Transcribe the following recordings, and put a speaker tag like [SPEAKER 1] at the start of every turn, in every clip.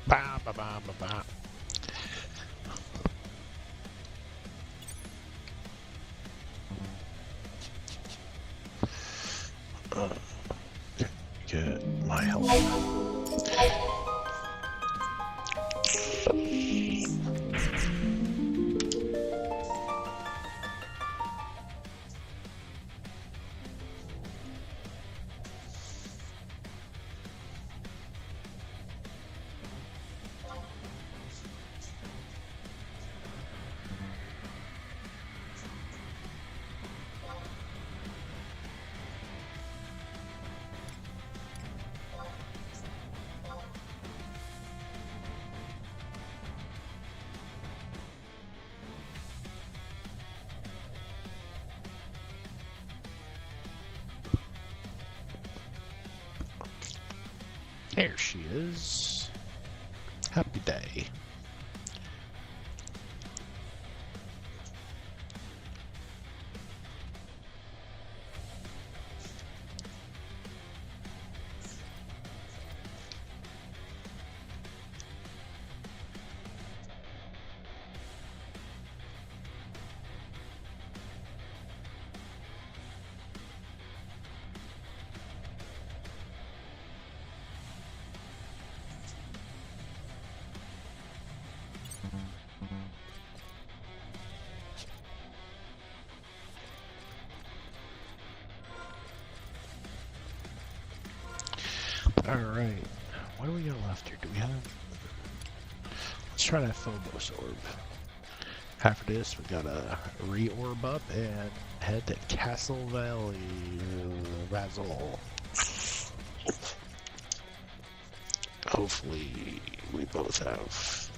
[SPEAKER 1] Ba, ba, ba, ba, ba. Get my health. There she is. Happy day. Alright. What do we got left here? Do we have... Let's try that Phobos orb. After this, we gotta re-orb up and head to Castle Valley. Razzle. Hopefully, we both have...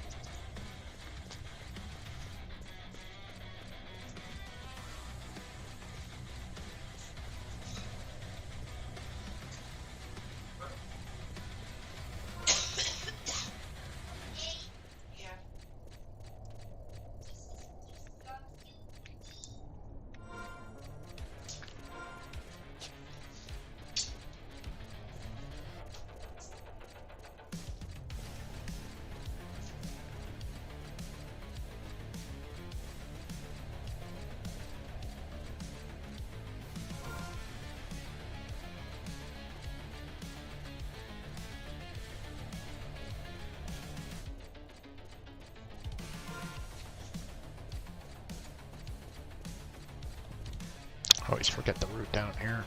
[SPEAKER 1] I always forget the route down here.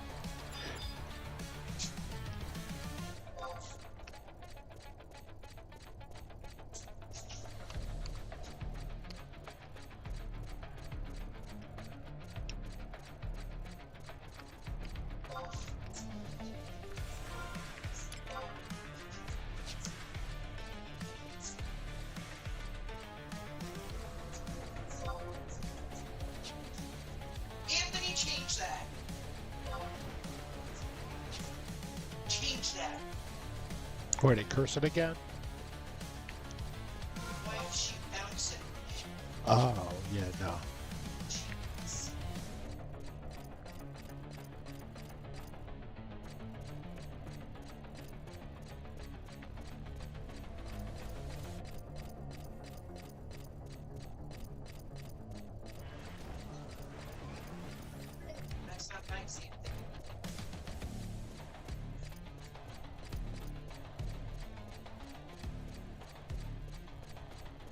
[SPEAKER 1] Where did it curse it again?
[SPEAKER 2] Why is she bouncing?
[SPEAKER 1] Oh, yeah, no.
[SPEAKER 2] That's not nice.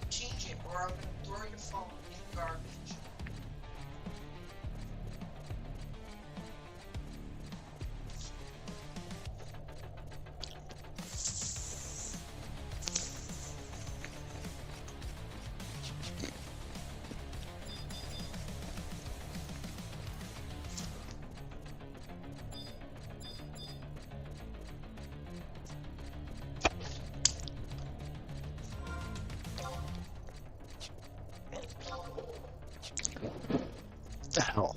[SPEAKER 2] Change it, or I'm gonna throw your phone in the garbage.
[SPEAKER 1] The hell?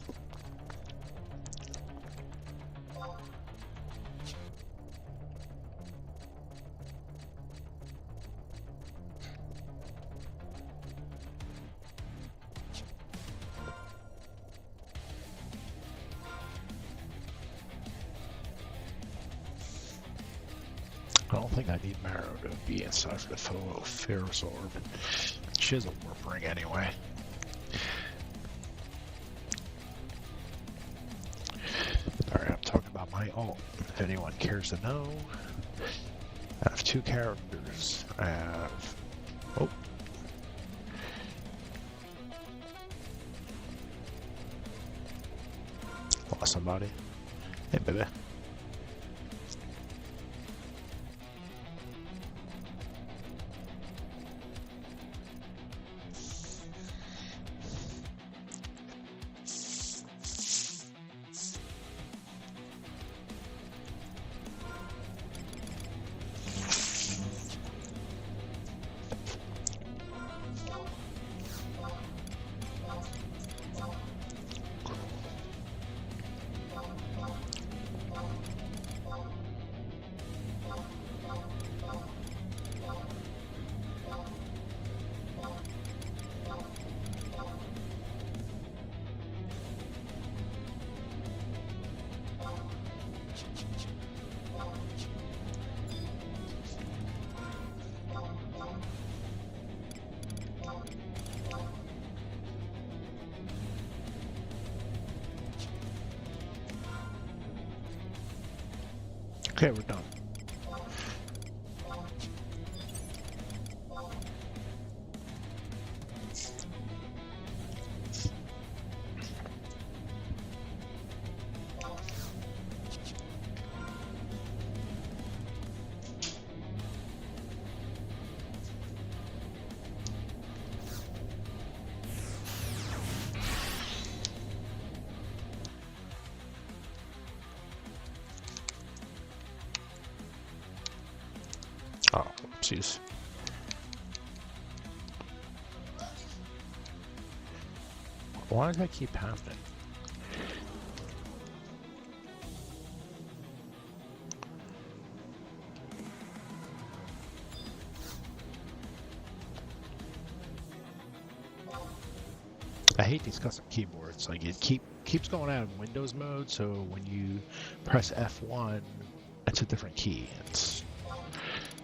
[SPEAKER 1] I don't think I need Marrow to be inside for the Ferris Orb. She has a warp ring anyway. Alright, I'm talking about my ult. If anyone cares to know, I have 2 characters. I have... Oh. Lost somebody. Hey, baby. Okay, we're done. Oh, oopsies. Why does that keep happening? I hate these custom keyboards. Like it keeps going out of Windows mode, so when you press F1, it's a different key. It's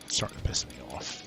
[SPEAKER 1] starting to piss me off.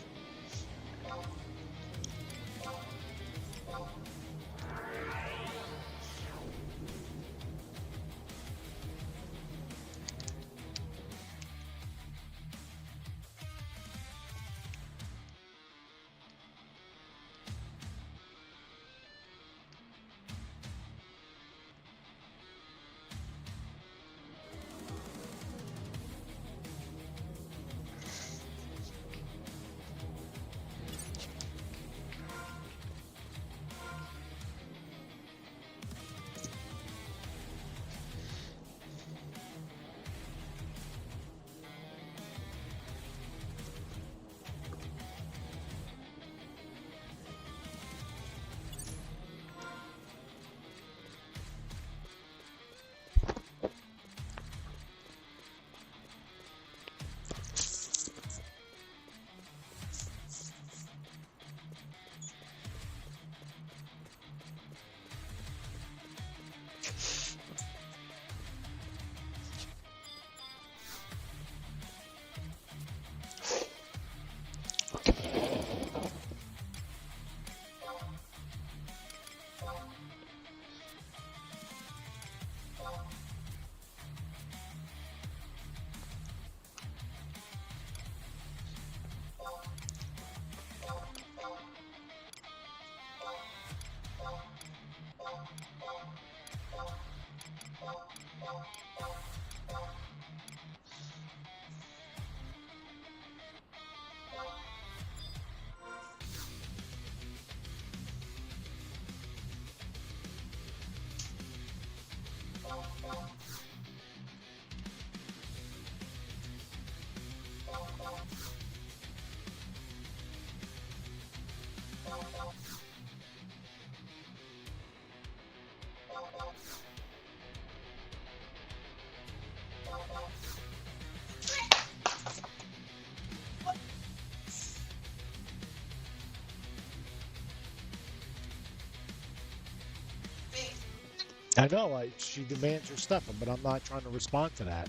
[SPEAKER 1] I know, she demands her stuff, but I'm not trying to respond to that.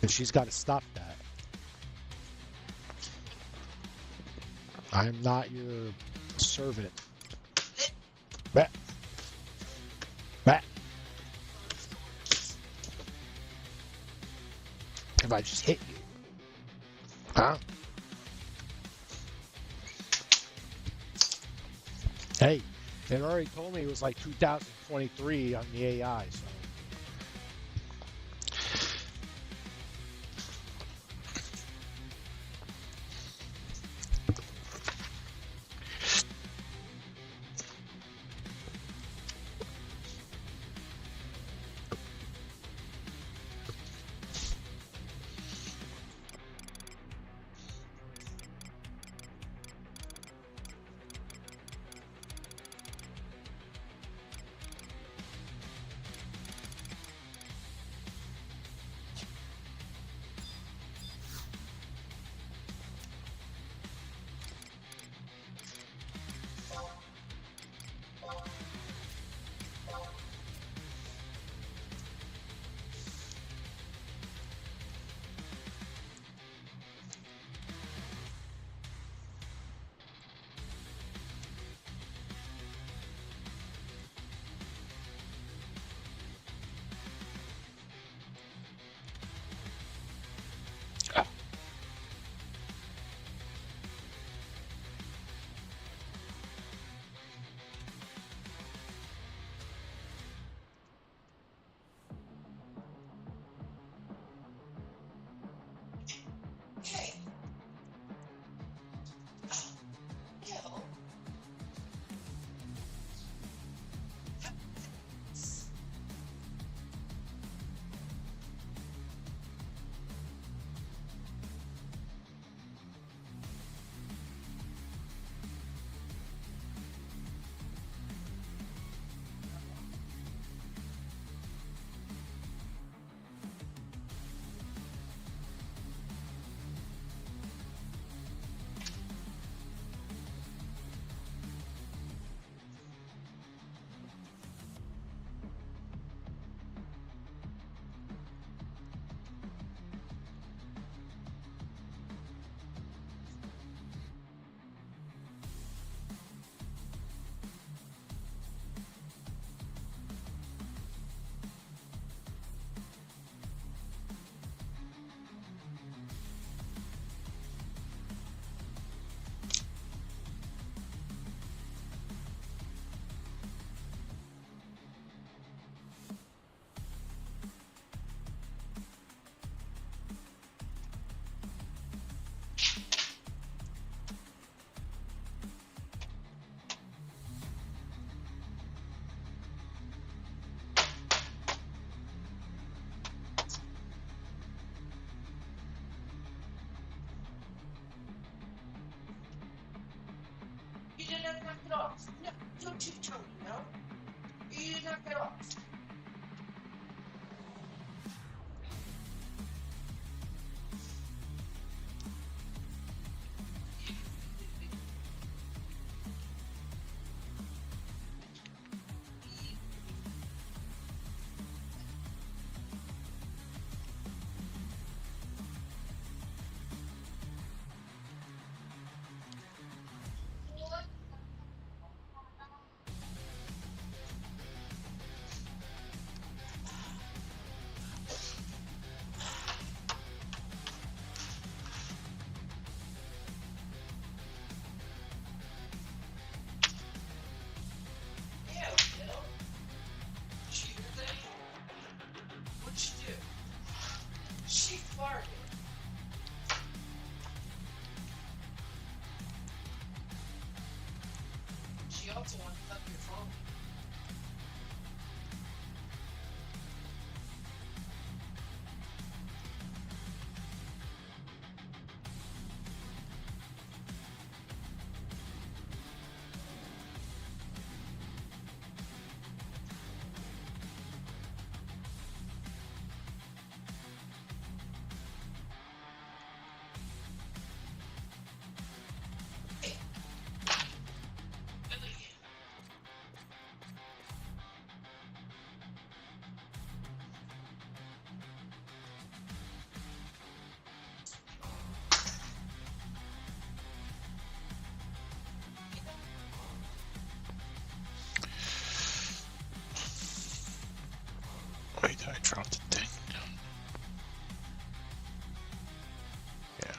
[SPEAKER 1] Because she's got to stop that. I'm not your servant. Bat. Bat. If I just hit you. Huh? Hey, it already told me it was like 2023 on the AI, so.
[SPEAKER 2] Hey. No. You did not knock it off. No, don't you, Tony, no? You did knock it off. Yeah, Bill. She hear that? What'd she do? She farted. She also wanted to fuck your phone. Hey. Billy.
[SPEAKER 1] Drop the thing. Yeah.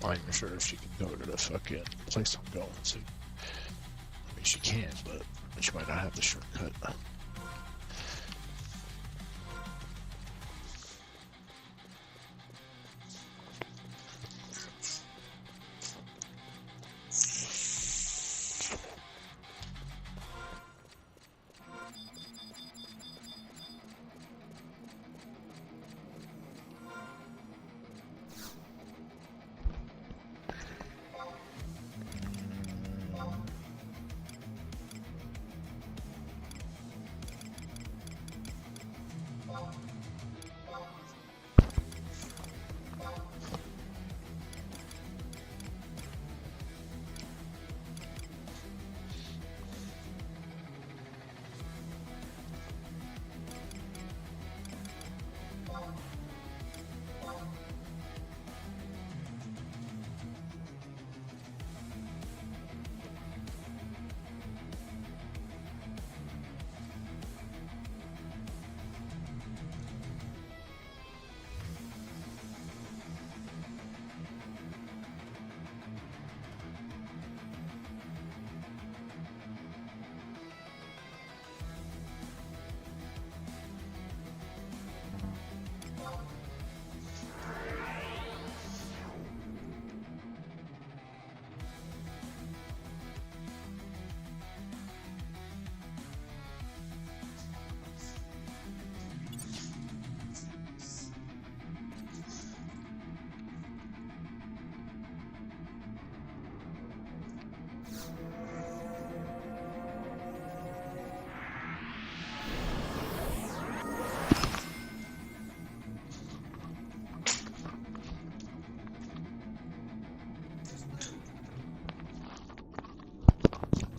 [SPEAKER 1] I'm not even sure if she can go to the fucking place I'm going to. I mean, she can, but she might not have the shortcut.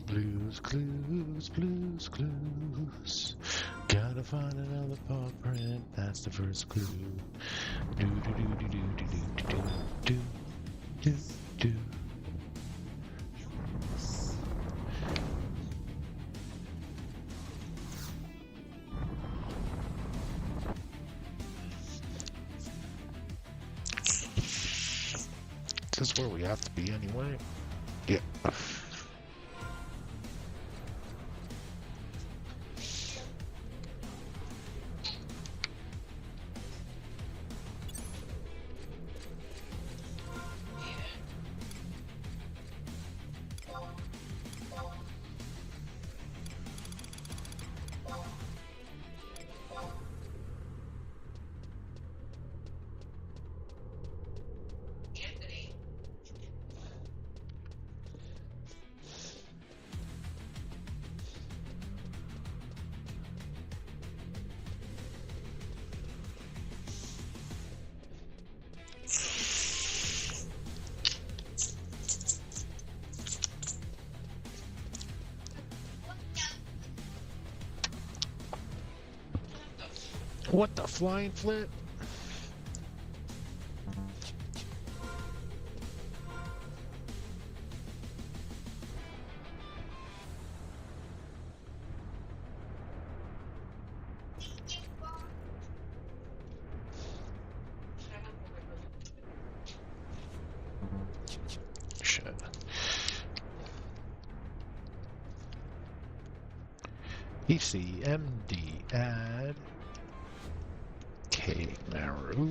[SPEAKER 1] Blues, clues, blues, clues. Gotta find another paw print. That's the first clue. Do do do do do do do do do do do. Is this where we have to be anyway? Yeah.
[SPEAKER 2] Anthony.
[SPEAKER 1] What the flying flip? Shit. ECMD add K Maru.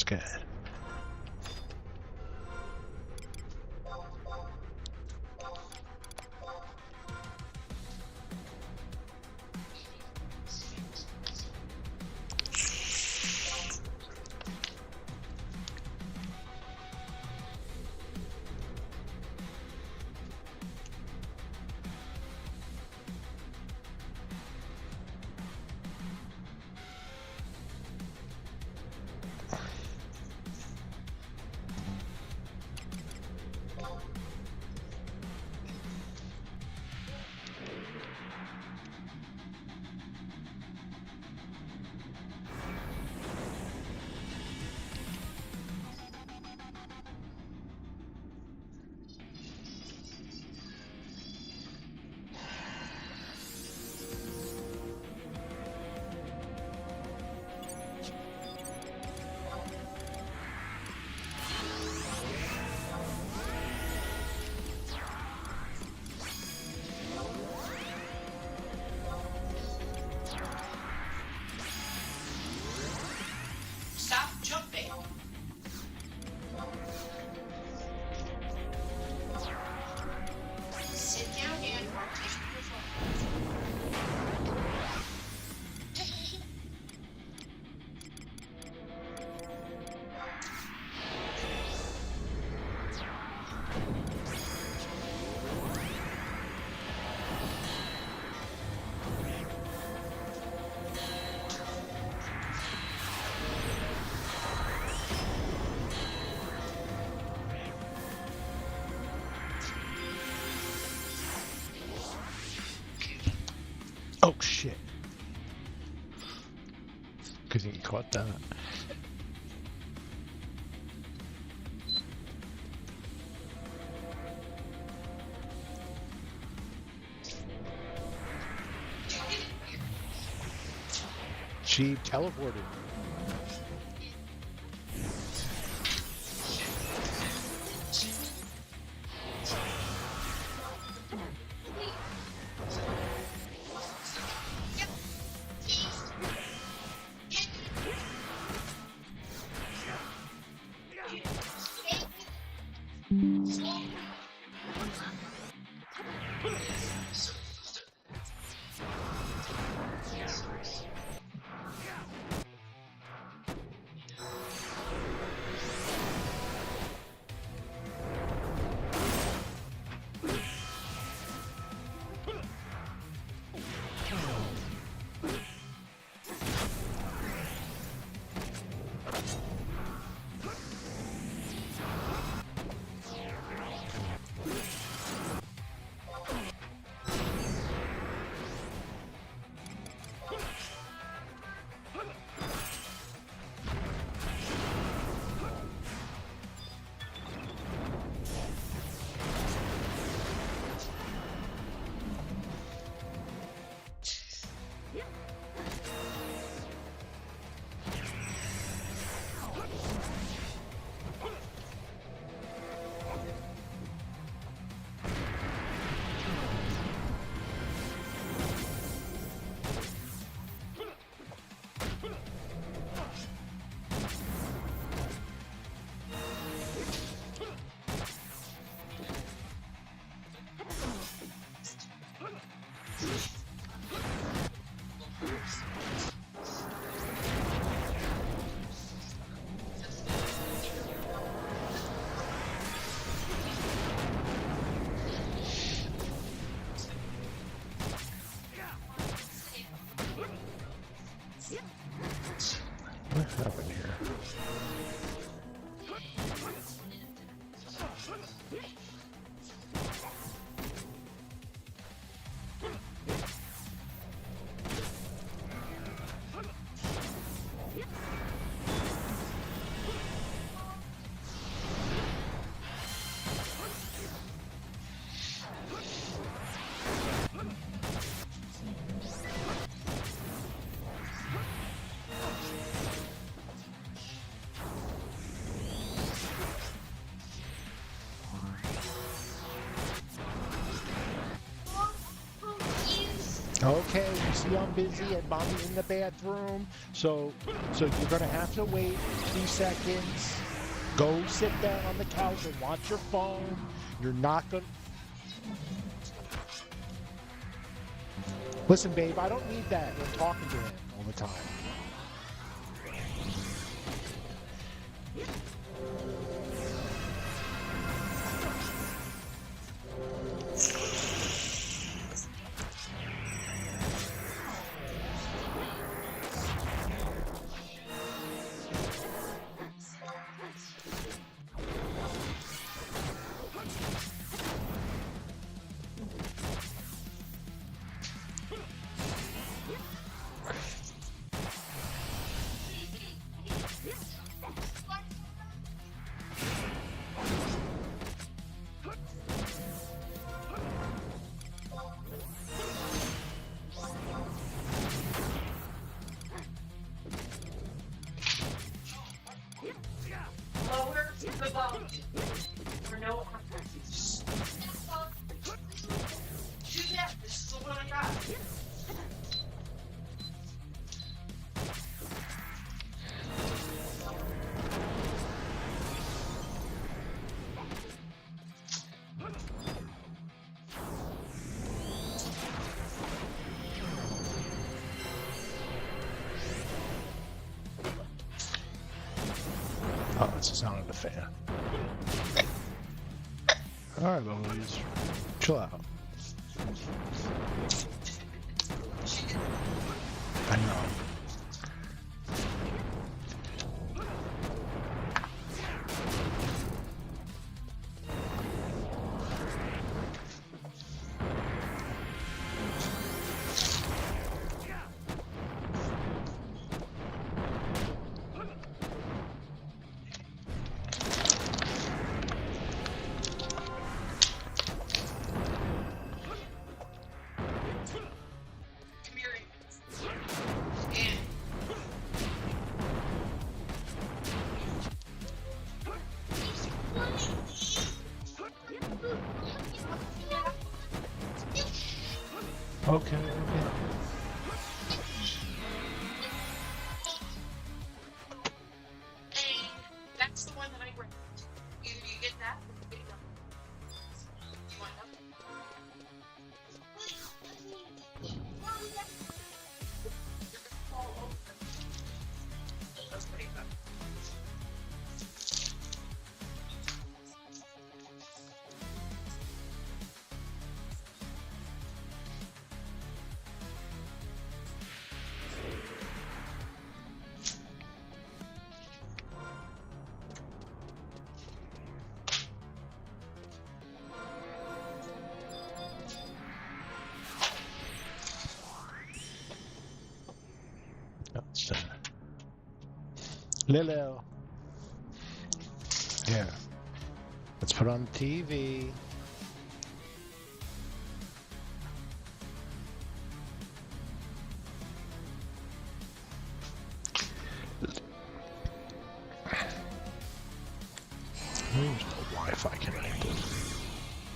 [SPEAKER 1] Good.
[SPEAKER 2] Stop jumping. Sit down and take your phone.
[SPEAKER 1] Oh shit. Because you caught that. She teleported. Okay, you see I'm busy and mommy's in the bathroom. So you're gonna have to wait 3 seconds. Go sit down on the couch and watch your phone. You're not gonna listen, babe. I don't need that. You're talking to him all the time.
[SPEAKER 2] Lower the volume. For no opportunities. Do that. This is the one I got.
[SPEAKER 1] Oh, it's the sound of the fan. All right, boys, chill out. I know.
[SPEAKER 2] Come here. And
[SPEAKER 1] Okay, okay.
[SPEAKER 2] that's the one that I grabbed. Either you get that or you get that. You want that? You're gonna fall over. That's pretty good.
[SPEAKER 1] That's Lilo. Here. Let's put on the TV. There's no Wi-Fi connected.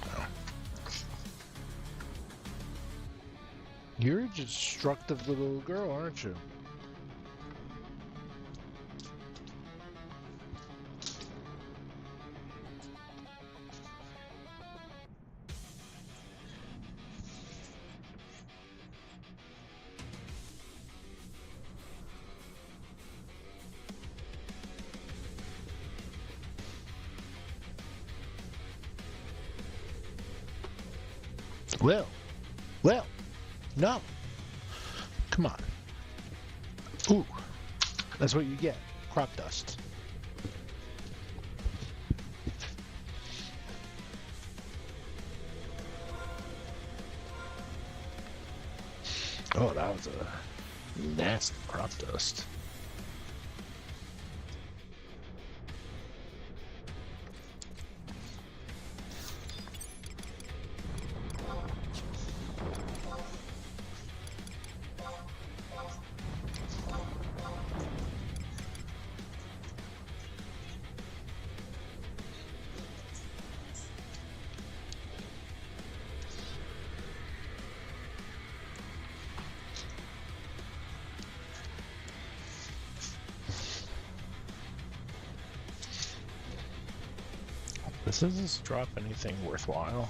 [SPEAKER 1] No. You're a destructive little girl, aren't you? Well, no. Come on. Ooh, that's what you get. Crop dust. Oh, that was a nasty crop dust. This doesn't drop anything worthwhile.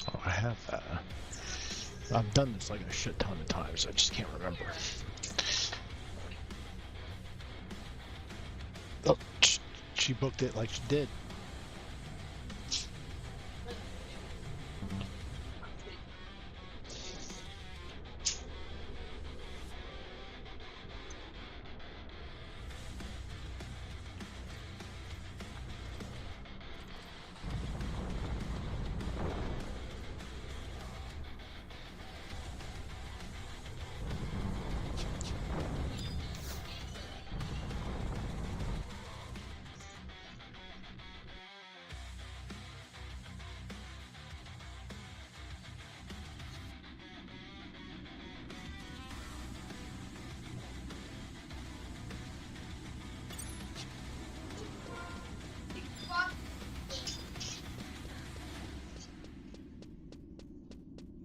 [SPEAKER 1] Oh, I have that. I've done this like a shit ton of times. I just can't remember. Oh, she booked it like she did.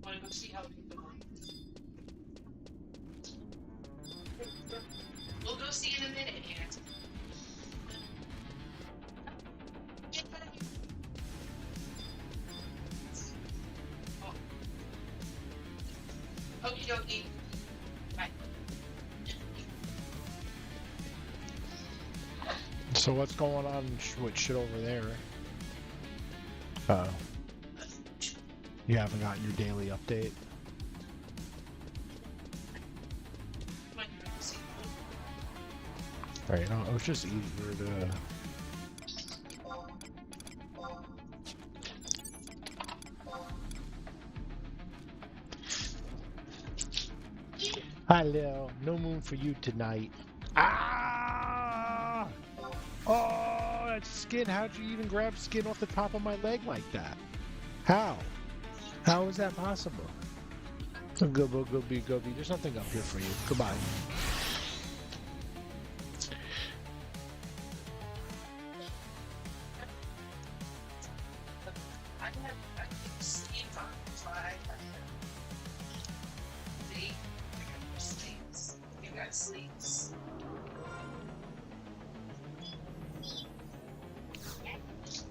[SPEAKER 2] Want to go see how we go? We'll go see in a minute, Aunt. Oh. Okie dokie. Bye.
[SPEAKER 1] So what's going on with shit over there? You haven't got your daily update? Right, no, it was just easier to... Hi, Lil. No moon for you tonight. Ah! Oh, that skin. How'd you even grab skin off the top of my leg like that? How? How is that possible? Go-be. There's nothing up here for you. Goodbye.
[SPEAKER 2] Sleeps.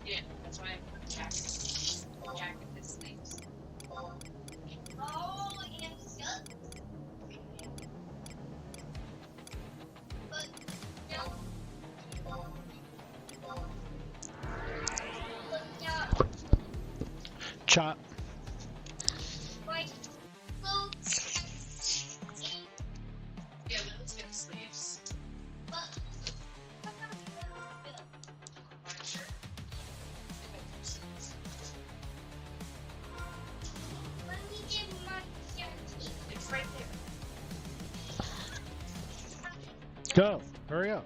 [SPEAKER 2] Yeah, that's why I put the jacket that sleeps. Oh, yes. But, no.
[SPEAKER 1] Chop.
[SPEAKER 2] Yeah, Lily's got sleeves. Sure. It's right there.
[SPEAKER 1] Go. Hurry up.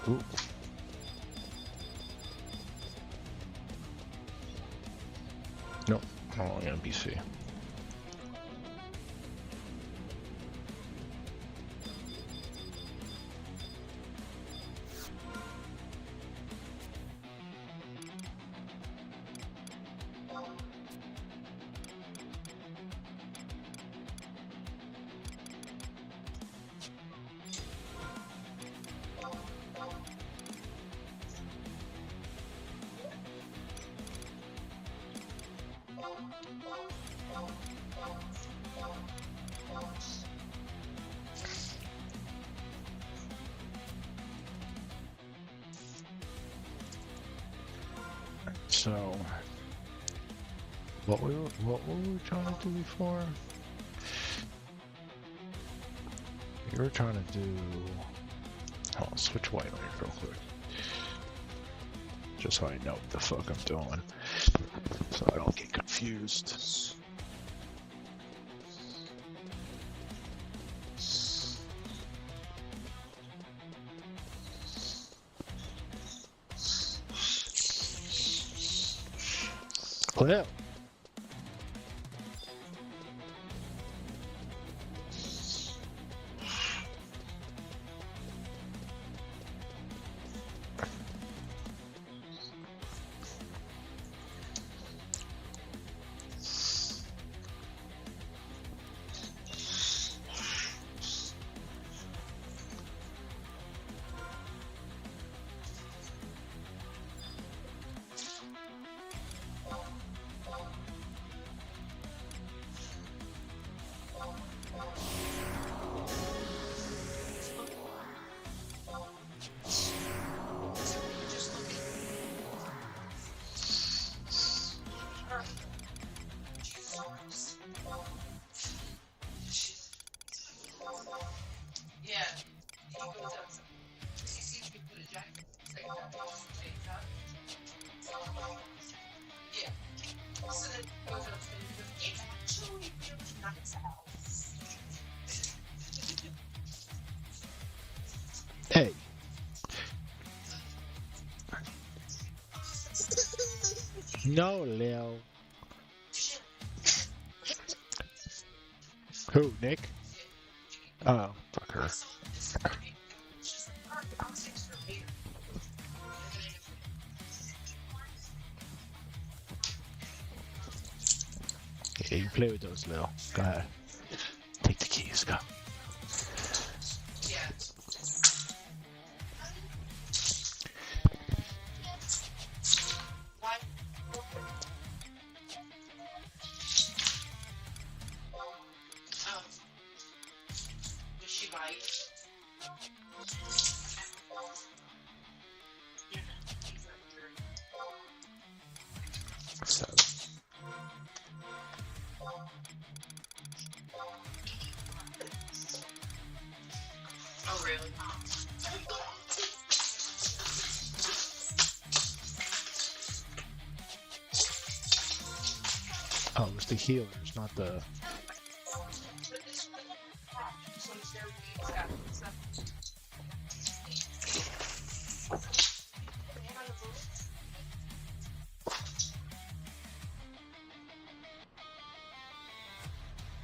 [SPEAKER 1] Ooh. Nope. I'm only on BC. So, what were we trying to do before? We were trying to do. Hold on, switch white on real quick, just so I know what the fuck I'm doing, so I don't get confused. Well. Hey. No, Leo. Who, Nick? Oh, fuck her. Yeah, you can play with those, Leo. Go ahead. Take the keys, go. Seven.
[SPEAKER 2] Oh, really?
[SPEAKER 1] Oh, it was the healers, not the.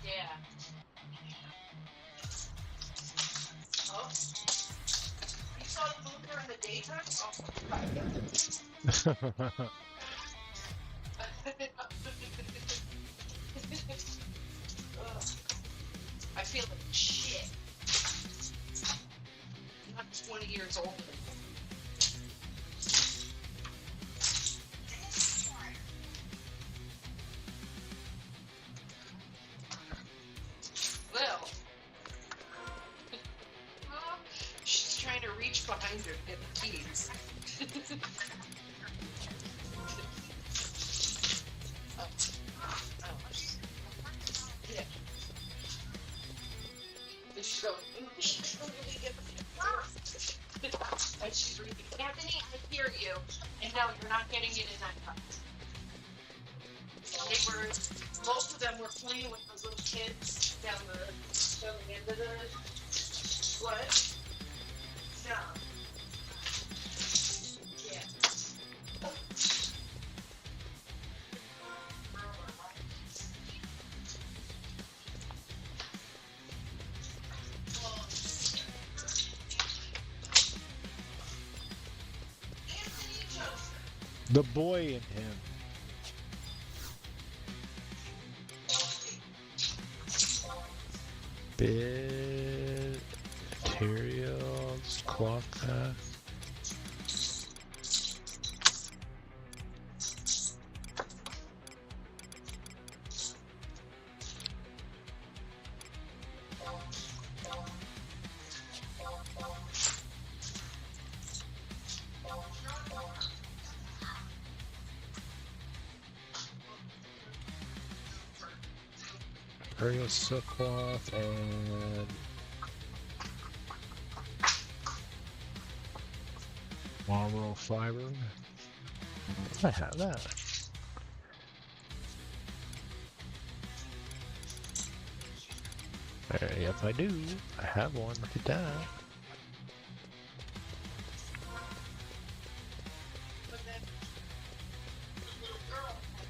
[SPEAKER 2] Yeah. Oh. You saw the Luther in the daytime? Oh. Ugh. I feel like shit. I'm not 20 years old. Well, she's trying to reach behind her to get the keys. Yeah. And she's going, she's going to get the and she's reading, Anthony, I hear you. And no, you're not getting it in that cup. They were, most of them were playing with the little kids down the end of the, what? No. Yeah.
[SPEAKER 1] The boy in him. Bit materials, cloth path. Imperial silk cloth and Marlboro fiber. I have that. If I do, I have one. Look at that.
[SPEAKER 2] But then the little girl had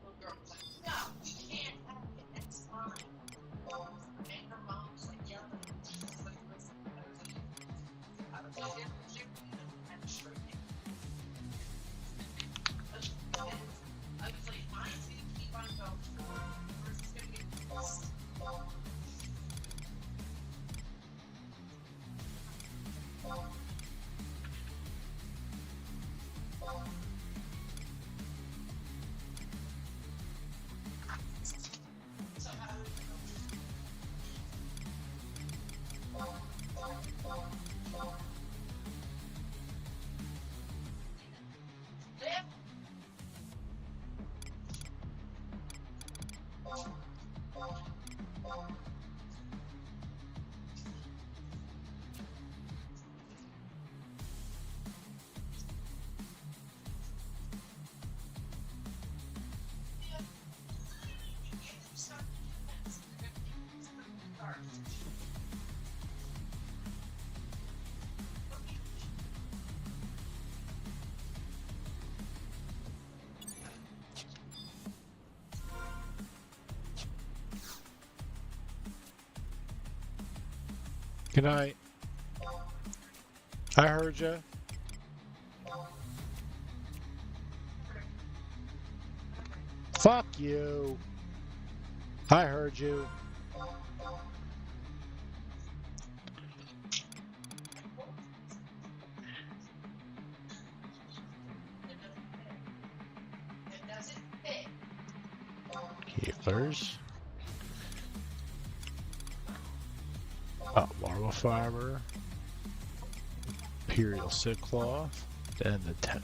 [SPEAKER 2] little girl was like, no, you can't have it. It's mine. And her mom was like yelling at me. She was like, listen, I was like, yeah, I'm sure. I was like, mine's gonna keep on going. Yours is gonna get lost. So how do we live?
[SPEAKER 1] Good night. I heard you. Fuck you. I heard you.
[SPEAKER 2] It doesn't fit.
[SPEAKER 1] Keepers. Oh, marble fiber. Imperial silk cloth. And the 10.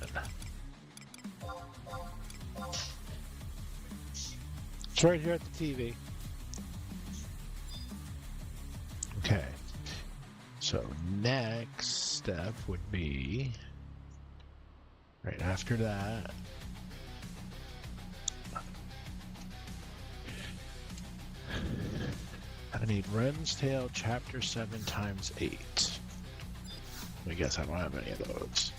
[SPEAKER 1] It's right here at the TV. Okay. So next step would be right after that. I need Ren's Tale Chapter 7 times 8. I guess I don't have any of those.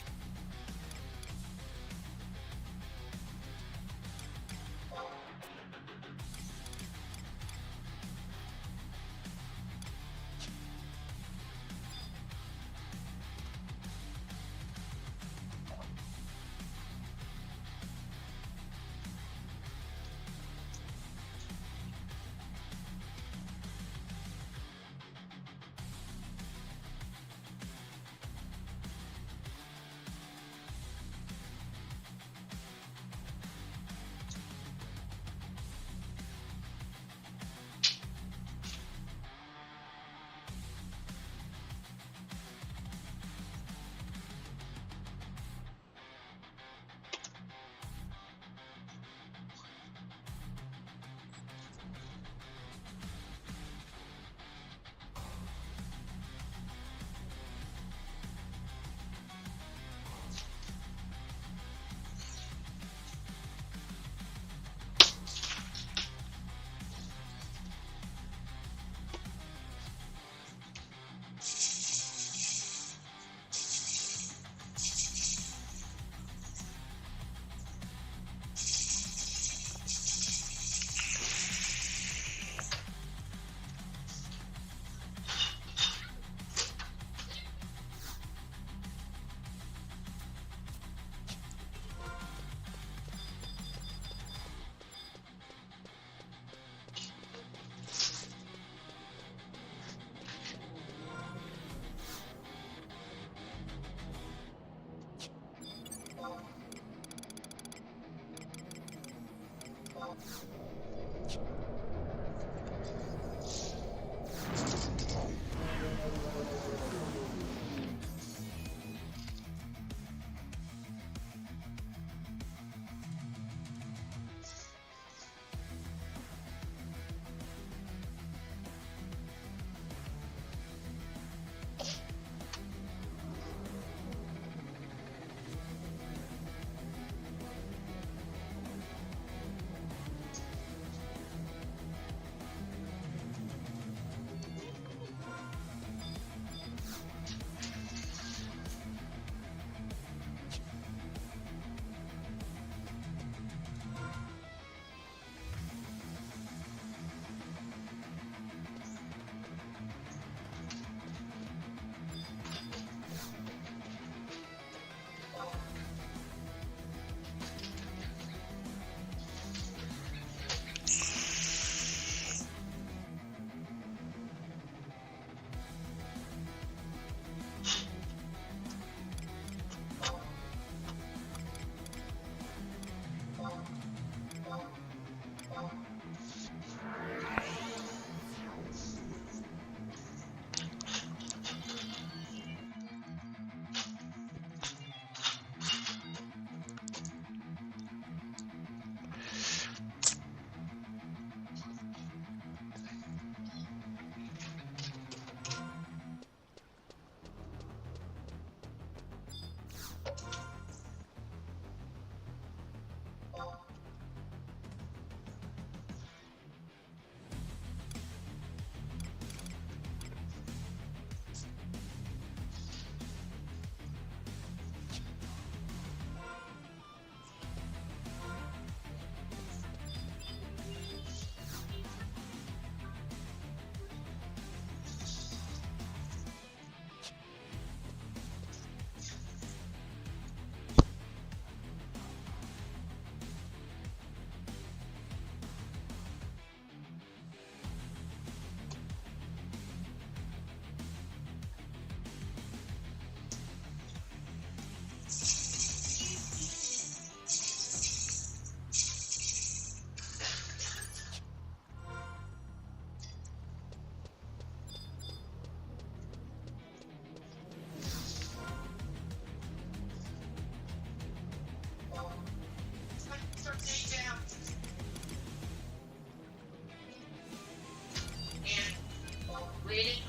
[SPEAKER 2] eating?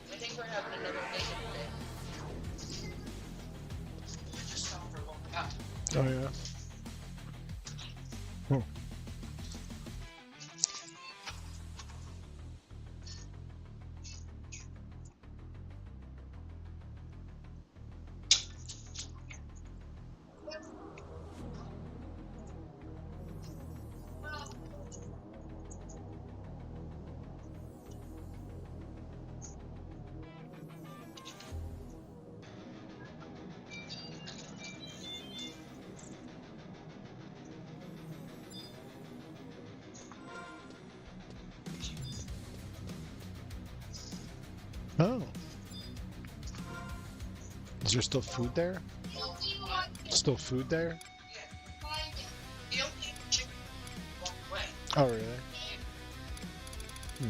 [SPEAKER 2] I think we're having another bacon today. I just stopped for a moment.
[SPEAKER 1] Oh yeah. Hmm. Oh. Is there still food there? Still food there?
[SPEAKER 2] The only chicken walked away.
[SPEAKER 1] Oh really? Hmm.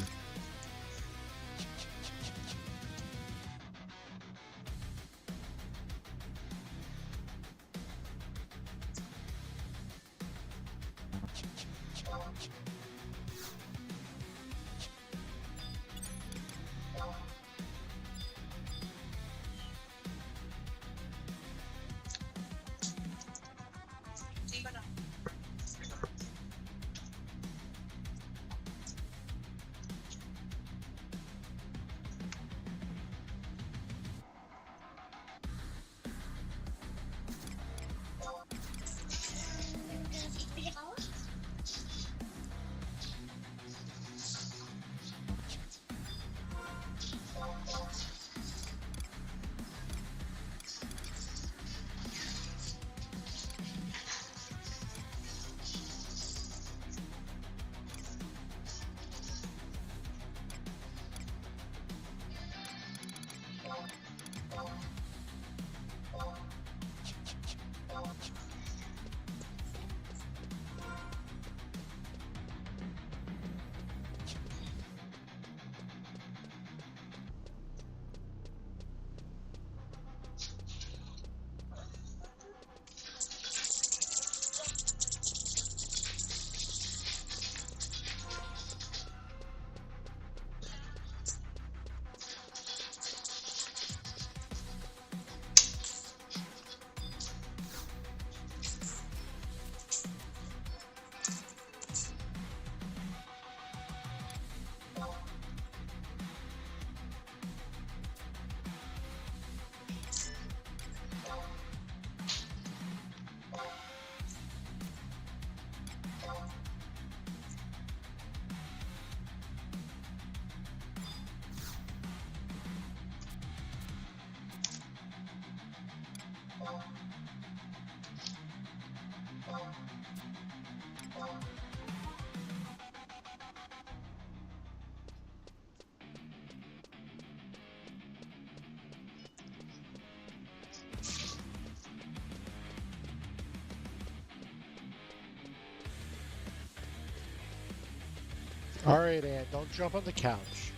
[SPEAKER 1] All right, Ann, don't jump on the couch.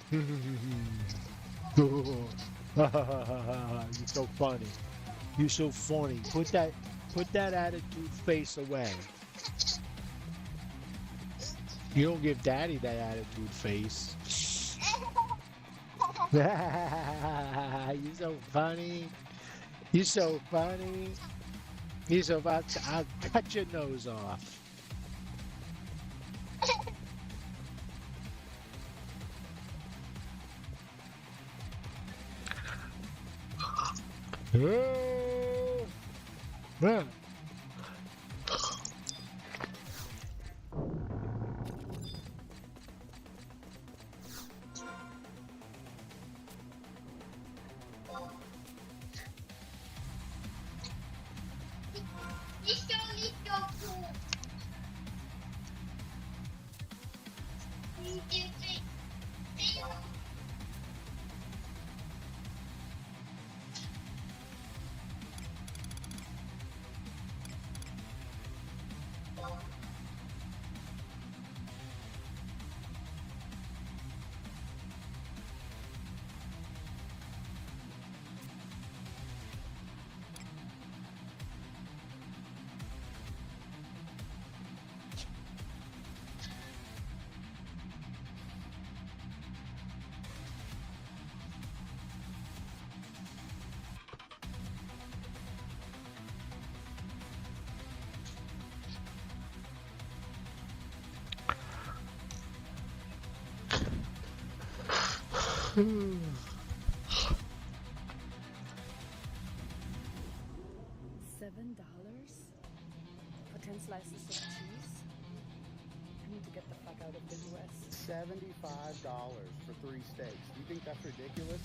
[SPEAKER 1] You're so funny. You're so funny. Put that attitude face away. You don't give Daddy that attitude face. You're so funny. You're so funny. You're so about to, I'll cut your nose off. Oh, man.
[SPEAKER 3] $7 for 10 slices of cheese? I need to get the fuck out of the US.
[SPEAKER 4] $75 for 3 steaks. Do you think that's ridiculous?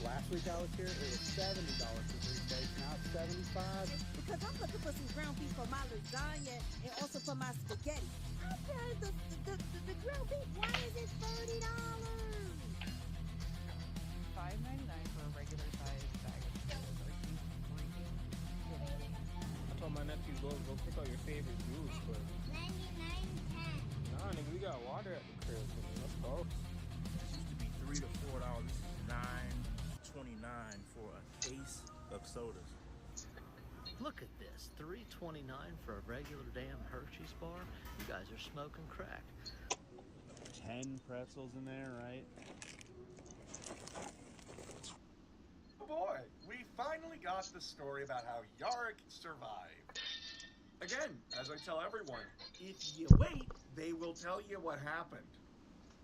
[SPEAKER 4] Last week I was here, it was $70 for 3 steaks. Now it's 75.
[SPEAKER 5] Because I'm looking for some ground beef for my lasagna and also for my spaghetti. I paid the ground beef. Why is it $30?
[SPEAKER 3] $5.99 for a regular size bag of potatoes. Are you freaking kidding me?
[SPEAKER 6] I told my nephew go pick out your favorite juice, but
[SPEAKER 2] 99
[SPEAKER 6] nah, nigga, we got water at the crib. Nigga. Let's go.
[SPEAKER 7] This used to be $3 to $4. This is $9.29 for a case of sodas.
[SPEAKER 8] Look at this, $3.29 for a regular damn Hershey's bar? You guys are smoking crack.
[SPEAKER 4] 10 pretzels in there, right?
[SPEAKER 9] Oh boy, we finally got the story about how Yarick survived. Again, as I tell everyone, if you wait, they will tell you what happened.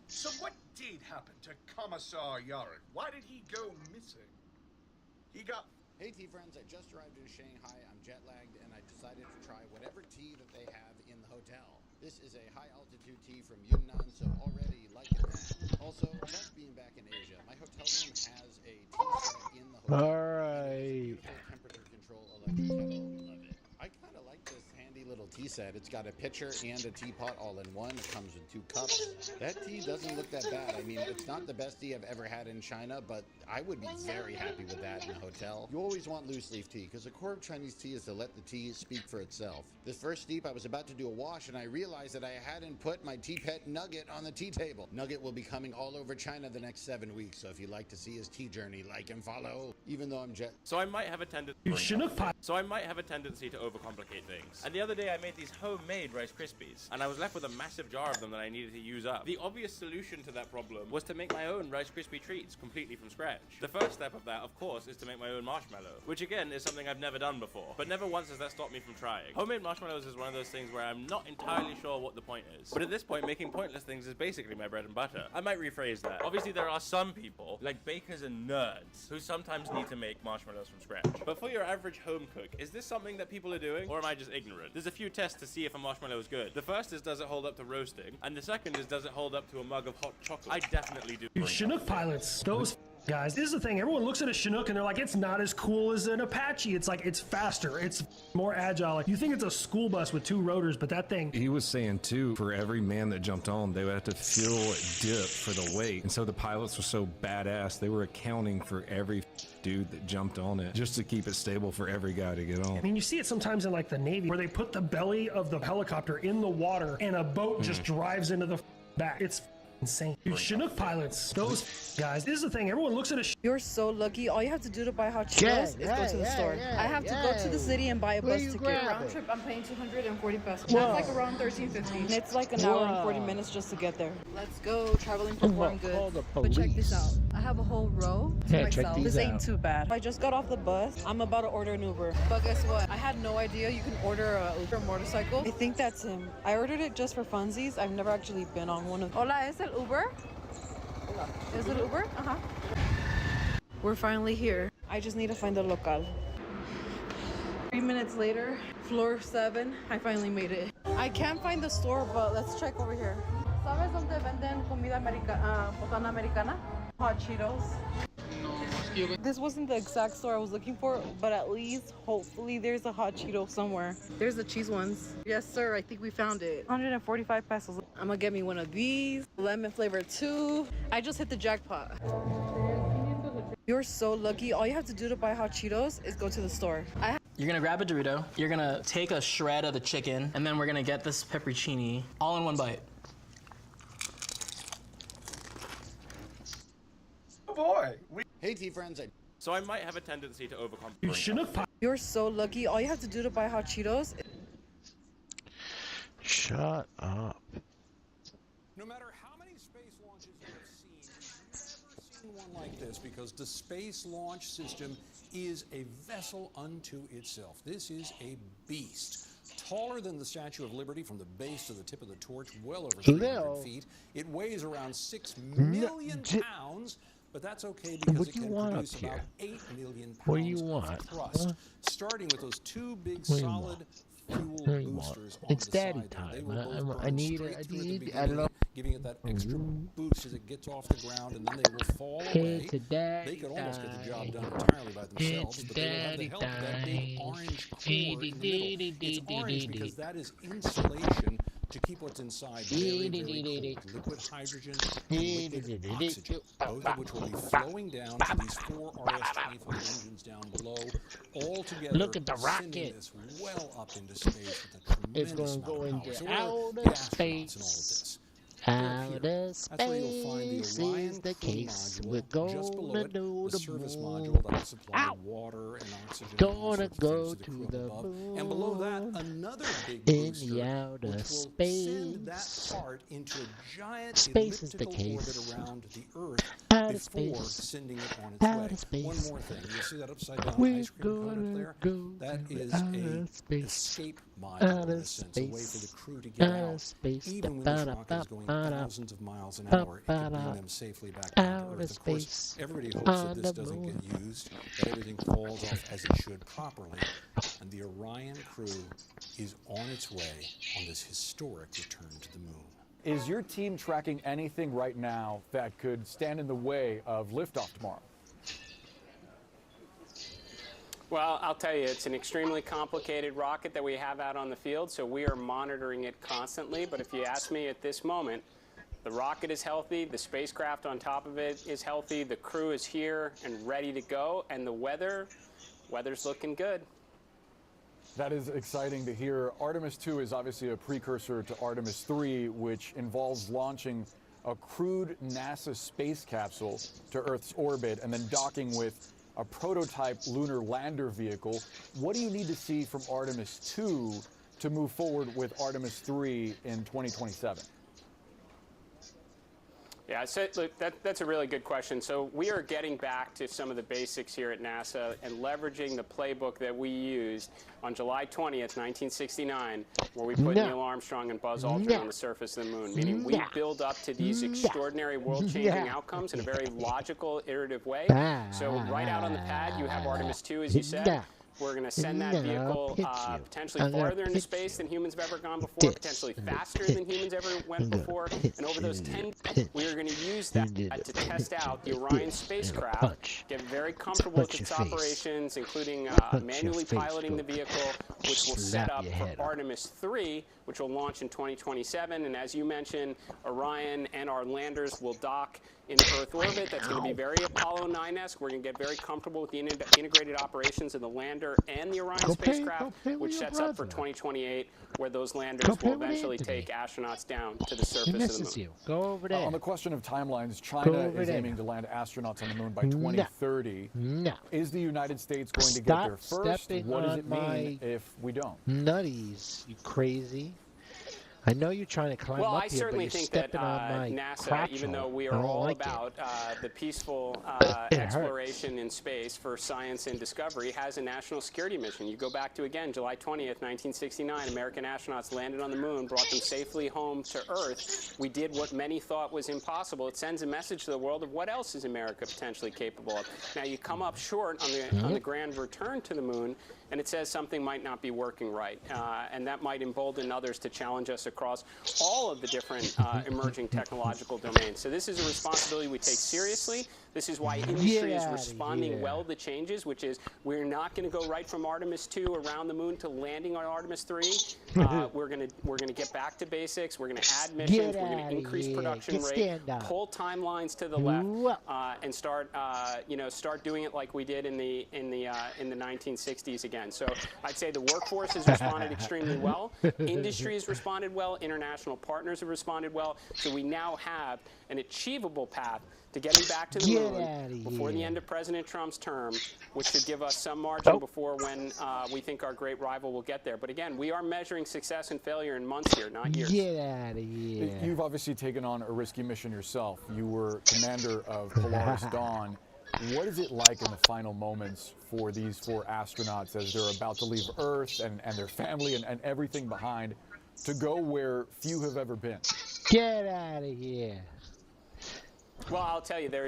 [SPEAKER 9] So what did happen to Commissar Yarick? Why did he go missing? He got...
[SPEAKER 10] Hey tea friends, I just arrived in Shanghai. I'm jet lagged and I decided to try whatever tea that they have in the hotel. This is a high altitude tea from Yunnan, so already liking that. Also, just being back in Asia, my hotel room has a tea set in the hotel.
[SPEAKER 1] Alright.
[SPEAKER 10] Beautiful temperature control electric kettle. Love it. I kind of like this handy little tea set. It's got a pitcher and a teapot all in one. It comes with 2 cups. That tea doesn't look that bad. I mean, it's not the best tea I've ever had in China, but I would be very happy with that in a hotel. You always want loose leaf tea, because the core of Chinese tea is to let the tea speak for itself. This first steep, I was about to do a wash, and I realized that I hadn't put my tea pet Nugget on the tea table. Nugget will be coming all over China the next 7 weeks, so if you'd like to see his tea journey, like and follow. Even though I'm
[SPEAKER 11] So I might have a tendency. So I might have a tendency to overcomplicate things. And the other day I made these homemade Rice Krispies, and I was left with a massive jar of them that I needed to use up. The obvious solution to that problem was to make my own Rice Krispie treats completely from scratch. The first step of that, of course, is to make my own marshmallow, which again is something I've never done before, but never once has that stopped me from trying. Homemade marshmallows is one of those things where I'm not entirely sure what the point is, but at this point making pointless things is basically my bread and butter. I might rephrase that. Obviously there are some people, like bakers and nerds, who sometimes need to make marshmallows from scratch. But for your average home cook, is this something that people are doing, or am I just ignorant? There's a few tests to see if a marshmallow is good. The first is, does it hold up to roasting? And the second is, does it hold up to a mug of hot chocolate? I definitely do.
[SPEAKER 12] Chinook pilots, those guys. This is the thing. Everyone looks at a Chinook and they're like, it's not as cool as an Apache. It's like, it's faster. It's more agile. You think it's a school bus with 2 rotors, but that thing.
[SPEAKER 13] He was saying too, for every man that jumped on, they would have to fuel it dip for the weight. And so the pilots were so badass, they were accounting for every dude that jumped on it just to keep it stable for every guy to get on.
[SPEAKER 12] I mean, you see it sometimes in like the Navy where they put the belly of the helicopter in the water and a boat just drives into the back. It's insane. Dude, Chinook pilots, those guys. This is the thing. Everyone looks at a.
[SPEAKER 14] You're so lucky. All you have to do to buy hot Cheetos is go to the store. I have to go to the city and buy a bus ticket. Round trip, I'm paying 240 pesos. That's like around 13.50. It's like an hour and 40 minutes just to get there. Let's go. Traveling for warm goods. But check this out. I have a whole row to myself. This ain't too bad. I just got off the bus. I'm about to order an Uber. But guess what? I had no idea you can order a Uber motorcycle. I think that's him. I ordered it just for funsies. I've never actually been on one of. Hola, ¿es el Uber? Is it Uber? Uh-huh. We're finally here. I just need to find the local. 3 minutes later, floor 7, I finally made it. I can't find the store, but let's check over here. ¿Sabes dónde venden comida botana americana? Hot Cheetos. This wasn't the exact store I was looking for, but at least, hopefully, there's a hot Cheeto somewhere. There's the cheese ones. Yes, sir, I think we found it. 145 pesos. I'm gonna get me one of these. Lemon flavor too. I just hit the jackpot. You're so lucky. All you have to do to buy hot Cheetos is go to the store.
[SPEAKER 15] You're gonna grab a Dorito, you're gonna take a shred of the chicken, and then we're gonna get this pepperoncini all in one bite.
[SPEAKER 9] Oh boy.
[SPEAKER 10] Hey, T-Friends.
[SPEAKER 11] So I might have a tendency to overcomplicate.
[SPEAKER 14] You're so lucky. All you have to do to buy hot Cheetos.
[SPEAKER 1] Shut up.
[SPEAKER 16] No matter how many space launches you have seen, you've never seen one like this, because the Space Launch System is a vessel unto itself. This is a beast. Taller than the Statue of Liberty from the base to the tip of the torch, well over 300 feet. It weighs around 6 million pounds. But that's okay because it can produce about 8 million pounds of thrust, starting with those two big solid fuel boosters on
[SPEAKER 1] it's
[SPEAKER 16] the
[SPEAKER 1] daddy
[SPEAKER 16] side.
[SPEAKER 1] time.
[SPEAKER 16] They will both burn
[SPEAKER 1] I need
[SPEAKER 16] straight
[SPEAKER 1] it.
[SPEAKER 16] through at the beginning, giving it that extra boost as it gets off the ground, and then they will fall away. They could almost get the job done entirely by themselves, but they will have the help of that big orange core in the middle. It's orange because that is insulation to keep what's inside very, very cold. Liquid hydrogen and liquid oxygen, both of which will be flowing down to these 4 RS-25 engines down below, all together.
[SPEAKER 1] Look at the rocket.
[SPEAKER 16] Sending this well up into space with a tremendous
[SPEAKER 1] It's going to go into
[SPEAKER 16] so
[SPEAKER 1] outer space. Outer space is the case. We're gonna do the moon. Ow!
[SPEAKER 16] Water and oxygen.
[SPEAKER 1] Gonna go to the moon.
[SPEAKER 16] And below that, another big
[SPEAKER 1] in
[SPEAKER 16] booster,
[SPEAKER 1] the outer
[SPEAKER 16] which will
[SPEAKER 1] space.
[SPEAKER 16] send that part into a giant
[SPEAKER 1] Space is the
[SPEAKER 16] elliptical
[SPEAKER 1] case.
[SPEAKER 16] orbit around the Earth
[SPEAKER 1] Outer
[SPEAKER 16] before
[SPEAKER 1] space.
[SPEAKER 16] sending it on its
[SPEAKER 1] Outer
[SPEAKER 16] way.
[SPEAKER 1] space.
[SPEAKER 16] One more thing. You see that upside down
[SPEAKER 1] We're
[SPEAKER 16] ice cream cone up there?
[SPEAKER 1] go
[SPEAKER 16] That
[SPEAKER 1] to
[SPEAKER 16] is
[SPEAKER 1] outer
[SPEAKER 16] a
[SPEAKER 1] space.
[SPEAKER 16] escape module
[SPEAKER 1] Outer
[SPEAKER 16] in a sense, a way for the
[SPEAKER 1] space.
[SPEAKER 16] crew to get
[SPEAKER 1] Outer
[SPEAKER 16] out.
[SPEAKER 1] space.
[SPEAKER 16] Even when this rocket is going thousands of miles an hour, it can bring them safely back down to
[SPEAKER 1] Outer
[SPEAKER 16] Earth. Of course,
[SPEAKER 1] space.
[SPEAKER 16] everybody hopes that this doesn't get used, that everything falls off as it should properly, and the Orion crew is on its way on this historic return to the moon.
[SPEAKER 17] Is your team tracking anything right now that could stand in the way of liftoff tomorrow?
[SPEAKER 18] Well, I'll tell you, it's an extremely complicated rocket that we have out on the field, so we are monitoring it constantly. But if you ask me at this moment, the rocket is healthy, the spacecraft on top of it is healthy, the crew is here and ready to go, and the weather's looking good.
[SPEAKER 17] That is exciting to hear. Artemis 2 is obviously a precursor to Artemis 3, which involves launching a crewed NASA space capsule to Earth's orbit and then docking with a prototype lunar lander vehicle. What do you need to see from Artemis 2 to move forward with Artemis 3 in 2027?
[SPEAKER 18] Yeah, so look, that's a really good question. So we are getting back to some of the basics here at NASA and leveraging the playbook that we used on July 20th, 1969, where we put Neil Armstrong and Buzz Aldrin on the surface of the moon, meaning we build up to these extraordinary world-changing outcomes in a very logical, iterative way. So right out on the pad, you have Artemis 2, as you said. We're going to send that vehicle potentially farther into space than humans have ever gone before, potentially faster than humans ever went before. And over those 10 days, we are going to use use that to test out the Orion spacecraft, get very comfortable with its operations, including manually piloting the vehicle, which will set up for Artemis 3, which will launch in 2027. And as you mentioned, Orion and our landers will dock in Earth orbit. That's going to be very Apollo 9-esque. We're going to get very comfortable with the integrated operations of the lander and the Orion spacecraft, which sets up for 2028, where those landers will eventually take astronauts down to the surface of the moon.
[SPEAKER 1] Go over there.
[SPEAKER 17] On the question of timelines, China is aiming to land astronauts on the moon by 2030.
[SPEAKER 1] No.
[SPEAKER 17] Is the United States going to get there first? What does it mean if we don't?
[SPEAKER 1] Nutties, you crazy. I know you're trying to climb
[SPEAKER 18] well,
[SPEAKER 1] up
[SPEAKER 18] I
[SPEAKER 1] here,
[SPEAKER 18] certainly
[SPEAKER 1] but you're
[SPEAKER 18] think that
[SPEAKER 1] stepping on my
[SPEAKER 18] NASA, even though we are all about the peaceful exploration in space for science and discovery, has a national security mission. You go back to, again, July 20th, 1969, American astronauts landed on the moon, brought them safely home to Earth. We did what many thought was impossible. It sends a message to the world of what else is America potentially capable of. Now, you come up short on the grand return to the moon, and it says something might not be working right, and that might embolden others to challenge us across all of the different emerging technological domains. So this is a responsibility we take seriously. This is why industry is responding well to changes, which is we're not going to go right from Artemis 2 around the moon to landing on Artemis 3. We're going to get back to basics. We're going to add missions. We're going to increase production rate, pull timelines to the left, and start doing it like we did in the 1960s again. So I'd say the workforce has responded extremely well. Industry has responded well. International partners have responded well. So we now have an achievable path to getting back to the moon before the end of President Trump's term, which should give us some margin before when we think our great rival will get there. But again, we are measuring success and failure in months here, not years.
[SPEAKER 1] Get out of here.
[SPEAKER 17] You've obviously taken on a risky mission yourself. You were commander of Polaris Dawn. What is it like in the final moments for these 4 astronauts as they're about to leave Earth and their family and everything behind to go where few have ever been?
[SPEAKER 1] Get out of here.
[SPEAKER 18] Well, I'll tell you, there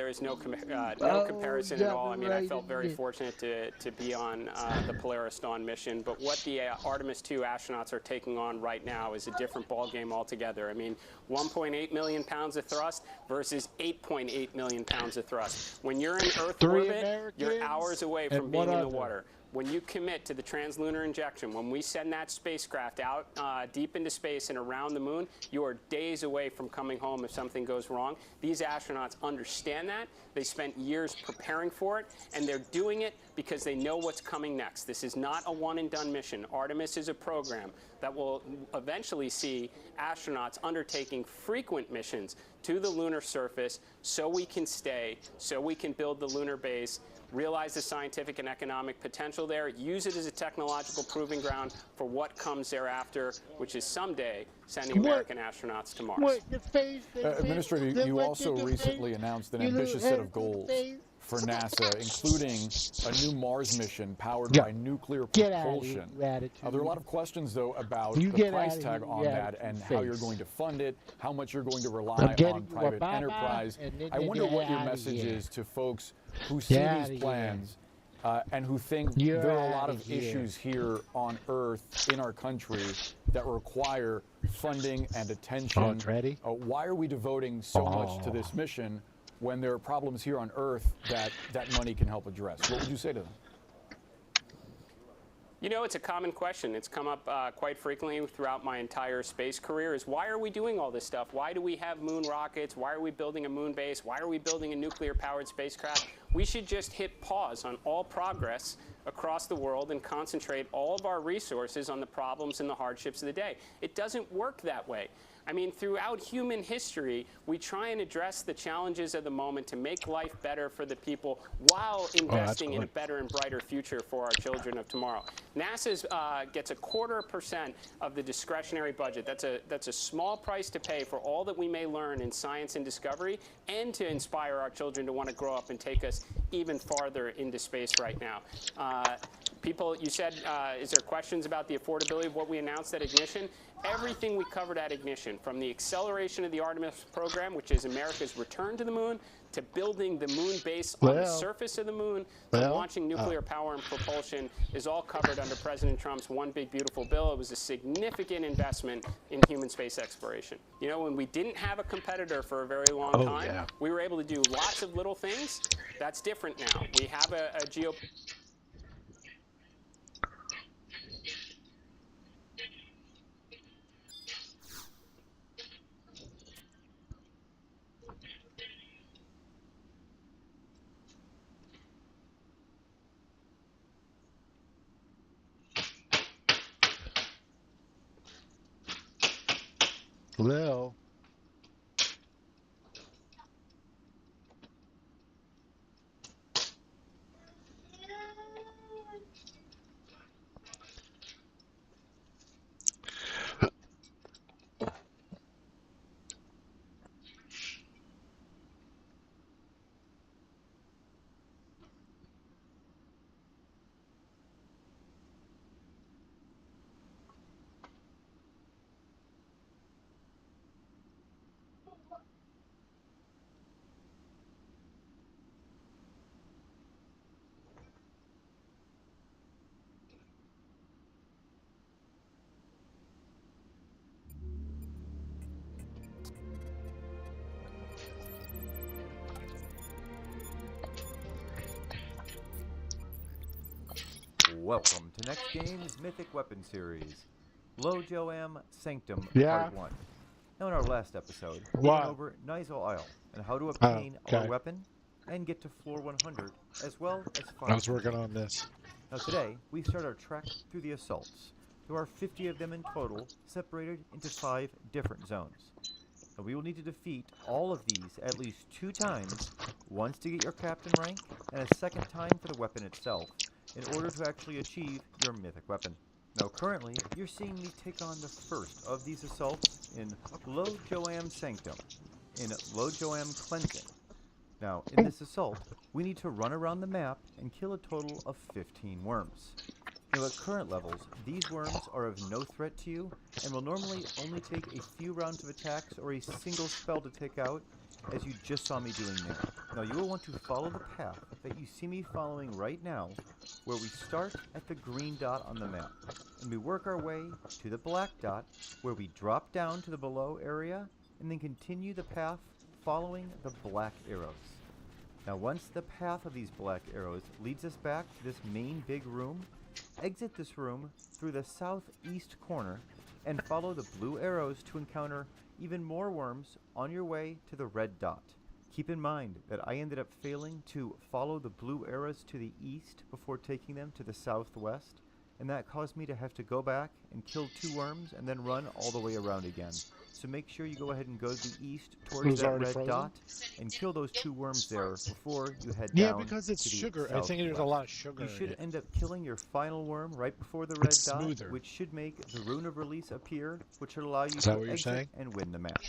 [SPEAKER 18] is no comparison at all. I mean, I felt very fortunate to be on the Polaris Dawn mission, but what the Artemis 2 astronauts are taking on right now is a different ballgame altogether. I mean, 1.8 million pounds of thrust versus 8.8 million pounds of thrust. When you're in Earth orbit, you're hours away from being in the water. When you commit to the translunar injection, when we send that spacecraft out deep into space and around the moon, you are days away from coming home if something goes wrong. These astronauts understand that. They spent years preparing for it, and they're doing it because they know what's coming next. This is not a one-and-done mission. Artemis is a program that will eventually see astronauts undertaking frequent missions to the lunar surface so we can stay, so we can build the lunar base, realize the scientific and economic potential there, use it as a technological proving ground for what comes thereafter, which is someday sending American astronauts to Mars.
[SPEAKER 17] Administrator, you also recently announced an ambitious set of goals for NASA, including a new Mars mission powered by nuclear propulsion. There are a lot of questions, though, about the price tag on that and how you're going to fund it, how much you're going to rely on private enterprise. I wonder what your message is to folks who see these plans and who think there are a lot of issues here on Earth in our country that require funding and attention. Why are we devoting so much to this mission when there are problems here on Earth that money can help address? What would you say to them?
[SPEAKER 18] You know, it's a common question. It's come up quite frequently throughout my entire space career is why are we doing all this stuff? Why do we have moon rockets? Why are we building a moon base? Why are we building a nuclear-powered spacecraft? We should just hit pause on all progress across the world and concentrate all of our resources on the problems and the hardships of the day. It doesn't work that way. I mean, throughout human history, we try and address the challenges of the moment to make life better for the people while investing in a better and brighter future for our children of tomorrow. NASA gets 0.25% of the discretionary budget. That's a small price to pay for all that we may learn in science and discovery and to inspire our children to want to grow up and take us even farther into space right now. People, you said, is there questions about the affordability of what we announced at Ignition? Everything we covered at Ignition, from the acceleration of the Artemis program, which is America's return to the moon, to building the moon base on the surface of the moon, to launching nuclear power and propulsion, is all covered under President Trump's One Big Beautiful Bill. It was a significant investment in human space exploration. You know, when we didn't have a competitor for a very long time, we were able to do lots of little things. That's different now. We have a geo...
[SPEAKER 1] Well.
[SPEAKER 19] Welcome to Next Game's Mythic Weapon Series, Lo-Joam Sanctum
[SPEAKER 1] Yeah.
[SPEAKER 19] Part 1. Now in our last episode, we went over Nizal Isle and how to obtain our weapon and get to floor 100, as well as find
[SPEAKER 1] I was working on this.
[SPEAKER 19] Now today, we start our trek through the assaults. There are 50 of them in total, separated into 5 different zones. Now we will need to defeat all of these at least 2 times, once to get your captain rank, and a second time for the weapon itself, in order to actually achieve your mythic weapon. Now currently, you're seeing me take on the first of these assaults in Lo-Joam Sanctum, in Lo-Joam Cleansing. Now, in this assault, we need to run around the map and kill a total of 15 worms. Now at current levels, these worms are of no threat to you, and will normally only take a few rounds of attacks or a single spell to take out, as you just saw me doing there. Now you will want to follow the path that you see me following right now, where we start at the green dot on the map, and we work our way to the black dot, where we drop down to the below area, and then continue the path following the black arrows. Now once the path of these black arrows leads us back to this main big room, exit this room through the southeast corner and follow the blue arrows to encounter even more worms on your way to the red dot. Keep in mind that I ended up failing to follow the blue arrows to the east before taking them to the southwest, and that caused me to have to go back and kill 2 worms and then run all the way around again. So make sure you go ahead and go to the east towards that red dot and kill those 2 worms there before you head down.
[SPEAKER 1] Yeah, because it's
[SPEAKER 19] to the
[SPEAKER 1] sugar. I think there's a lot of sugar.
[SPEAKER 19] You should
[SPEAKER 1] in it.
[SPEAKER 19] end up killing your final worm right before the red
[SPEAKER 1] It's
[SPEAKER 19] dot,
[SPEAKER 1] smoother.
[SPEAKER 19] which should make the rune of release appear, which should allow you
[SPEAKER 1] Is that
[SPEAKER 19] to
[SPEAKER 1] what you're
[SPEAKER 19] exit
[SPEAKER 1] saying?
[SPEAKER 19] and win the map.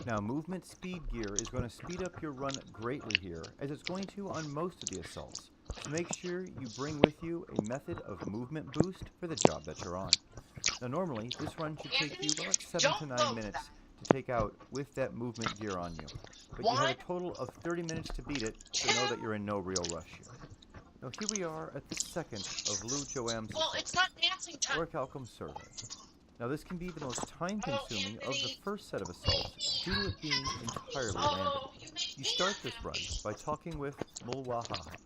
[SPEAKER 19] Now, movement speed gear is going to speed up your run greatly here, as it's going to on most of the assaults. So make sure you bring with you a method of movement boost for the job that you're on. Now normally, this run should take you about 7 to 9 minutes to take out with that movement gear on you. But you have a total of 30 minutes to beat it, so know that you're in no real rush here. Now here we are at the second of Lo-Joam's Orichalcum Survey. Now this can be the most time-consuming of the first set of assaults, due to it being entirely random. You start this run by talking with Mulwahaha.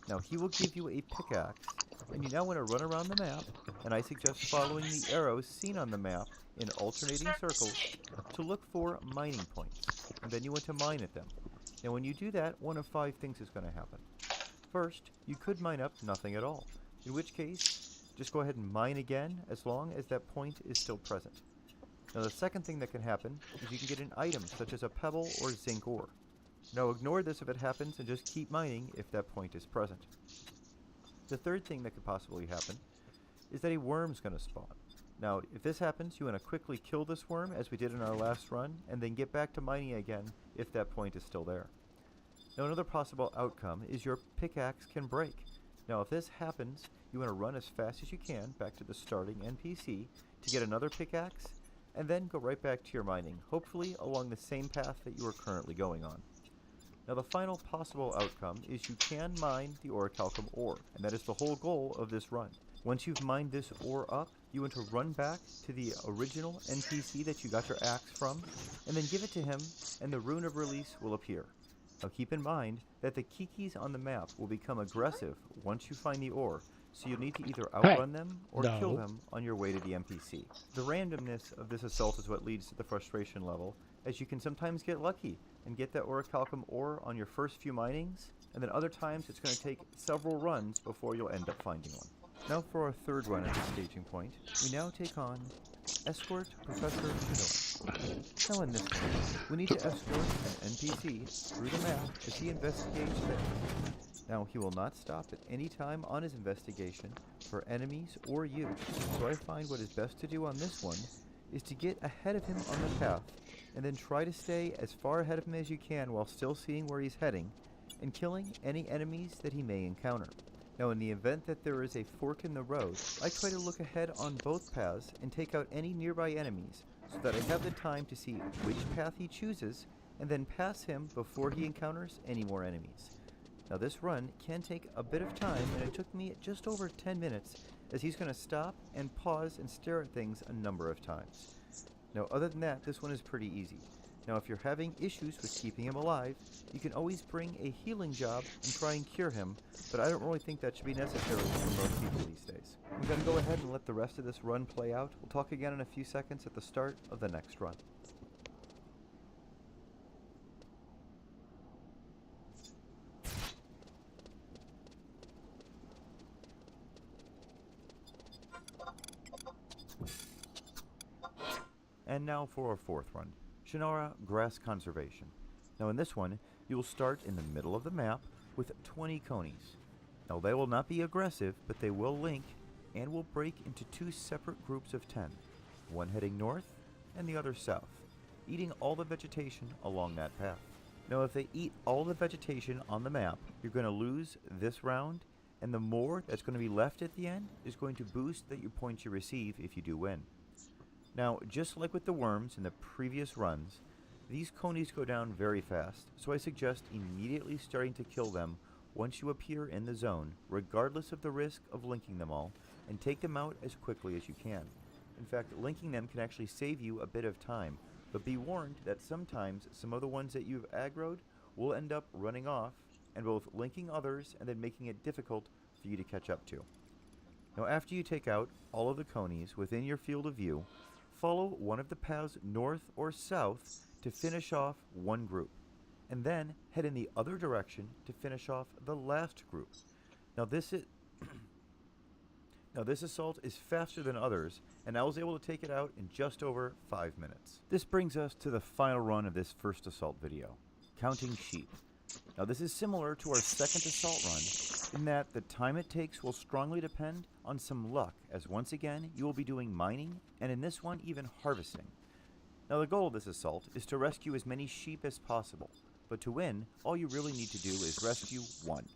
[SPEAKER 19] Now he will give you a pickaxe, and you now want to run around the map, and I suggest following the arrows seen on the map in alternating circles to look for mining points, and then you want to mine at them. Now when you do that, one of 5 things is going to happen. First, you could mine up nothing at all, in which case, just go ahead and mine again as long as that point is still present. Now the second thing that can happen is you can get an item such as a pebble or zinc ore. Now ignore this if it happens and just keep mining if that point is present. The third thing that could possibly happen is that a worm's going to spawn. Now if this happens, you want to quickly kill this worm as we did in our last run, and then get back to mining again if that point is still there. Now another possible outcome is your pickaxe can break. Now, if this happens, you want to run as fast as you can back to the starting NPC to get another pickaxe, and then go right back to your mining, hopefully along the same path that you are currently going on. Now, the final possible outcome is you can mine the orichalcum ore, and that is the whole goal of this run. Once you've mined this ore up, you want to run back to the original NPC that you got your axe from, and then give it to him, and the rune of release will appear. Now keep in mind that the Kikis on the map will become aggressive once you find the ore, so you'll need to either outrun them or kill them on your way to the NPC. The randomness of this assault is what leads to the frustration level, as you can sometimes get lucky and get that orichalcum ore on your first few minings, and then other times it's going to take several runs before you'll end up finding one. Now for our third run at the staging point, we now take on Escort Professor Shinoa. Now in this case, we need to escort an NPC through the map as he investigates things. Now he will not stop at any time on his investigation for enemies or you, so I find what is best to do on this one is to get ahead of him on the path, and then try to stay as far ahead of him as you can while still seeing where he's heading, and killing any enemies that he may encounter. Now in the event that there is a fork in the road, I try to look ahead on both paths and take out any nearby enemies, so that I have the time to see which path he chooses, and then pass him before he encounters any more enemies. Now this run can take a bit of time, and it took me just over 10 minutes, as he's going to stop and pause and stare at things a number of times. Now other than that, this one is pretty easy. Now if you're having issues with keeping him alive, you can always bring a healing job and try and cure him, but I don't really think that should be necessary for most people these days. I'm going to go ahead and let the rest of this run play out. We'll talk again in a few seconds at the start of the next run. And now for our fourth run, Shinoa Grass Conservation. Now in this one, you will start in the middle of the map with 20 conies. Now they will not be aggressive, but they will link and will break into two separate groups of 10, one heading north and the other south, eating all the vegetation along that path. Now if they eat all the vegetation on the map, you're going to lose this round, and the more that's going to be left at the end is going to boost the points you receive if you do win. Now, just like with the worms in the previous runs, these conies go down very fast, so I suggest immediately starting to kill them once you appear in the zone, regardless of the risk of linking them all, and take them out as quickly as you can. In fact, linking them can actually save you a bit of time, but be warned that sometimes some of the ones that you've aggroed will end up running off, and both linking others and then making it difficult for you to catch up to. Now, after you take out all of the conies within your field of view, follow one of the paths north or south to finish off one group, and then head in the other direction to finish off the last group. Now this assault is faster than others, and I was able to take it out in just over 5 minutes. This brings us to the final run of this first assault video, counting sheep. Now this is similar to our second assault run, in that the time it takes will strongly depend on some luck, as once again you will be doing mining, and in this one even harvesting. Now the goal of this assault is to rescue as many sheep as possible, but to win, all you really need to do is rescue one.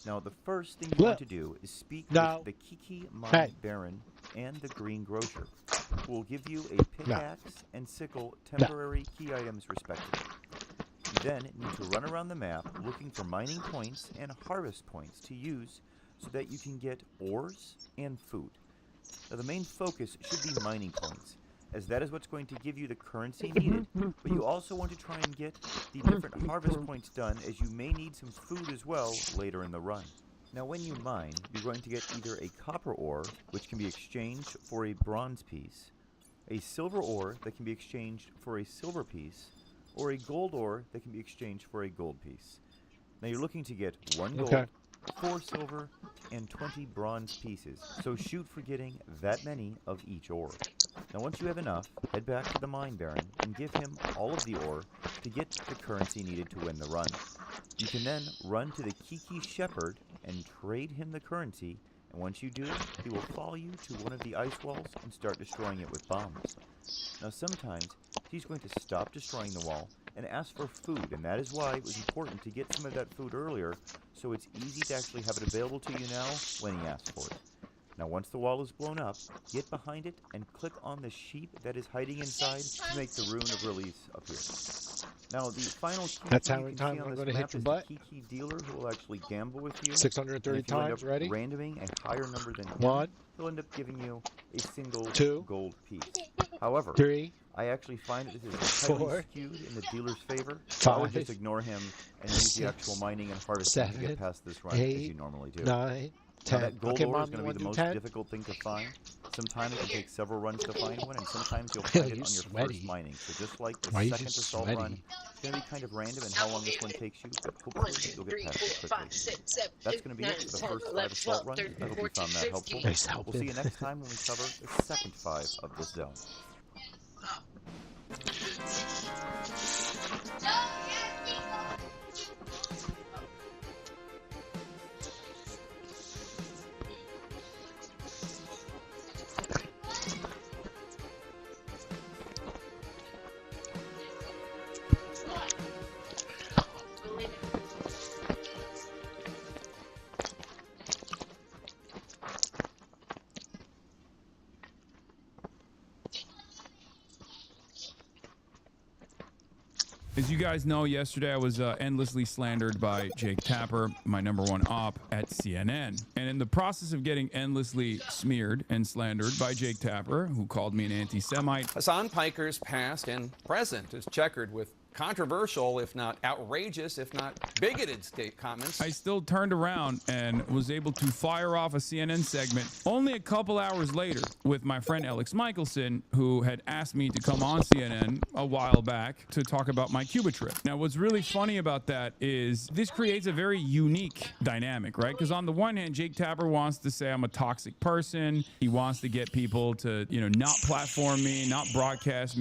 [SPEAKER 19] Now the first thing you want to do is speak with the Kiki Mine Baron and the Green Grocer, who will give you a pickaxe and sickle temporary key items respectively. You then need to run around the map looking for mining points and harvest points to use so that you can get ores and food. Now the main focus should be mining points, as that is what's going to give you the currency needed, but you also want to try and get the different harvest points done, as you may need some food as well later in the run. Now when you mine, you're going to get either a copper ore, which can be exchanged for a bronze piece, a silver ore that can be exchanged for a silver piece, or a gold ore that can be exchanged for a gold piece. Now you're looking to get 1 gold, 4 silver, and 20 bronze pieces, so shoot for getting that many of each ore. Now once you have enough, head back to the Mine Baron and give him all of the ore to get the currency needed to win the run. You can then run to the Kiki Shepherd and trade him the currency, and once you do, he will follow you to one of the ice walls and start destroying it with bombs. Now sometimes, he's going to stop destroying the wall and ask for food, and that is why it was important to get some of that food earlier, so it's easy to actually have it available to you now when he asks for it. Now once the wall is blown up, get behind it and click on the sheep that is hiding inside to make the rune of release appear. Now the final key
[SPEAKER 1] That's how
[SPEAKER 19] you
[SPEAKER 1] many
[SPEAKER 19] can see
[SPEAKER 1] times
[SPEAKER 19] on
[SPEAKER 1] I'm
[SPEAKER 19] this
[SPEAKER 1] going to
[SPEAKER 19] map
[SPEAKER 1] hit your
[SPEAKER 19] is
[SPEAKER 1] butt.
[SPEAKER 19] the Kiki dealer who will actually gamble with you.
[SPEAKER 1] 630
[SPEAKER 19] and if you end
[SPEAKER 1] times,
[SPEAKER 19] up
[SPEAKER 1] ready?
[SPEAKER 19] randoming a higher number than him,
[SPEAKER 1] 1,
[SPEAKER 19] he'll end up giving you a single
[SPEAKER 1] 2,
[SPEAKER 19] gold piece. However,
[SPEAKER 1] 3,
[SPEAKER 19] I actually find that this is highly
[SPEAKER 1] 4,
[SPEAKER 19] skewed in the dealer's favor, so I would
[SPEAKER 1] 5,
[SPEAKER 19] just ignore him and use the
[SPEAKER 1] 6,
[SPEAKER 19] actual mining and harvesting to
[SPEAKER 1] 7,
[SPEAKER 19] get past this run as
[SPEAKER 1] 8,
[SPEAKER 19] you normally do.
[SPEAKER 1] 9, 10.
[SPEAKER 19] Now that gold
[SPEAKER 1] Okay,
[SPEAKER 19] ore
[SPEAKER 1] Mom,
[SPEAKER 19] is
[SPEAKER 1] you
[SPEAKER 19] going to
[SPEAKER 1] want
[SPEAKER 19] be the
[SPEAKER 1] to do
[SPEAKER 19] most
[SPEAKER 1] 10?
[SPEAKER 19] difficult thing to find. Sometimes it can take several runs to find one, and sometimes you'll find it on
[SPEAKER 1] You
[SPEAKER 19] your
[SPEAKER 1] sweaty.
[SPEAKER 19] first mining. So just like the
[SPEAKER 1] Why you
[SPEAKER 19] second
[SPEAKER 1] just
[SPEAKER 19] assault
[SPEAKER 1] sweaty?
[SPEAKER 19] run, it's going to be kind of random in how long this one takes you, but hopefully you'll get past it quickly. That's going to be it for the first 5 assault runs. I hope you found that helpful.
[SPEAKER 1] Nice
[SPEAKER 19] We'll see you next time when we cover the second 5 of this zone.
[SPEAKER 20] As you guys know, yesterday I was endlessly slandered by Jake Tapper, my #1 op at CNN. And in the process of getting endlessly smeared and slandered by Jake Tapper, who called me an anti-Semite,
[SPEAKER 21] Hassan Piker's past and present is checkered with controversial, if not outrageous, if not bigoted state comments.
[SPEAKER 20] I still turned around and was able to fire off a CNN segment only a couple hours later with my friend Alex Michelson, who had asked me to come on CNN a while back to talk about my Cuba trip. Now, what's really funny about that is this creates a very unique dynamic, right? Because on the one hand, Jake Tapper wants to say I'm a toxic person. He wants to get people to, not platform me, not broadcast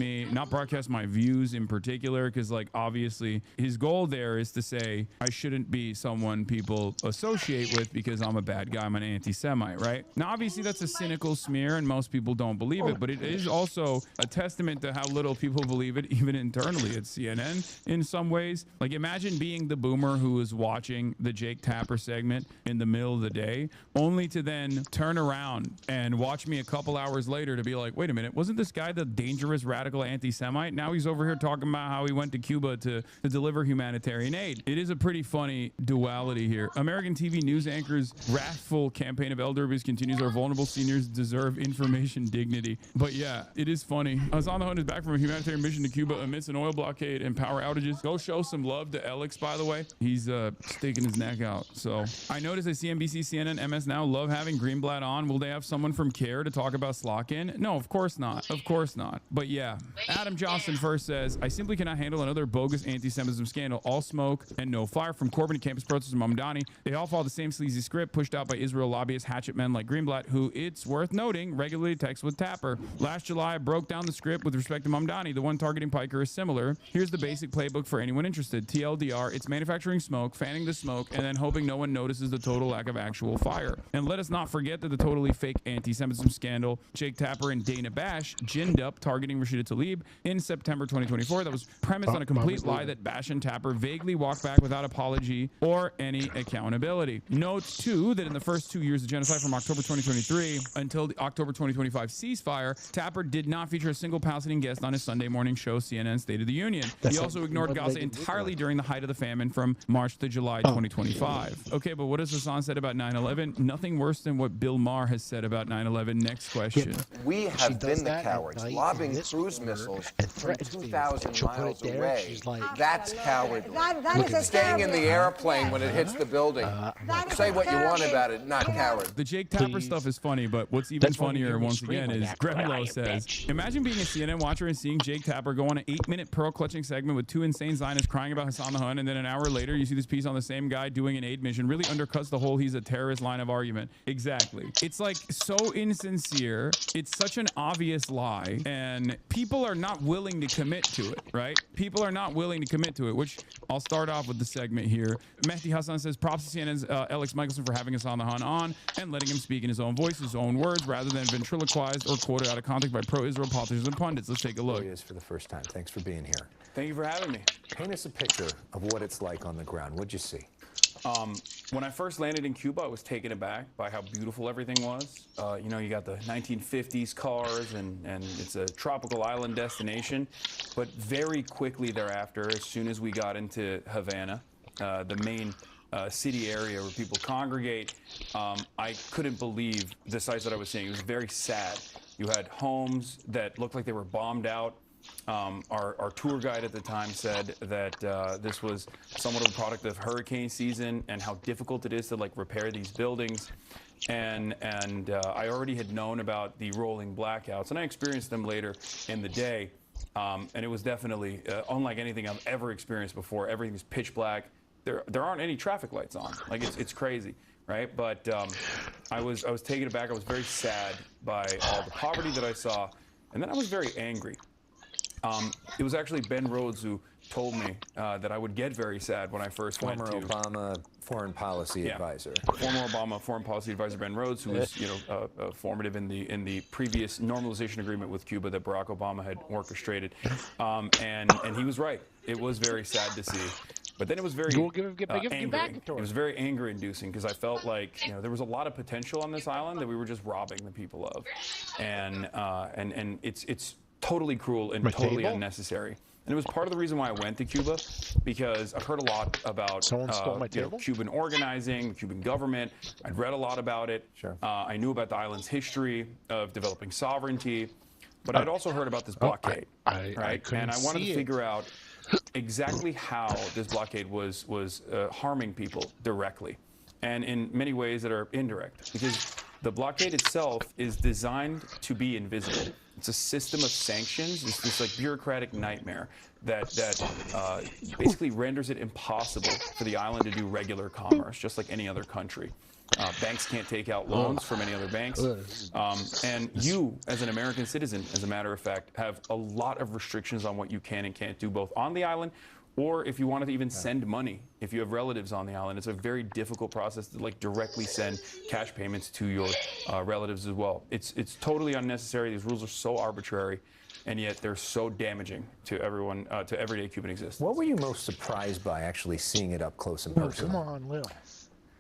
[SPEAKER 20] my views in particular, because like obviously his goal there is to say I shouldn't be someone people associate with because I'm a bad guy, I'm an anti-Semite, right? Now obviously that's a cynical smear and most people don't believe it, but it is also a testament to how little people believe it even internally at CNN in some ways. Like imagine being the boomer who is watching the Jake Tapper segment in the middle of the day only to then turn around and watch me a couple hours later to be like, wait a minute, wasn't this guy the dangerous radical anti-Semite? Now he's over here talking about how he went to Cuba to deliver humanitarian aid. It is a pretty funny duality here. American TV news anchor's wrathful campaign of elder abuse continues. Our vulnerable seniors deserve information dignity. But yeah, it is funny. Hassan the Hunt is back from a humanitarian mission to Cuba amidst an oil blockade and power outages. Go show some love to Alex, by the way. He's staking his neck out. So I noticed that CNBC, CNN, MS Now love having Greenblatt on. Will they have someone from CARE to talk about Slotkin? No, of course not. Of course not. But yeah, Adam Johnson first says, I simply cannot handle another bogus anti-Semitism scandal. All smoke and no fire. From Corbyn to campus protesters to Mamdani, they all follow the same sleazy script pushed out by Israel lobbyists, hatchet men like Greenblatt, who, it's worth noting, regularly texts with Tapper. Last July, I broke down the script with respect to Mamdani. The one targeting Piker is similar. Here's the basic playbook for anyone interested. TLDR, it's manufacturing smoke, fanning the smoke, and then hoping no one notices the total lack of actual fire. And let us not forget that the totally fake anti-Semitism scandal Jake Tapper and Dana Bash ginned up targeting Rashida Tlaib in September 2024 that was premised on a complete lie that Bash and Tapper vaguely walked back without apology or any accountability. Note, too, that in the first 2 years of genocide from October 2023 until the October 2025 ceasefire, Tapper did not feature a single Palestinian guest on his Sunday morning show, CNN State of the Union. He also ignored Gaza entirely during the height of the famine from March to July 2025. Okay, but what has Hassan said about 9/11? Nothing worse than what Bill Maher has said about 9/11. Next question.
[SPEAKER 22] We have been the cowards, lobbing cruise missiles from 2,000 miles away. That's cowardly.
[SPEAKER 5] That is
[SPEAKER 22] Staying in the airplane when it hits the building. Say what you want about it, not coward.
[SPEAKER 20] The Jake Tapper stuff is funny, but what's even funnier, once again, is Gremlo says, imagine being a CNN watcher and seeing Jake Tapper go on an 8-minute pearl-clutching segment with 2 insane Zionists crying about Hassan the Hun, and then an hour later, you see this piece on the same guy doing an aid mission. Really undercuts the whole he's a terrorist line of argument. Exactly. It's like so insincere. It's such an obvious lie, and people are not willing to commit to it, right? people are not willing to commit to it, which I'll start off with the segment here. Mehdi Hassan says, props to CNN's Alex Michelson for having us on the hunt on and letting him speak in his own voice, his own words, rather than ventriloquized or quoted out of context by pro-Israel politicians and pundits. Let's take a look.
[SPEAKER 2] It is for the first time. Thanks for being here.
[SPEAKER 20] Thank you for having me.
[SPEAKER 2] Paint us a picture of what it's like on the ground. What'd you see?
[SPEAKER 20] When I first landed in Cuba, I was taken aback by how beautiful everything was. You know, you got the 1950s cars, and it's a tropical island destination. But very quickly thereafter, as soon as we got into Havana, the main city area where people congregate, I couldn't believe the sights that I was seeing. It was very sad. You had homes that looked like they were bombed out. Our tour guide at the time said that this was somewhat of a product of hurricane season and how difficult it is to like repair these buildings. And I already had known about the rolling blackouts, and I experienced them later in the day. And it was definitely unlike anything I've ever experienced before. Everything's pitch black. There aren't any traffic lights on. Like it's crazy, right? But I was taken aback. I was very sad by all the poverty that I saw, and then I was very angry. It was actually Ben Rhodes who told me that I would get very sad when I first went to...
[SPEAKER 2] Former Obama foreign policy advisor.
[SPEAKER 20] Former Obama foreign policy advisor Ben Rhodes, who was, you know, formative in the previous normalization agreement with Cuba that Barack Obama had orchestrated, and he was right. It was very sad to see. But then it was very angering. It was very anger-inducing because I felt like, you know, there was a lot of potential on this island that we were just robbing the people of, and it's totally cruel and totally unnecessary. And it was part of the reason why I went to Cuba, because I've heard a lot about you know, Cuban organizing, the Cuban government. I'd read a lot about it. Sure. I knew about the island's history of developing sovereignty, but I'd also heard about this blockade, right? And I wanted to figure out exactly how this blockade was harming people directly, and in many ways that are indirect, because the blockade itself is designed to be invisible. It's a system of sanctions. It's this like bureaucratic nightmare that basically renders it impossible for the island to do regular commerce, just like any other country. Banks can't take out loans from any other banks. And you, as an American citizen, as a matter of fact, have a lot of restrictions on what you can and can't do, both on the island, or if you wanted to even send money, if you have relatives on the island. It's a very difficult process to like directly send cash payments to your relatives as well. It's totally unnecessary. These rules are so arbitrary, and yet they're so damaging to everyone, to everyday Cuban existence.
[SPEAKER 2] What were you most surprised by actually seeing it up close and personal?
[SPEAKER 1] Come on, Lil.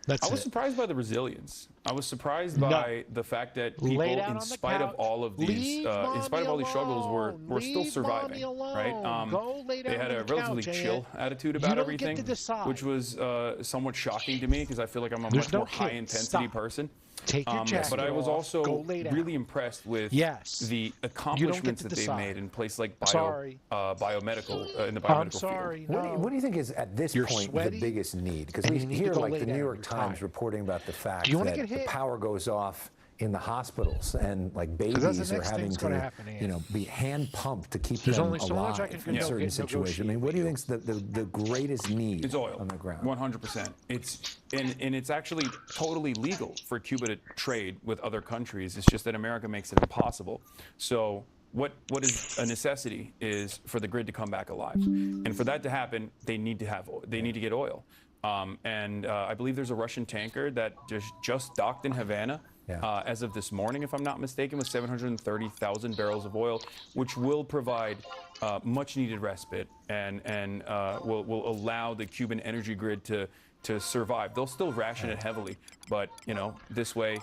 [SPEAKER 20] I was surprised by the resilience. I was surprised by the fact that people, in spite of all of these, struggles, were still surviving. Right? They had a relatively chill attitude about everything, which was somewhat shocking to me because I feel like I'm a much more high-intensity person.
[SPEAKER 1] Take your jacket
[SPEAKER 20] but I was also
[SPEAKER 1] off.
[SPEAKER 20] really impressed with the accomplishments that they've made in places like biomedical in the biomedical field.
[SPEAKER 2] What do you think is at this point the biggest need? Because we hear like the New York Times reporting about the fact that the power goes off in the hospitals and like babies are having to, you know, be hand pumped to keep them alive in certain situations. I mean, what do you think is the greatest need on the ground?
[SPEAKER 20] 100%. It's actually totally legal for Cuba to trade with other countries. It's just that America makes it impossible. So what is a necessity is for the grid to come back alive, and for that to happen, they need to get oil. I believe there's a Russian tanker that just docked in Havana. As of this morning, if I'm not mistaken, with 730,000 barrels of oil, which will provide much-needed respite and will allow the Cuban energy grid to survive. They'll still ration it heavily, but you know, this way,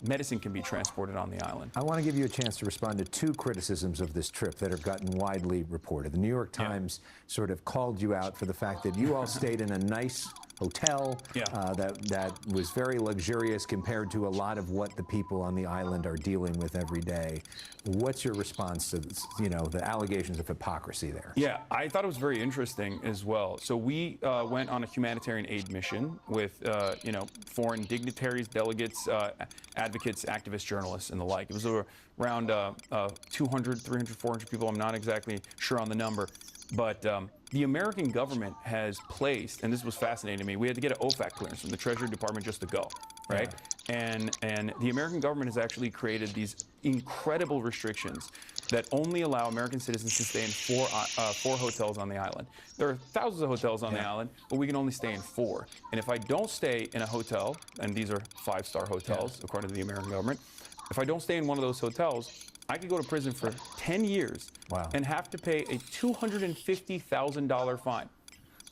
[SPEAKER 20] medicine can be transported on the island.
[SPEAKER 2] I want to give you a chance to respond to two criticisms of this trip that have gotten widely reported. The New York Times sort of called you out for the fact that you all stayed in a nice hotel that was very luxurious compared to a lot of what the people on the island are dealing with every day. What's your response to this, you know, the allegations of hypocrisy there?
[SPEAKER 20] Yeah, I thought it was very interesting as well. So we went on a humanitarian aid mission with you know, foreign dignitaries, delegates, advocates, activists, journalists, and the like. It was around 200, 300, 400 people. I'm not exactly sure on the number. But the American government has placed, and this was fascinating to me, we had to get an OFAC clearance from the Treasury Department just to go, right? And the American government has actually created these incredible restrictions that only allow American citizens to stay in four hotels on the island. There are thousands of hotels on the island, but we can only stay in 4. And if I don't stay in a hotel, and these are 5-star hotels, according to the American government, if I don't stay in one of those hotels, I could go to prison for 10 years and have to pay a $250,000 fine.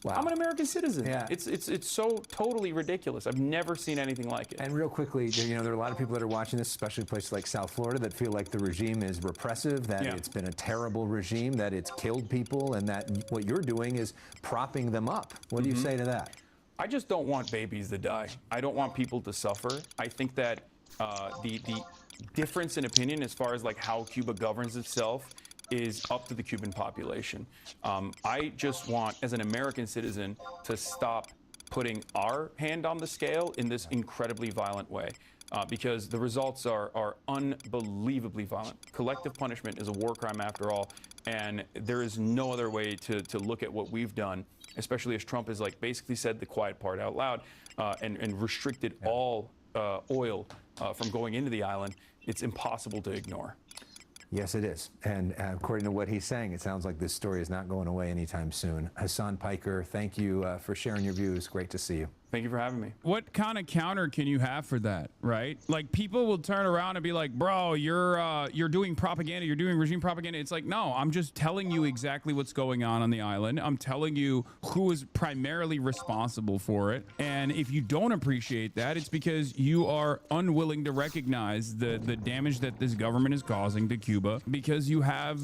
[SPEAKER 20] Wow. I'm an American citizen. Yeah. It's so totally ridiculous. I've never seen anything like it.
[SPEAKER 2] And real quickly, you know, there are a lot of people that are watching this, especially places like South Florida, that feel like the regime is repressive, that it's been a terrible regime, that it's killed people, and that what you're doing is propping them up. What do you say to that?
[SPEAKER 20] I just don't want babies to die. I don't want people to suffer. I think that the difference in opinion as far as like how Cuba governs itself is up to the Cuban population. I just want, as an American citizen, to stop putting our hand on the scale in this incredibly violent way. Because the results are unbelievably violent. Collective punishment is a war crime after all, and there is no other way to look at what we've done, especially as Trump has like basically said the quiet part out loud and restricted all oil from going into the island. It's impossible to ignore.
[SPEAKER 2] Yes, it is. And according to what he's saying, it sounds like this story is not going away anytime soon. Hassan Piker, thank you for sharing your views. Great to see you.
[SPEAKER 20] Thank you for having me. What kind of counter can you have for that, right? Like people will turn around and be like, bro, you're doing propaganda, you're doing regime propaganda. It's like, no, I'm just telling you exactly what's going on the island. I'm telling you who is primarily responsible for it. And if you don't appreciate that, it's because you are unwilling to recognize the damage that this government is causing to Cuba because you have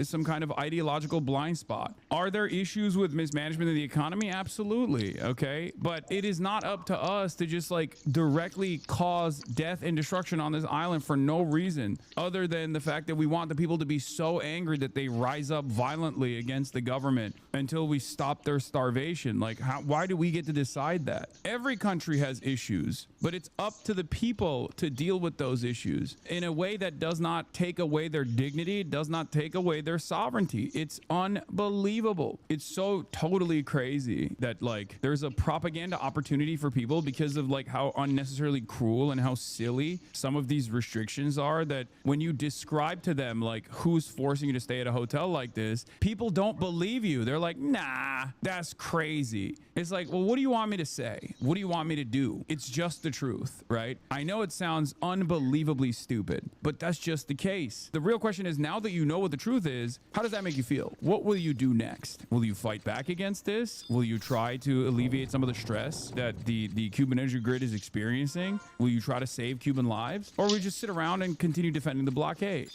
[SPEAKER 20] some kind of ideological blind spot. Are there issues with mismanagement of the economy? Absolutely. Okay. But it is not up to us to just like directly cause death and destruction on this island for no reason other than the fact that we want the people to be so angry that they rise up violently against the government until we stop their starvation. Like, why do we get to decide that? Every country has issues, but it's up to the people to deal with those issues in a way that does not take away their dignity, does not take away their sovereignty. It's unbelievable. It's so totally crazy that like there's a propaganda opportunity for people because of like how unnecessarily cruel and how silly some of these restrictions are, that when you describe to them like who's forcing you to stay at a hotel like this, people don't believe you. They're like, nah, that's crazy. It's like, well, what do you want me to say? What do you want me to do? It's just the truth, right? I know it sounds unbelievably stupid, but that's just the case. The real question is, now that you know what the truth is, how does that make you feel? What will you do next? Will you fight back against this? Will you try to alleviate some of the stress that the Cuban energy grid is experiencing? Will you try to save Cuban lives? Or will you just sit around and continue defending the blockade?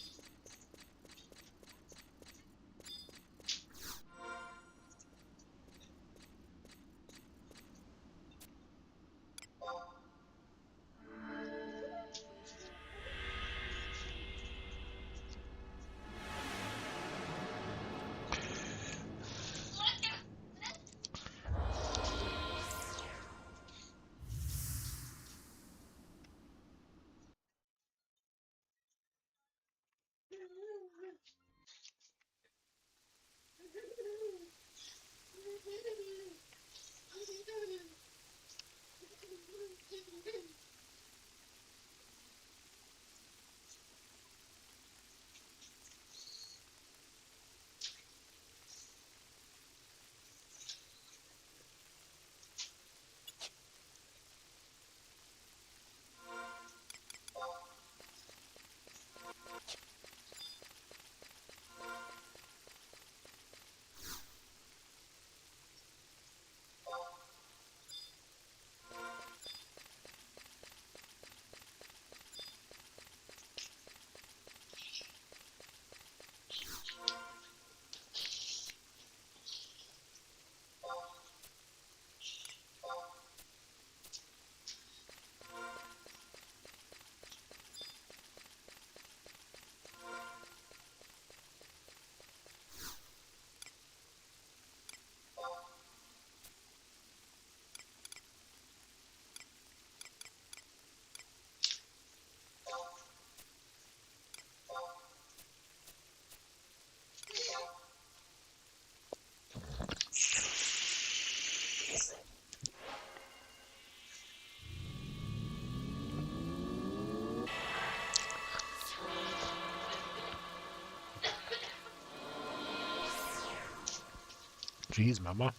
[SPEAKER 1] Jeez, mama.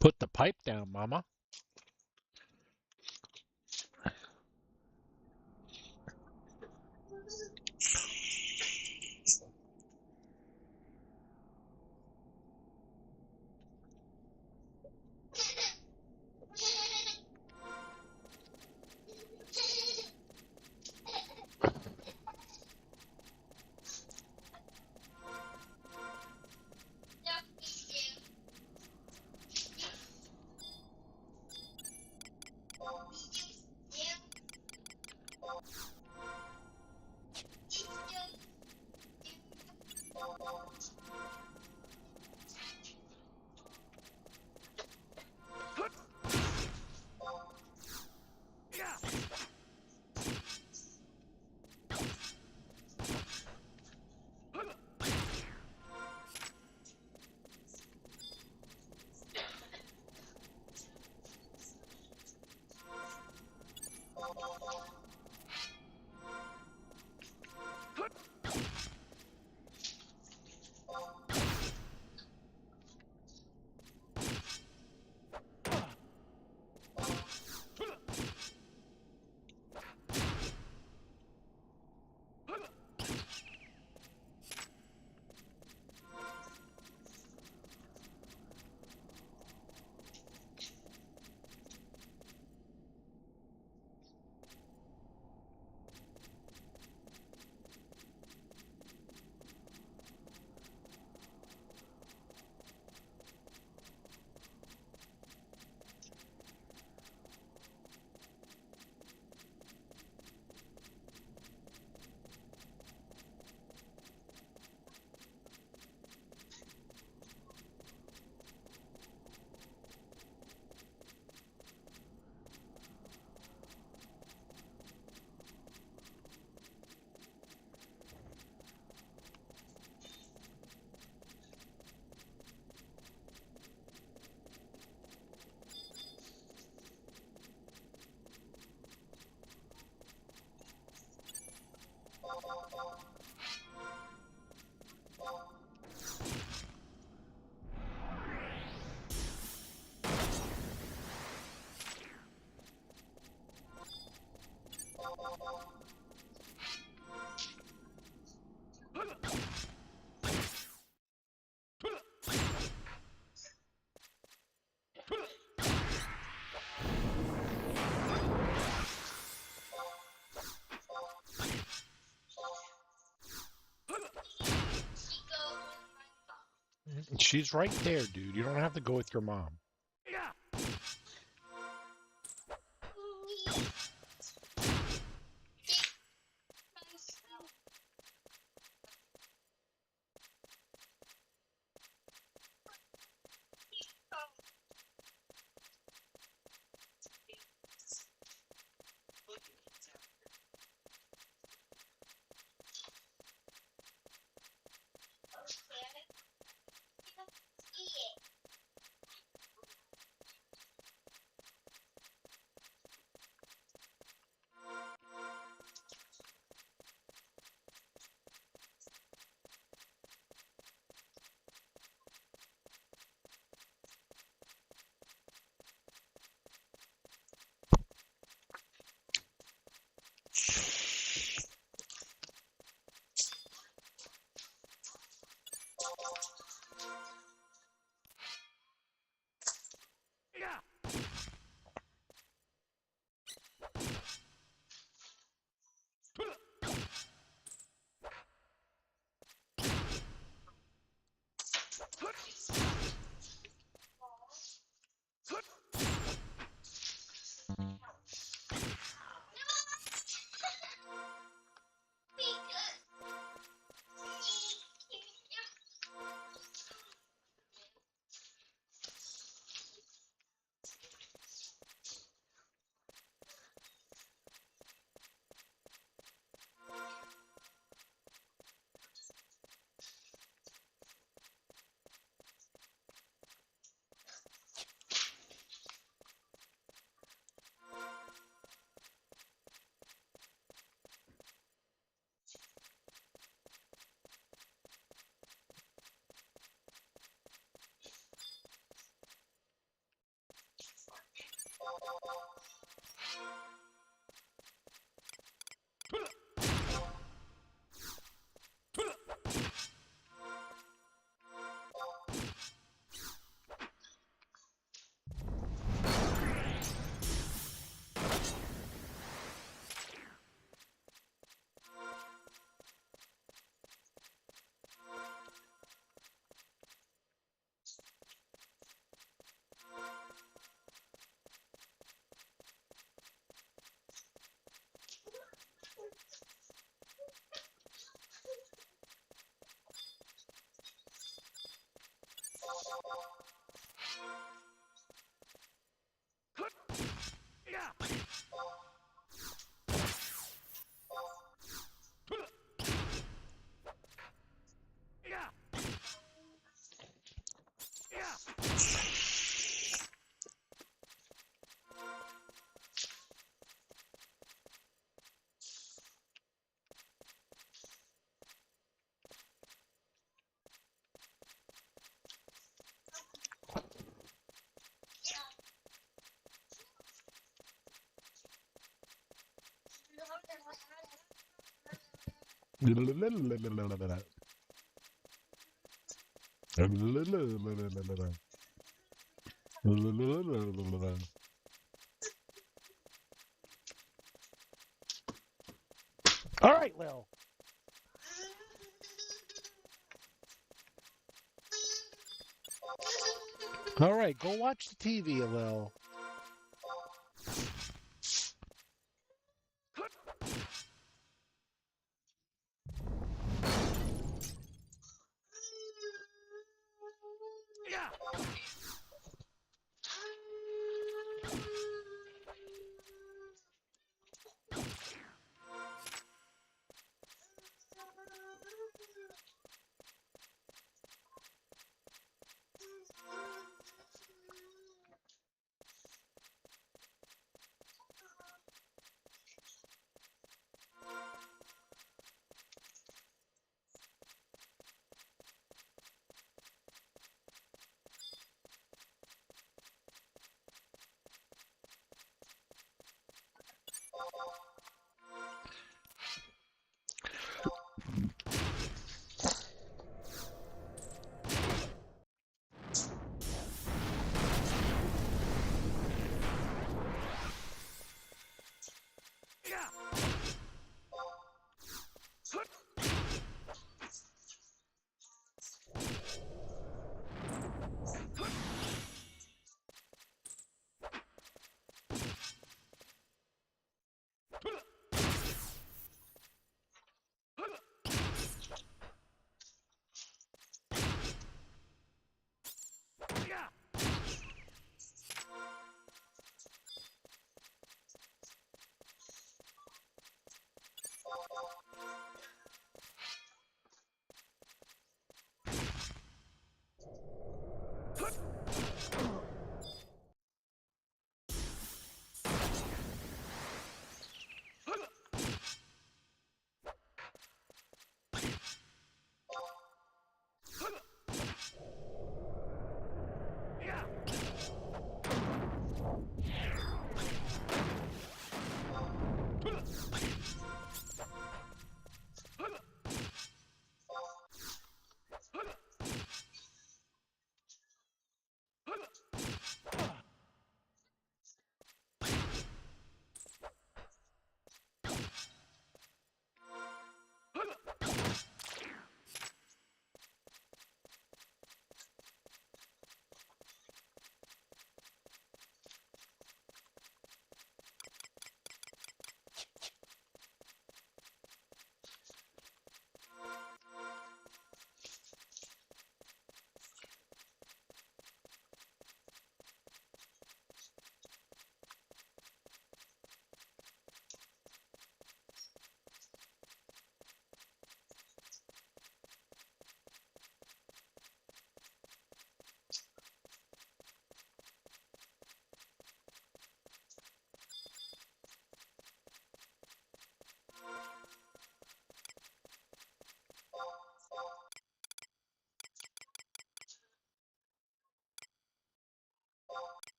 [SPEAKER 1] Put the pipe down, mama. She's right there, dude. You don't have to go with your mom. All right, Lil. All right, go watch the TV, Lil.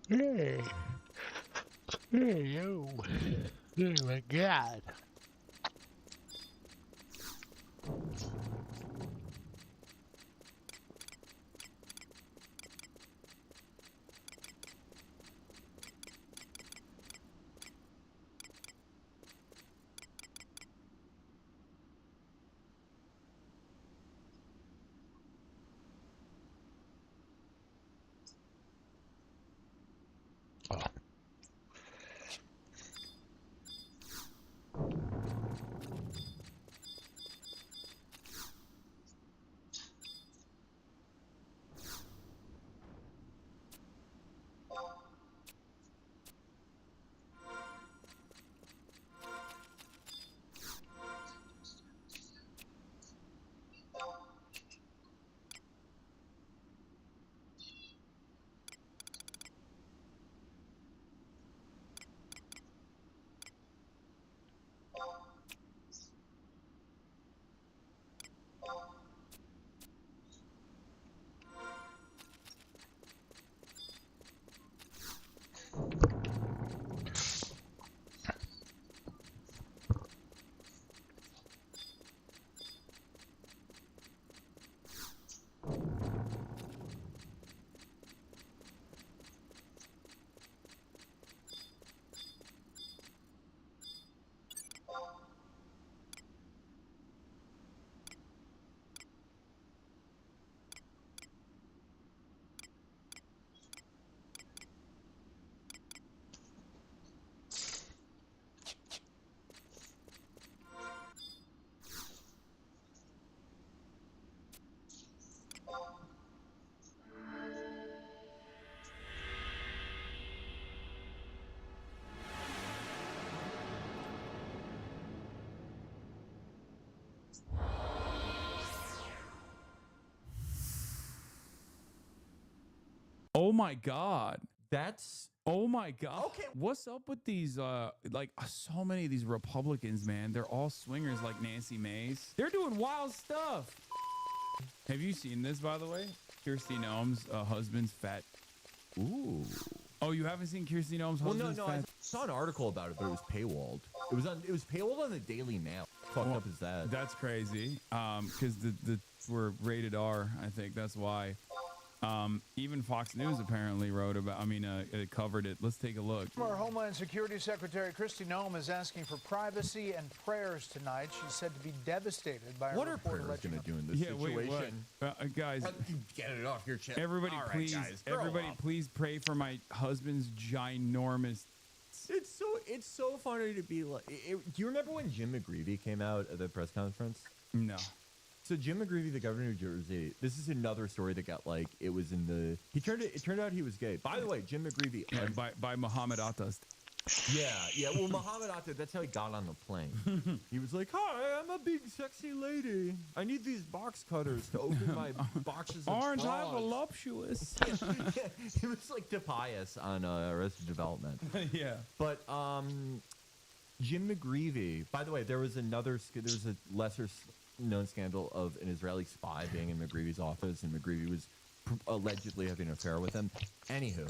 [SPEAKER 1] Hey. Hey, yo. Oh my god.
[SPEAKER 20] Oh my God.
[SPEAKER 3] That's
[SPEAKER 20] oh my God. Okay. What's up with these like so many of these Republicans, man? They're all swingers like Nancy Mace. They're doing wild stuff. Have you seen this, by the way? Kirsty Noem's husband's fat.
[SPEAKER 3] Ooh.
[SPEAKER 20] Oh, you haven't seen Kirsty Noem's husband's
[SPEAKER 3] no,
[SPEAKER 20] fat?
[SPEAKER 3] I saw an article about it, but it was paywalled. It was paywalled on the Daily Mail. Fucked up is that?
[SPEAKER 20] That's crazy. Because the were rated R, I think that's why. Even Fox News apparently wrote about, it covered it. Let's take a look.
[SPEAKER 6] Former Homeland Security Secretary Kristi Noem is asking for privacy and prayers tonight. She's said to be devastated by
[SPEAKER 3] what
[SPEAKER 6] a
[SPEAKER 3] are
[SPEAKER 6] report
[SPEAKER 3] prayers going to do in this situation?
[SPEAKER 20] Wait, guys,
[SPEAKER 3] get it off your chest.
[SPEAKER 20] Everybody,
[SPEAKER 3] All right,
[SPEAKER 20] please,
[SPEAKER 3] guys,
[SPEAKER 20] please pray for my husband's ginormous.
[SPEAKER 3] It's so funny to be like. Do you remember when Jim McGreevey came out at the press conference?
[SPEAKER 20] No.
[SPEAKER 3] So Jim McGreevey, the governor of New Jersey, this is another story that got like it was in the. It turned out he was gay. By the way, Jim McGreevey.
[SPEAKER 20] By Muhammad Atta.
[SPEAKER 3] Yeah. Well, Muhammad Atta, that's how he got on the plane. He was like, "Hi, I'm a big sexy lady. I need these box cutters to open my boxes of
[SPEAKER 20] Aren't I
[SPEAKER 3] frogs."
[SPEAKER 20] voluptuous?
[SPEAKER 3] Yeah. He was like Tobias on Arrested Development.
[SPEAKER 20] Yeah.
[SPEAKER 3] But Jim McGreevey. By the way, there was a lesser known scandal of an Israeli spy being in McGreevey's office, and McGreevey was allegedly having an affair with him. Anywho,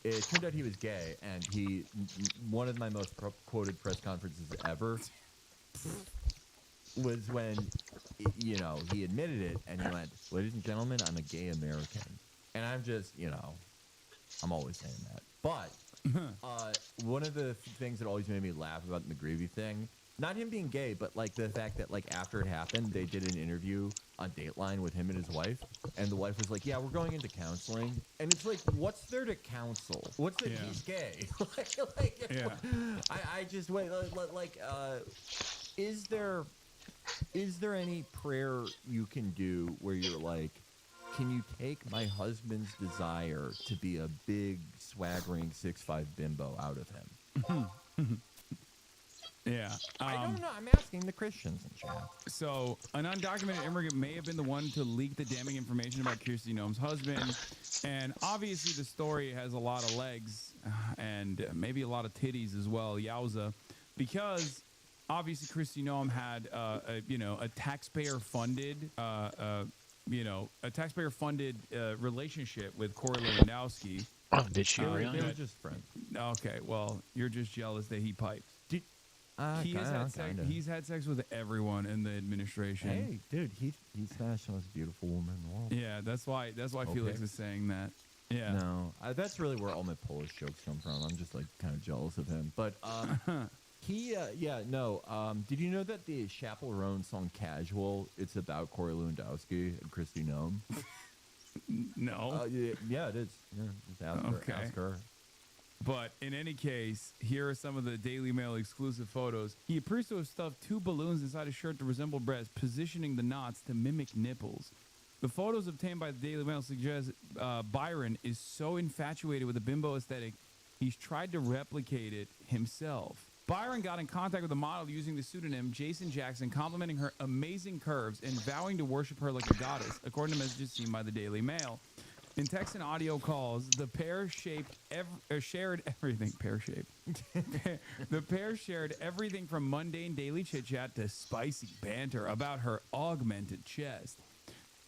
[SPEAKER 3] it turned out he was gay, and one of my most quoted press conferences ever was when, he admitted it, and he went, "Ladies and gentlemen, I'm a gay American." And I'm just, I'm always saying that. But one of the things that always made me laugh about the McGreevey thing, not him being gay, but like the fact that like after it happened, they did an interview on Dateline with him and his wife, and the wife was like, "Yeah, we're going into counseling," and it's like, what's there to counsel? What's the he's gay? I just wait. Is there any prayer you can do where you're like, can you take my husband's desire to be a big swaggering 6'5" bimbo out of him?
[SPEAKER 20] Yeah.
[SPEAKER 3] I don't know. I'm asking the Christians in chat.
[SPEAKER 20] So, an undocumented immigrant may have been the one to leak the damning information about Kirsty Noem's husband. And obviously, the story has a lot of legs and maybe a lot of titties as well. Yowza. Because obviously, Kirsty Noem had, a taxpayer-funded, relationship with Corey Lewandowski.
[SPEAKER 1] Oh, did she
[SPEAKER 3] They
[SPEAKER 1] really?
[SPEAKER 3] were just friends.
[SPEAKER 20] Okay, well, you're just jealous that he pipes.
[SPEAKER 3] Kinda.
[SPEAKER 20] He's had sex with everyone in the administration.
[SPEAKER 3] Hey, dude, he smashed the most beautiful woman in the world.
[SPEAKER 20] Yeah, that's why Felix is saying that. Yeah.
[SPEAKER 3] No, that's really where all my Polish jokes come from. I'm just like kind of jealous of him. But did you know that the Chaperone song "Casual" it's about Corey Lewandowski and Christy Nome?
[SPEAKER 20] No.
[SPEAKER 3] Yeah, it is. Yeah, just ask her.
[SPEAKER 20] But in any case, here are some of the Daily Mail exclusive photos. He appears to have stuffed 2 balloons inside a shirt to resemble breasts, positioning the knots to mimic nipples. The photos obtained by the Daily Mail suggest Byron is so infatuated with the bimbo aesthetic, he's tried to replicate it himself. Byron got in contact with the model using the pseudonym Jason Jackson, complimenting her amazing curves and vowing to worship her like a goddess, according to messages seen by the Daily Mail. In text and audio calls, the pair shared everything. The pair shared everything from mundane daily chit-chat to spicy banter about her augmented chest.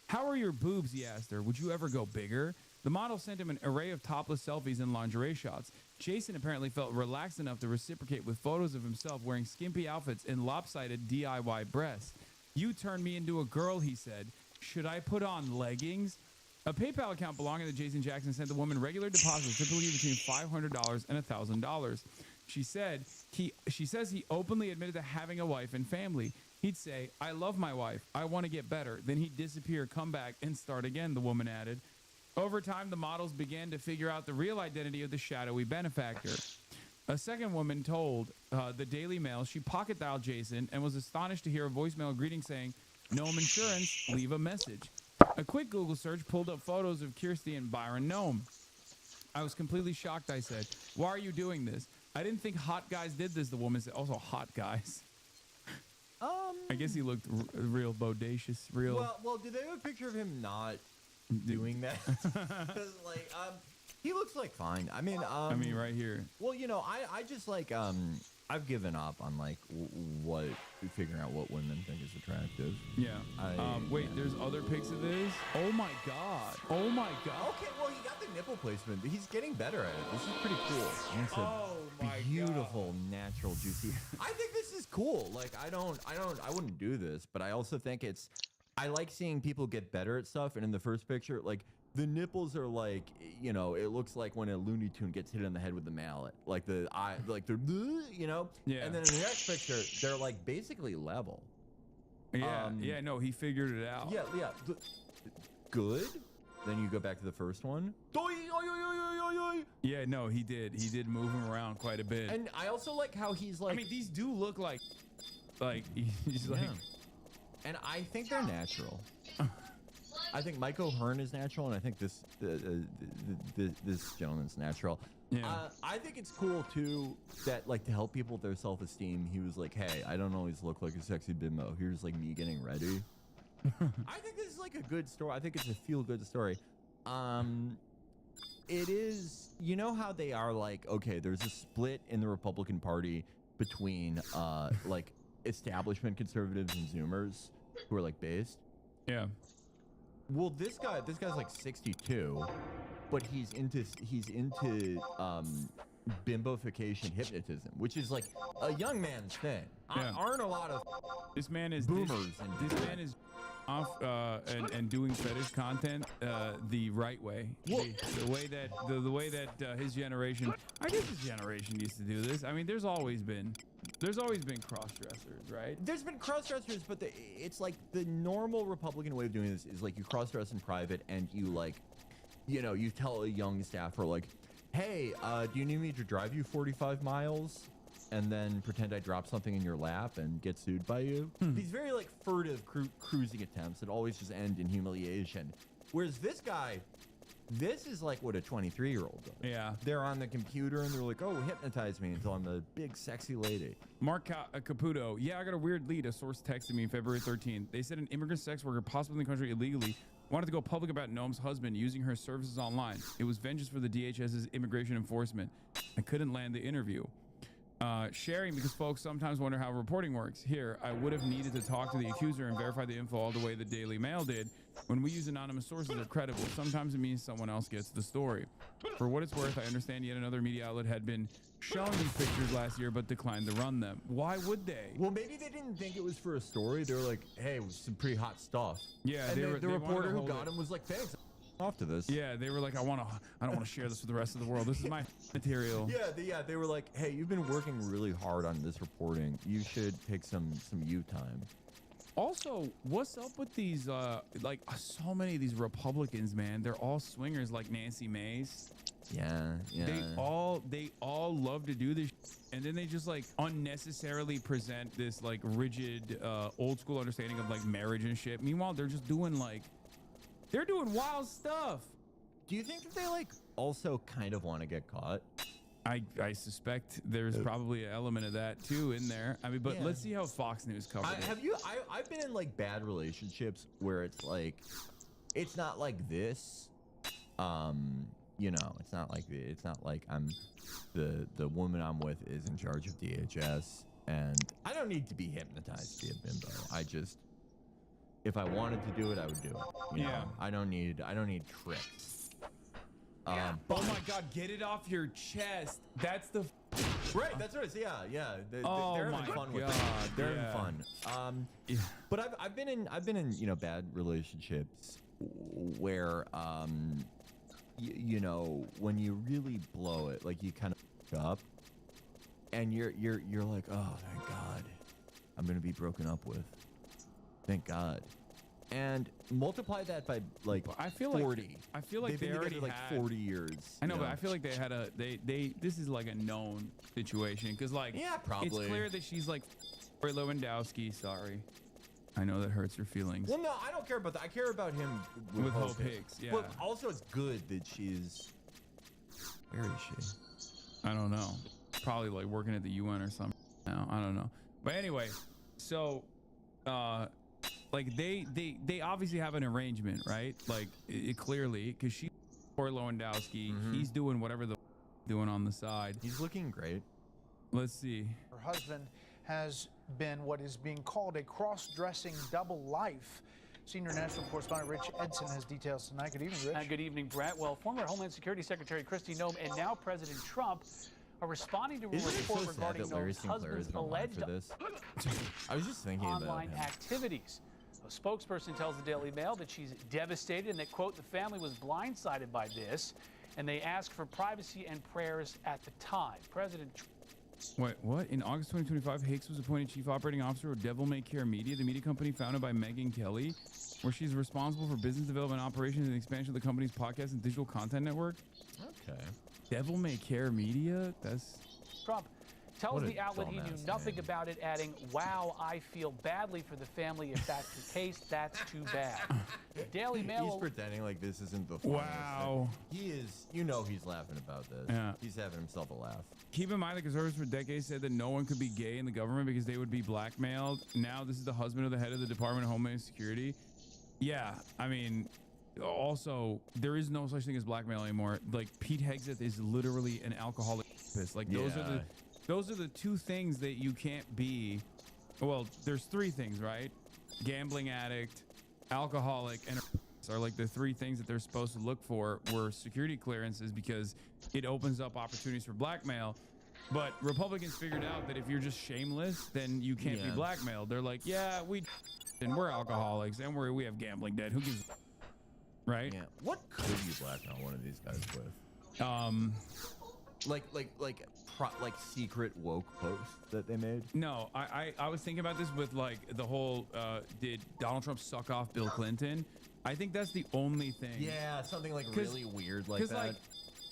[SPEAKER 20] How are your boobs, he asked her. Would you ever go bigger? The model sent him an array of topless selfies and lingerie shots. Jason apparently felt relaxed enough to reciprocate with photos of himself wearing skimpy outfits and lopsided DIY breasts. You turned me into a girl, he said. Should I put on leggings? A PayPal account belonging to Jason Jackson sent the woman regular deposits, typically between $500 and $1,000. She says he openly admitted to having a wife and family. He'd say, I love my wife. I want to get better. Then he'd disappear, come back, and start again, the woman added. Over time, the models began to figure out the real identity of the shadowy benefactor. A second woman told the Daily Mail she pocket dialed Jason and was astonished to hear a voicemail greeting saying, Gnome Insurance, leave a message. A quick Google search pulled up photos of Kirsty and Byron Gnome. I was completely shocked, I said. Why are you doing this? I didn't think hot guys did this, the woman said. Also, hot guys. I guess he looked real bodacious, real...
[SPEAKER 3] Well, do they have a picture of him not doing that? He looks like fine. I mean,
[SPEAKER 20] right here.
[SPEAKER 3] Well, I just like, I've given up on like figuring out what women think is attractive.
[SPEAKER 20] Yeah. Wait, there's other pics of this? Oh my God. Oh my God.
[SPEAKER 3] Okay, well, he got the nipple placement. He's getting better at it. This is pretty cool. And it's a beautiful, natural, juicy. I think this is cool. Like, I wouldn't do this, but I also think I like seeing people get better at stuff. And in the first picture, like, the nipples are like, it looks like when a Looney Tune gets hit in the head with the mallet. Like the eye, like they're,
[SPEAKER 20] Yeah.
[SPEAKER 3] And then in the next picture, they're like basically level.
[SPEAKER 20] Yeah, no, he figured it out.
[SPEAKER 3] Yeah. Good. Then you go back to the first one.
[SPEAKER 20] Yeah, no, he did. He did move him around quite a bit.
[SPEAKER 3] And I also like how he's like.
[SPEAKER 20] I mean, these do look like he's like.
[SPEAKER 3] And I think they're natural. I think Mike O'Hearn is natural, and I think this gentleman's natural.
[SPEAKER 20] Yeah.
[SPEAKER 3] I think it's cool too that like to help people with their self-esteem. He was like, "Hey, I don't always look like a sexy bimbo. Here's like me getting ready." I think this is like a good story. I think it's a feel-good story. It is. You know how they are like, okay, there's a split in the Republican Party between like establishment conservatives and Zoomers who are like based.
[SPEAKER 20] Yeah.
[SPEAKER 3] Well, this guy's like 62, but he's into bimbofication hypnotism, which is like a young man's thing.
[SPEAKER 20] Yeah.
[SPEAKER 3] Aren't a lot of
[SPEAKER 20] this man is
[SPEAKER 3] boomers
[SPEAKER 20] this man is off and doing fetish content the right way. The way that his generation, I guess his generation used to do this. I mean, there's always been cross-dressers, right?
[SPEAKER 3] There's been cross-dressers, but it's like the normal Republican way of doing this is like you cross-dress in private and you like, you tell a young staffer like, hey, do you need me to drive you 45 miles? And then pretend I drop something in your lap and get sued by you. These very like furtive cruising attempts that always just end in humiliation. Whereas this guy, this is like what a 23-year-old does.
[SPEAKER 20] Yeah.
[SPEAKER 3] They're on the computer and they're like, oh, hypnotize me until I'm a big sexy lady.
[SPEAKER 20] Mark Caputo. Yeah, I got a weird lead. A source texted me February 13th. They said an immigrant sex worker, possibly in the country illegally, wanted to go public about Gnome's husband using her services online. It was vengeance for the DHS's immigration enforcement. I couldn't land the interview. Sharing because folks sometimes wonder how reporting works. Here, I would have needed to talk to the accuser and verify the info all the way the Daily Mail did. When we use anonymous sources, they're credible. Sometimes it means someone else gets the story. For what it's worth, I understand yet another media outlet had been showing these pictures last year, but declined to run them. Why would they?
[SPEAKER 3] Well, maybe they didn't think it was for a story. They were like, hey, it was some pretty hot stuff.
[SPEAKER 20] Yeah,
[SPEAKER 3] and
[SPEAKER 20] they were,
[SPEAKER 3] the
[SPEAKER 20] they
[SPEAKER 3] reporter who
[SPEAKER 20] wanted to
[SPEAKER 3] got
[SPEAKER 20] hold
[SPEAKER 3] him was like, thanks, off to this.
[SPEAKER 20] Yeah, they were like, I don't want to share this with the rest of the world. This is my material.
[SPEAKER 3] Yeah, they were like, hey, you've been working really hard on this reporting. You should take some you time.
[SPEAKER 20] Also, what's up with these, like, so many of these Republicans, man? They're all swingers like Nancy Mace.
[SPEAKER 3] Yeah.
[SPEAKER 20] They all love to do this, and then they just, like, unnecessarily present this, like, rigid, old school understanding of, like, marriage and shit. Meanwhile, they're just doing, like, they're doing wild stuff.
[SPEAKER 3] Do you think that they, like, also kind of want to get caught?
[SPEAKER 20] I suspect there's probably an element of that too in there. I mean, but let's see how Fox News covers it.
[SPEAKER 3] I've been in like bad relationships where it's like, it's not like this. You know, it's not like I'm the woman I'm with is in charge of DHS, and I don't need to be hypnotized to be a bimbo. If I wanted to do it, I would do it. You know? I don't need tricks.
[SPEAKER 20] Oh my God, get it off your chest. That's the
[SPEAKER 3] right. That's right. Yeah.
[SPEAKER 20] Oh
[SPEAKER 3] they're
[SPEAKER 20] my
[SPEAKER 3] having fun
[SPEAKER 20] God.
[SPEAKER 3] with it. They're having
[SPEAKER 20] Yeah.
[SPEAKER 3] fun. But I've been in bad relationships where you know, when you really blow it, like you kind of up, and you're like, oh, thank God, I'm gonna be broken up with. Thank God. And multiply that by like 40.
[SPEAKER 20] I feel like they already
[SPEAKER 3] like
[SPEAKER 20] had
[SPEAKER 3] 40 years.
[SPEAKER 20] I know, but I feel like they had this is like a known situation because like
[SPEAKER 3] probably
[SPEAKER 20] it's clear that she's like Lewandowski. Sorry, I know that hurts your feelings.
[SPEAKER 3] Well, no, I don't care about that. I care about him with
[SPEAKER 20] Hope Hicks. Yeah,
[SPEAKER 3] but also it's good that she's. Where is she?
[SPEAKER 20] I don't know. Probably like working at the UN or something. Now I don't know. But anyway, so like they obviously have an arrangement, right? Like clearly, because she's poor Lewandowski, he's doing whatever the doing on the side.
[SPEAKER 3] He's looking great.
[SPEAKER 20] Let's see.
[SPEAKER 6] Her husband has been what is being called a cross-dressing double life. Senior national correspondent Rich Edson has details tonight. Good evening, Rich.
[SPEAKER 7] Good evening, Brett. Well, former Homeland Security Secretary Kristi Noem and now President Trump are responding to a report regarding Noem's husband's alleged
[SPEAKER 3] I was just thinking
[SPEAKER 7] online
[SPEAKER 3] about him.
[SPEAKER 7] activities. A spokesperson tells the Daily Mail that she's devastated and that, quote, the family was blindsided by this, and they asked for privacy and prayers at the time.
[SPEAKER 20] Wait, what? In August 2025, Hicks was appointed Chief Operating Officer of Devil May Care Media, the media company founded by Megyn Kelly, where she's responsible for business development, operations, and expansion of the company's podcast and digital content network.
[SPEAKER 3] Okay.
[SPEAKER 20] Devil May Care Media? That's...
[SPEAKER 7] Trump tells the outlet he knew nothing about it, adding, wow, I feel badly for the family. If that's the case, that's too bad. The Daily Mail...
[SPEAKER 3] He's pretending like this isn't the
[SPEAKER 20] Wow.
[SPEAKER 3] Thing. He is, you know, he's laughing about this.
[SPEAKER 20] Yeah.
[SPEAKER 3] He's having himself a laugh.
[SPEAKER 20] Keep in mind, the conservatives for decades said that no one could be gay in the government because they would be blackmailed. Now this is the husband of the head of the Department of Homeland Security. Yeah, I mean... Also, there is no such thing as blackmail anymore. Like Pete Hegseth is literally an alcoholic. Like those are the two things that you can't be. Well, there's three things, right? Gambling addict, alcoholic, and are like the three things that they're supposed to look for were security clearances because it opens up opportunities for blackmail. But Republicans figured out that if you're just shameless, then you can't be blackmailed. They're like, yeah, we're alcoholics and we have gambling debt. Who gives? Right?
[SPEAKER 3] Yeah. What could you blackmail one of these guys with? Like secret woke posts that they made?
[SPEAKER 20] No, I was thinking about this with like the whole did Donald Trump suck off Bill Clinton? I think that's the only thing.
[SPEAKER 3] Yeah, something like really weird like that.
[SPEAKER 20] Because like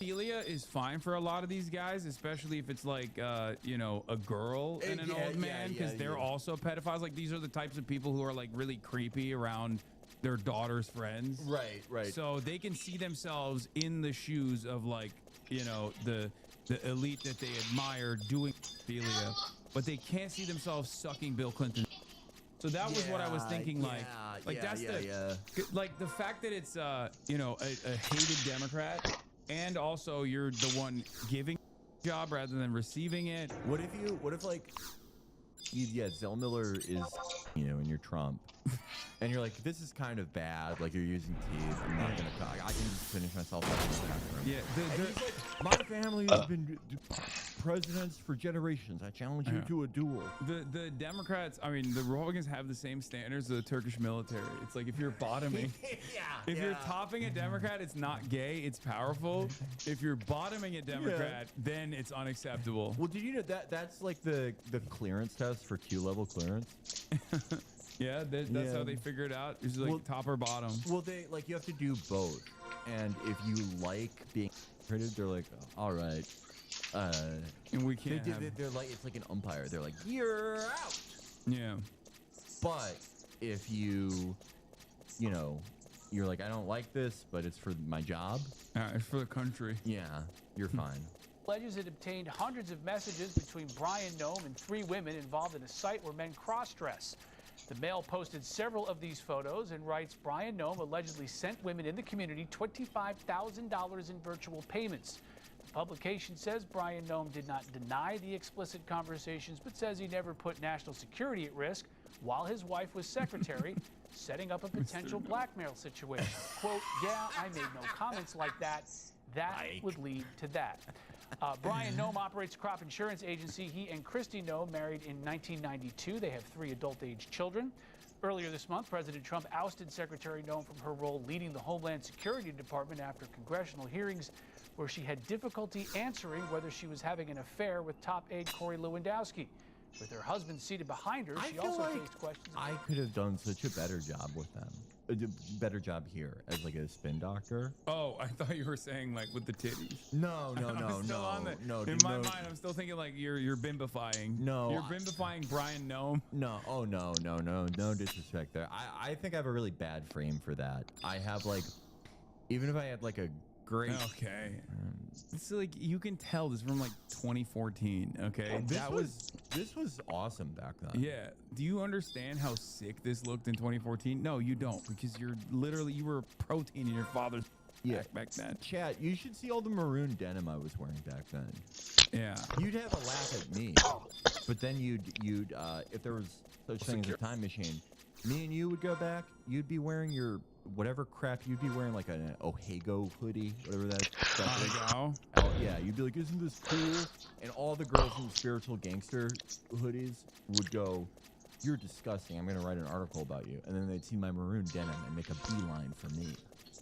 [SPEAKER 20] pedophilia is fine for a lot of these guys, especially if it's like you know, a girl and an old man, because they're also pedophiles. Like these are the types of people who are like really creepy around their daughter's friends.
[SPEAKER 3] Right.
[SPEAKER 20] So they can see themselves in the shoes of like, you know, the elite that they admire doing pedophilia, but they can't see themselves sucking Bill Clinton. So that was what I was thinking. Like the fact that it's you know, a hated Democrat, and also you're the one giving the job rather than receiving it.
[SPEAKER 3] What if like Yeah, Zellmiller is, and you're Trump. And you're like, this is kind of bad. Like, you're using teeth. I'm not going to... I can just finish myself up in the bathroom.
[SPEAKER 20] Yeah.
[SPEAKER 3] He's like, my family has been presidents for generations. I challenge you to a duel.
[SPEAKER 20] The Democrats, I mean, the Republicans have the same standards as the Turkish military. It's like, if you're bottoming... If you're topping a Democrat, it's not gay. It's powerful. If you're bottoming a Democrat, then it's unacceptable.
[SPEAKER 3] Well, did you know that's like the clearance test for Q-level clearance?
[SPEAKER 20] Yeah, that's how they figure it out. It's like top or bottom.
[SPEAKER 3] Well, you have to do both. And if you like being treated, they're like, all right.
[SPEAKER 20] And we can't
[SPEAKER 3] they're like, it's like an umpire. They're like, you're out.
[SPEAKER 20] Yeah.
[SPEAKER 3] But if you're like, I don't like this, but it's for my job.
[SPEAKER 20] It's for the country.
[SPEAKER 3] Yeah, you're fine.
[SPEAKER 7] Alleges it obtained hundreds of messages between Brian Noam and 3 women involved in a site where men cross-dress. The Mail posted several of these photos and writes Brian Noam allegedly sent women in the community $25,000 in virtual payments. The publication says Brian Noam did not deny the explicit conversations, but says he never put national security at risk while his wife was secretary, setting up a potential blackmail situation. Quote, yeah, I made no comments like that. That would lead to that. Brian Noam operates a crop insurance agency. He and Christy Noam married in 1992. They have 3 adult-age children. Earlier this month, President Trump ousted Secretary Noam from her role leading the Homeland Security Department after congressional hearings where she had difficulty answering whether she was having an affair with top aide Corey Lewandowski. With her husband seated behind her, she also faced questions.
[SPEAKER 3] I could have done such a better job with them. A better job here as like a spin doctor.
[SPEAKER 20] Oh, I thought you were saying like with the titties.
[SPEAKER 3] No.
[SPEAKER 20] In my mind, I'm still thinking like you're bimbifying.
[SPEAKER 3] No,
[SPEAKER 20] you're bimbifying Brian Noam.
[SPEAKER 3] No, no disrespect there. I think I have a really bad frame for that. I have like, even if I had like a great.
[SPEAKER 20] Okay. It's like you can tell this is from like 2014. Okay.
[SPEAKER 3] This was awesome back then.
[SPEAKER 20] Yeah. Do you understand how sick this looked in 2014? No, you don't, because you were a protein in your father's back then.
[SPEAKER 3] Chat, you should see all the maroon denim I was wearing back then.
[SPEAKER 20] Yeah.
[SPEAKER 3] You'd have a laugh at me, but then you'd if there was such thing as a time machine, me and you would go back. You'd be wearing your whatever crap. You'd be wearing like an Ohago hoodie, whatever that stuff is. Oh, yeah, you'd be like, isn't this cool? And all the girls in spiritual gangster hoodies would go, you're disgusting. I'm going to write an article about you. And then they'd see my maroon denim and make a beeline for me.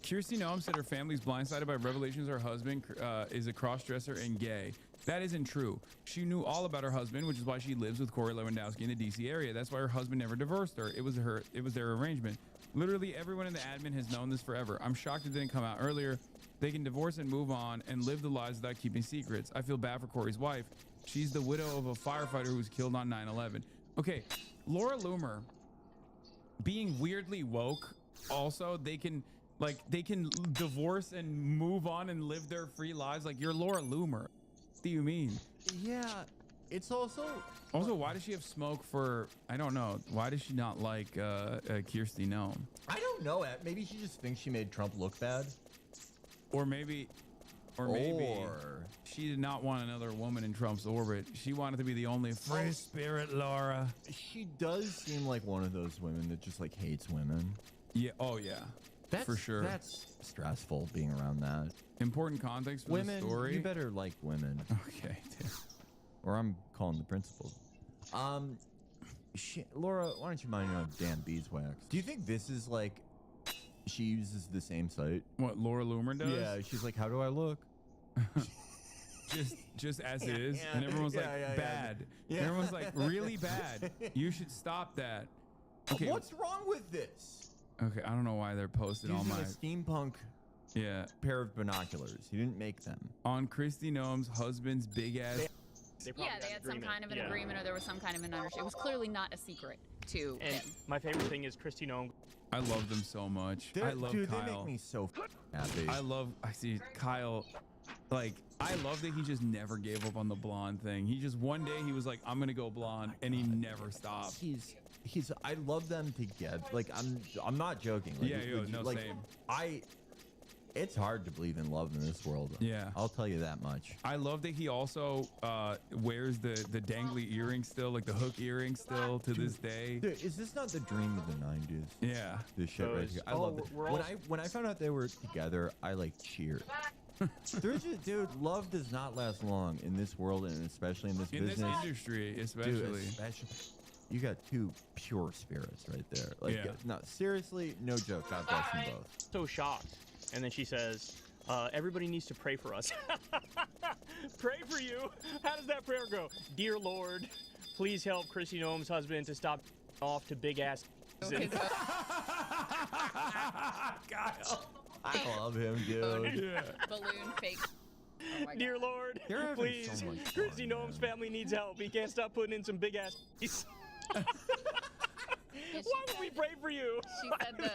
[SPEAKER 20] Kirstie Noam said her family's blindsided by revelations her husband is a cross-dresser and gay. That isn't true. She knew all about her husband, which is why she lives with Corey Lewandowski in the D.C. area. That's why her husband never divorced her. It was their arrangement. Literally everyone in the admin has known this forever. I'm shocked it didn't come out earlier. They can divorce and move on and live the lives without keeping secrets. I feel bad for Corey's wife. She's the widow of a firefighter who was killed on 9/11. Okay, Laura Loomer being weirdly woke. Also, they can divorce and move on and live their free lives. Like, you're Laura Loomer. What do you mean?
[SPEAKER 3] Yeah, it's also
[SPEAKER 20] why does she have smoke for? I don't know. Why does she not like Kirstie Noam?
[SPEAKER 3] I don't know. Maybe she just thinks she made Trump look bad,
[SPEAKER 20] or maybe she did not want another woman in Trump's orbit. She wanted to be the only free spirit, Laura.
[SPEAKER 3] She does seem like one of those women that just like hates women.
[SPEAKER 20] Yeah. Oh yeah. For sure.
[SPEAKER 3] That's stressful being around that.
[SPEAKER 20] Important context for the story.
[SPEAKER 3] Women, you better like women.
[SPEAKER 20] Okay, dude.
[SPEAKER 3] Or I'm calling the principal. Laura, why don't you mind your own damn beeswax? Do you think this is like, she uses the same site?
[SPEAKER 20] What, Laura Loomer does?
[SPEAKER 3] Yeah, she's like, how do I look?
[SPEAKER 20] just as is. And everyone's like, bad.
[SPEAKER 3] Yeah.
[SPEAKER 20] And everyone's like, really bad. You should stop that. Okay.
[SPEAKER 3] What's wrong with this?
[SPEAKER 20] Okay, I don't know why they're posted
[SPEAKER 3] Using
[SPEAKER 20] all my
[SPEAKER 3] a steampunk pair of binoculars. He didn't make them.
[SPEAKER 20] On Kirstie Noam's husband's big ass.
[SPEAKER 4] They had some kind of an agreement, or there was some kind of an understanding. It was clearly not a secret to him.
[SPEAKER 8] My favorite thing is Kirstie Noam.
[SPEAKER 20] I love them so much. I love
[SPEAKER 3] Dude,
[SPEAKER 20] Kyle.
[SPEAKER 3] they make me so happy.
[SPEAKER 20] I see Kyle. Like, I love that he just never gave up on the blonde thing. He just one day he was like, I'm gonna go blonde, and he never stopped.
[SPEAKER 3] I love them together. Like, I'm not joking. Like,
[SPEAKER 20] no,
[SPEAKER 3] like,
[SPEAKER 20] same.
[SPEAKER 3] It's hard to believe in love in this world.
[SPEAKER 20] Yeah.
[SPEAKER 3] I'll tell you that much.
[SPEAKER 20] I love that he also wears the dangly earring still, like the hook earring still to this day.
[SPEAKER 3] Dude, is this not the dream of the 90s?
[SPEAKER 20] Yeah.
[SPEAKER 3] This shit right here. I love it. When I found out they were together, I like cheered. There's just, dude, love does not last long in this world, and especially in this business.
[SPEAKER 20] In this industry, especially.
[SPEAKER 3] Dude, especially. You got two pure spirits right there. Like,
[SPEAKER 20] Yeah.
[SPEAKER 3] no, seriously, no joke. God bless them both.
[SPEAKER 8] So shocked. And then she says, everybody needs to pray for us. Pray for you? How does that prayer go? Dear Lord, please help Chrissy Noem's husband to stop off to big ass.
[SPEAKER 20] Kyle.
[SPEAKER 3] I love him, dude.
[SPEAKER 20] Yeah.
[SPEAKER 4] Balloon fake. Oh
[SPEAKER 8] Dear Lord,
[SPEAKER 3] They're having
[SPEAKER 8] please,
[SPEAKER 3] so much fun,
[SPEAKER 8] Chrissy Noem's family needs help. He can't stop putting in some big ass. Why would we pray for you?
[SPEAKER 4] She said the.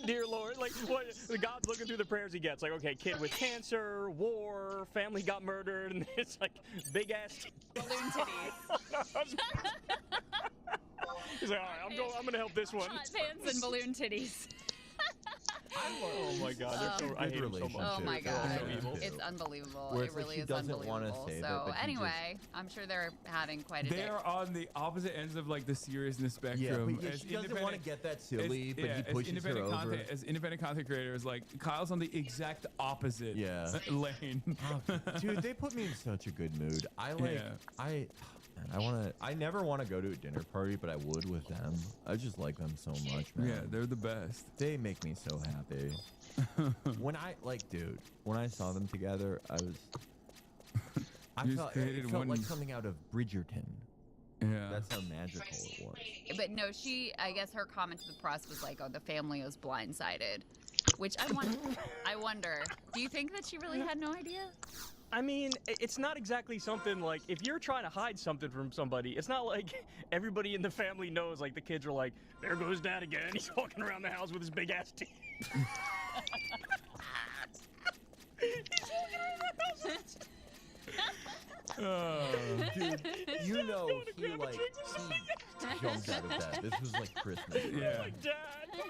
[SPEAKER 8] Dear Lord, like what? The God's looking through the prayers he gets. Like, okay, kid with cancer, war, family got murdered, and it's like big ass
[SPEAKER 4] balloon titties.
[SPEAKER 8] He's like, all right, I'm gonna help this one.
[SPEAKER 4] Hot pants and balloon titties.
[SPEAKER 8] Oh my God, they're so, I hate them so much.
[SPEAKER 4] Oh my
[SPEAKER 8] They're all
[SPEAKER 4] God,
[SPEAKER 8] so evil.
[SPEAKER 4] it's unbelievable.
[SPEAKER 3] Where
[SPEAKER 4] It
[SPEAKER 3] it's like
[SPEAKER 4] really
[SPEAKER 3] she
[SPEAKER 4] is
[SPEAKER 3] doesn't wanna
[SPEAKER 4] unbelievable.
[SPEAKER 3] say that,
[SPEAKER 4] So
[SPEAKER 3] but she
[SPEAKER 4] anyway, I'm sure they're having quite a day.
[SPEAKER 20] They're on the opposite ends of like the seriousness spectrum.
[SPEAKER 3] Yeah, but she doesn't want to get that silly, but he pushes her over.
[SPEAKER 20] As independent content creators, like Kyle's on the exact opposite lane.
[SPEAKER 3] Dude, they put me in such a good mood. I never want to go to a dinner party, but I would with them. I just like them so much, man.
[SPEAKER 20] Yeah, they're the best.
[SPEAKER 3] They make me so happy. When I saw them together, I felt like something out of Bridgerton.
[SPEAKER 20] Yeah.
[SPEAKER 3] That's how magical it was.
[SPEAKER 4] But no, I guess her comment to the press was like, oh, the family was blindsided. Which I wonder, do you think that she really had no idea?
[SPEAKER 8] I mean, it's not exactly something like, if you're trying to hide something from somebody, it's not like everybody in the family knows, like the kids are like, there goes dad again. He's walking around the house with his big ass teeth.
[SPEAKER 3] Dude, you know he jumped out of bed. This was like Christmas.
[SPEAKER 20] Yeah.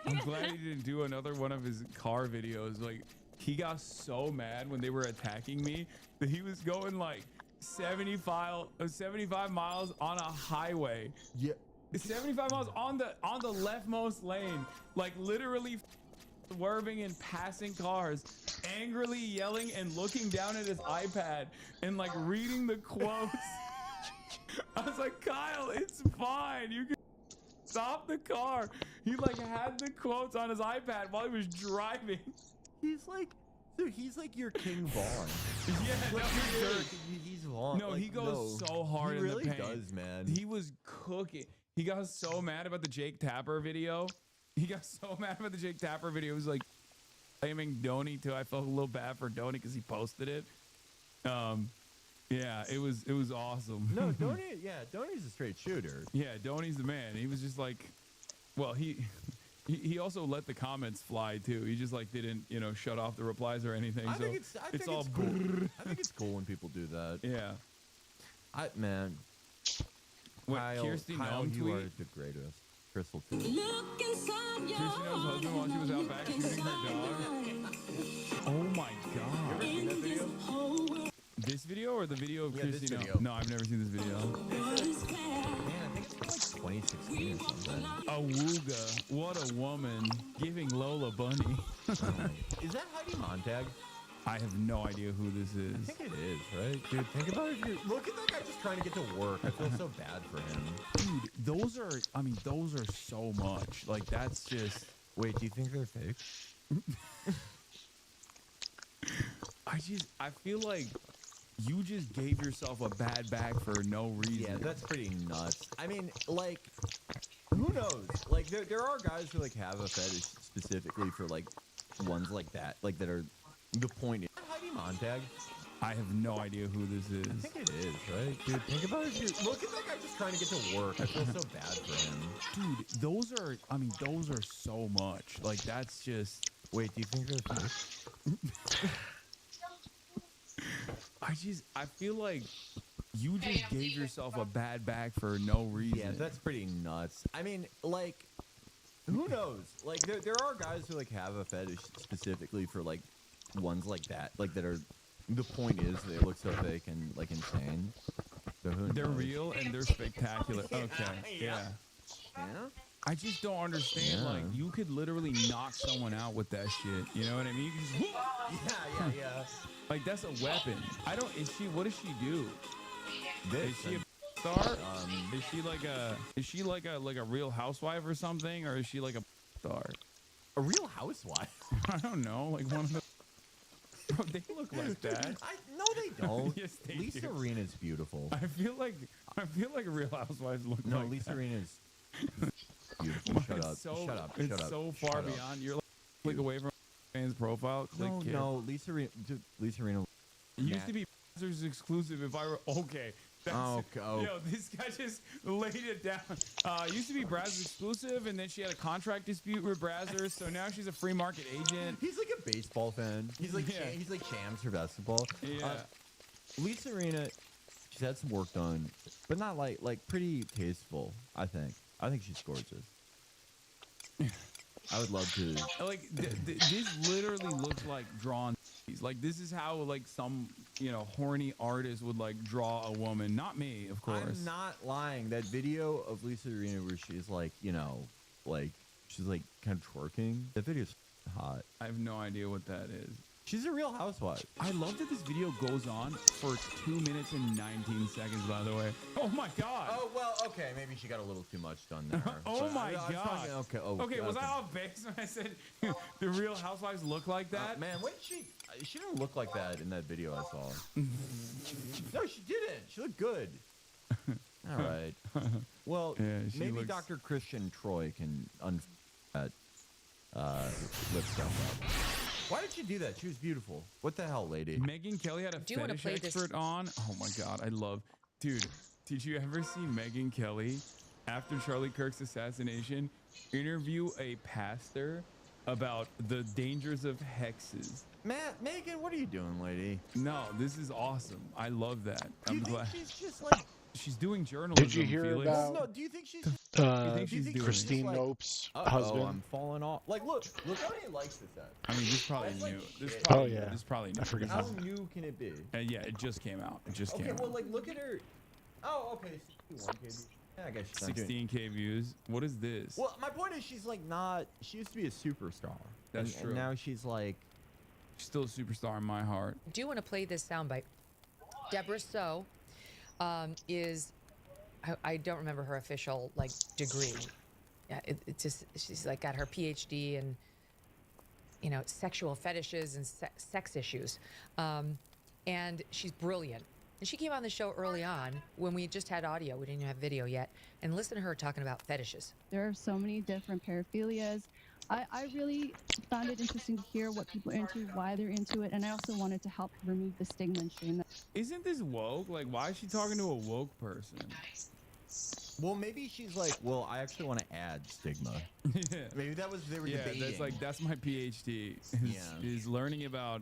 [SPEAKER 20] I'm glad he didn't do another one of his car videos. Like, he got so mad when they were attacking me that he was going like 75 miles on a highway.
[SPEAKER 3] Yeah.
[SPEAKER 20] 75 miles on the leftmost lane, like literally swerving and passing cars, angrily yelling and looking down at his iPad and like reading the quotes. I was like, Kyle, it's fine. You can stop the car. He like had the quotes on his iPad while he was driving.
[SPEAKER 3] He's like your King Vaughn.
[SPEAKER 20] Yeah,
[SPEAKER 3] he's Vaughn.
[SPEAKER 20] No, he goes so hard
[SPEAKER 3] he
[SPEAKER 20] in
[SPEAKER 3] really
[SPEAKER 20] the paint.
[SPEAKER 3] does, man.
[SPEAKER 20] He was cooking. He got so mad about the Jake Tapper video. He was like blaming Donnie too. I felt a little bad for Donnie because he posted it. Yeah, it was awesome.
[SPEAKER 3] No, Donnie's a straight shooter.
[SPEAKER 20] Yeah, Donnie's the man. He was just like, well, he also let the comments fly too. He just like didn't, shut off the replies or anything.
[SPEAKER 3] I
[SPEAKER 20] so
[SPEAKER 3] think it's cool. I think it's cool when people do that.
[SPEAKER 20] Yeah. What,
[SPEAKER 3] Kyle,
[SPEAKER 20] Kirsty
[SPEAKER 3] Kyle,
[SPEAKER 20] Noem
[SPEAKER 3] you
[SPEAKER 20] tweet?
[SPEAKER 3] are the greatest. Crystal too.
[SPEAKER 20] Kirsty Noem's husband while she was out back shooting her dog. Oh my God.
[SPEAKER 3] You ever seen that video?
[SPEAKER 20] This video or the video of
[SPEAKER 3] Yeah,
[SPEAKER 20] Kirsty
[SPEAKER 3] this
[SPEAKER 20] Noem?
[SPEAKER 3] video.
[SPEAKER 20] No, I've never seen this video.
[SPEAKER 3] Man, I think it's like 2016 or something.
[SPEAKER 20] Awooga, what a woman, giving Lola Bunny.
[SPEAKER 3] Is that Heidi Montag?
[SPEAKER 20] I have no idea who this is.
[SPEAKER 3] I think it is, right? Dude, think about it. Look at that guy just trying to get to work. I feel so bad for him.
[SPEAKER 20] Dude, those are so much. Like, that's just...
[SPEAKER 3] Wait, do you think they're fake?
[SPEAKER 20] I feel like you just gave yourself a bad bag for no reason.
[SPEAKER 3] Yeah, that's pretty nuts. I mean, like, who knows? Like, there are guys who, like, have a fetish specifically for, like, ones like that. Like, that are... The point is... Heidi Montag?
[SPEAKER 20] I have no idea who this is.
[SPEAKER 3] I think it is, right? Dude, think about it. Look at that guy just trying to get to work. I feel so bad for him.
[SPEAKER 20] Dude, those are so much. Like, that's just...
[SPEAKER 3] Wait, do you think they're fake?
[SPEAKER 20] I feel like you just gave yourself a bad bag for no reason.
[SPEAKER 3] Yeah, that's pretty nuts. I mean, like, Who knows? Like there are guys who like have a fetish specifically for like ones like that, like that are. The point is they look so fake and like insane. So who
[SPEAKER 20] They're
[SPEAKER 3] knows?
[SPEAKER 20] real and they're spectacular. Okay. Yeah. I just don't understand.
[SPEAKER 3] Yeah.
[SPEAKER 20] Like, you could literally knock someone out with that shit. You know what I mean? You can just,
[SPEAKER 3] Yeah.
[SPEAKER 20] like, that's a weapon. I don't. What does she do?
[SPEAKER 3] This,
[SPEAKER 20] is she a star? Is she like a Real Housewife or something, or is she like a star?
[SPEAKER 3] A Real Housewife?
[SPEAKER 20] I don't know. Like one of the. Bro, they look like that.
[SPEAKER 3] No, they don't.
[SPEAKER 20] Yes, they
[SPEAKER 3] Lisa
[SPEAKER 20] do.
[SPEAKER 3] Rinna's beautiful.
[SPEAKER 20] I feel like Real Housewives look
[SPEAKER 3] No,
[SPEAKER 20] like
[SPEAKER 3] Lisa
[SPEAKER 20] that.
[SPEAKER 3] Rinna's beautiful. Shut up.
[SPEAKER 20] It's so,
[SPEAKER 3] Shut up.
[SPEAKER 20] It's
[SPEAKER 3] Shut up.
[SPEAKER 20] so far
[SPEAKER 3] Shut up.
[SPEAKER 20] beyond. You're like click away from fans' profile. Click here.
[SPEAKER 3] No, Lisa Rinna.
[SPEAKER 20] It used to be Brazzers exclusive. If I were okay. Yo, this guy just laid it down. Used to be Brazzers exclusive, and then she had a contract dispute with Brazzers, so now she's a free market agent.
[SPEAKER 3] He's like a baseball fan. He's like he's like Shams for basketball.
[SPEAKER 20] Yeah.
[SPEAKER 3] Lisa Rinna, she's had some work done, but not like pretty tasteful. I think she's gorgeous. I would love to.
[SPEAKER 20] Like this literally looks like drawn. Like this is how like some horny artist would like draw a woman. Not me, of course.
[SPEAKER 3] I'm not lying. That video of Lisa Rinna where she's like like she's like kind of twerking. That video's hot.
[SPEAKER 20] I have no idea what that is.
[SPEAKER 3] She's a Real Housewife.
[SPEAKER 20] I love that this video goes on for 2 minutes and 19 seconds, by the way. Oh my god.
[SPEAKER 3] Oh, well, okay. Maybe she got a little too much done there.
[SPEAKER 20] Oh my
[SPEAKER 3] I was
[SPEAKER 20] god.
[SPEAKER 3] talking- okay. Oh,
[SPEAKER 20] okay, was I off base when I said the Real Housewives look like that?
[SPEAKER 3] Man, when she didn't look like that in that video I saw. No, she didn't. She looked good. All right. Well,
[SPEAKER 20] Yeah, she
[SPEAKER 3] maybe
[SPEAKER 20] looks-
[SPEAKER 3] Dr. Christian Troy can that lip stuff up. Why did she do that? She was beautiful. What the hell, lady?
[SPEAKER 20] Megan Kelly had a
[SPEAKER 12] Do you wanna
[SPEAKER 20] fetish
[SPEAKER 12] play this-
[SPEAKER 20] expert on. Oh my god, I love. Dude, did you ever see Megan Kelly after Charlie Kirk's assassination interview a pastor about the dangers of hexes?
[SPEAKER 3] Megan, what are you doing, lady?
[SPEAKER 20] No, this is awesome. I love that. I'm glad.
[SPEAKER 3] She's just like.
[SPEAKER 20] She's doing journalism.
[SPEAKER 13] Did you hear
[SPEAKER 20] Felix.
[SPEAKER 13] about
[SPEAKER 3] No, do you think she's
[SPEAKER 13] Christine Nope's husband?
[SPEAKER 3] I'm falling off. Like, look how many likes this at.
[SPEAKER 20] I mean, this probably
[SPEAKER 3] That's like
[SPEAKER 20] new. This
[SPEAKER 3] shit.
[SPEAKER 20] probably,
[SPEAKER 13] Oh, yeah.
[SPEAKER 20] This probably new.
[SPEAKER 13] I forget
[SPEAKER 3] How
[SPEAKER 13] that.
[SPEAKER 3] new can it be?
[SPEAKER 20] Yeah, it just came out. It just
[SPEAKER 3] Okay,
[SPEAKER 20] came
[SPEAKER 3] well,
[SPEAKER 20] out.
[SPEAKER 3] like, look at her. Oh, okay, 61 KB. Yeah, I guess she's not doing-
[SPEAKER 20] 16K views. What is this?
[SPEAKER 3] Well, my point is, she's like not. She used to be a superstar.
[SPEAKER 20] That's
[SPEAKER 3] and
[SPEAKER 20] true.
[SPEAKER 3] now she's like.
[SPEAKER 20] She's still a superstar in my heart.
[SPEAKER 12] Do you want to play this soundbite? Deborah So is, I don't remember her official like degree. Yeah, it's just she's like got her PhD in, sexual fetishes and sex issues, and she's brilliant. And she came on the show early on when we just had audio. We didn't have video yet. And listen to her talking about fetishes.
[SPEAKER 23] There are so many different paraphilias. I really found it interesting to hear what people are into, why they're into it, and I also wanted to help remove the stigma and shame.
[SPEAKER 20] Isn't this woke? Like, why is she talking to a woke person?
[SPEAKER 3] Well, maybe she's like, well, I actually want to add stigma.
[SPEAKER 20] Yeah.
[SPEAKER 3] Maybe they were debating.
[SPEAKER 20] That's my PhD. Is learning about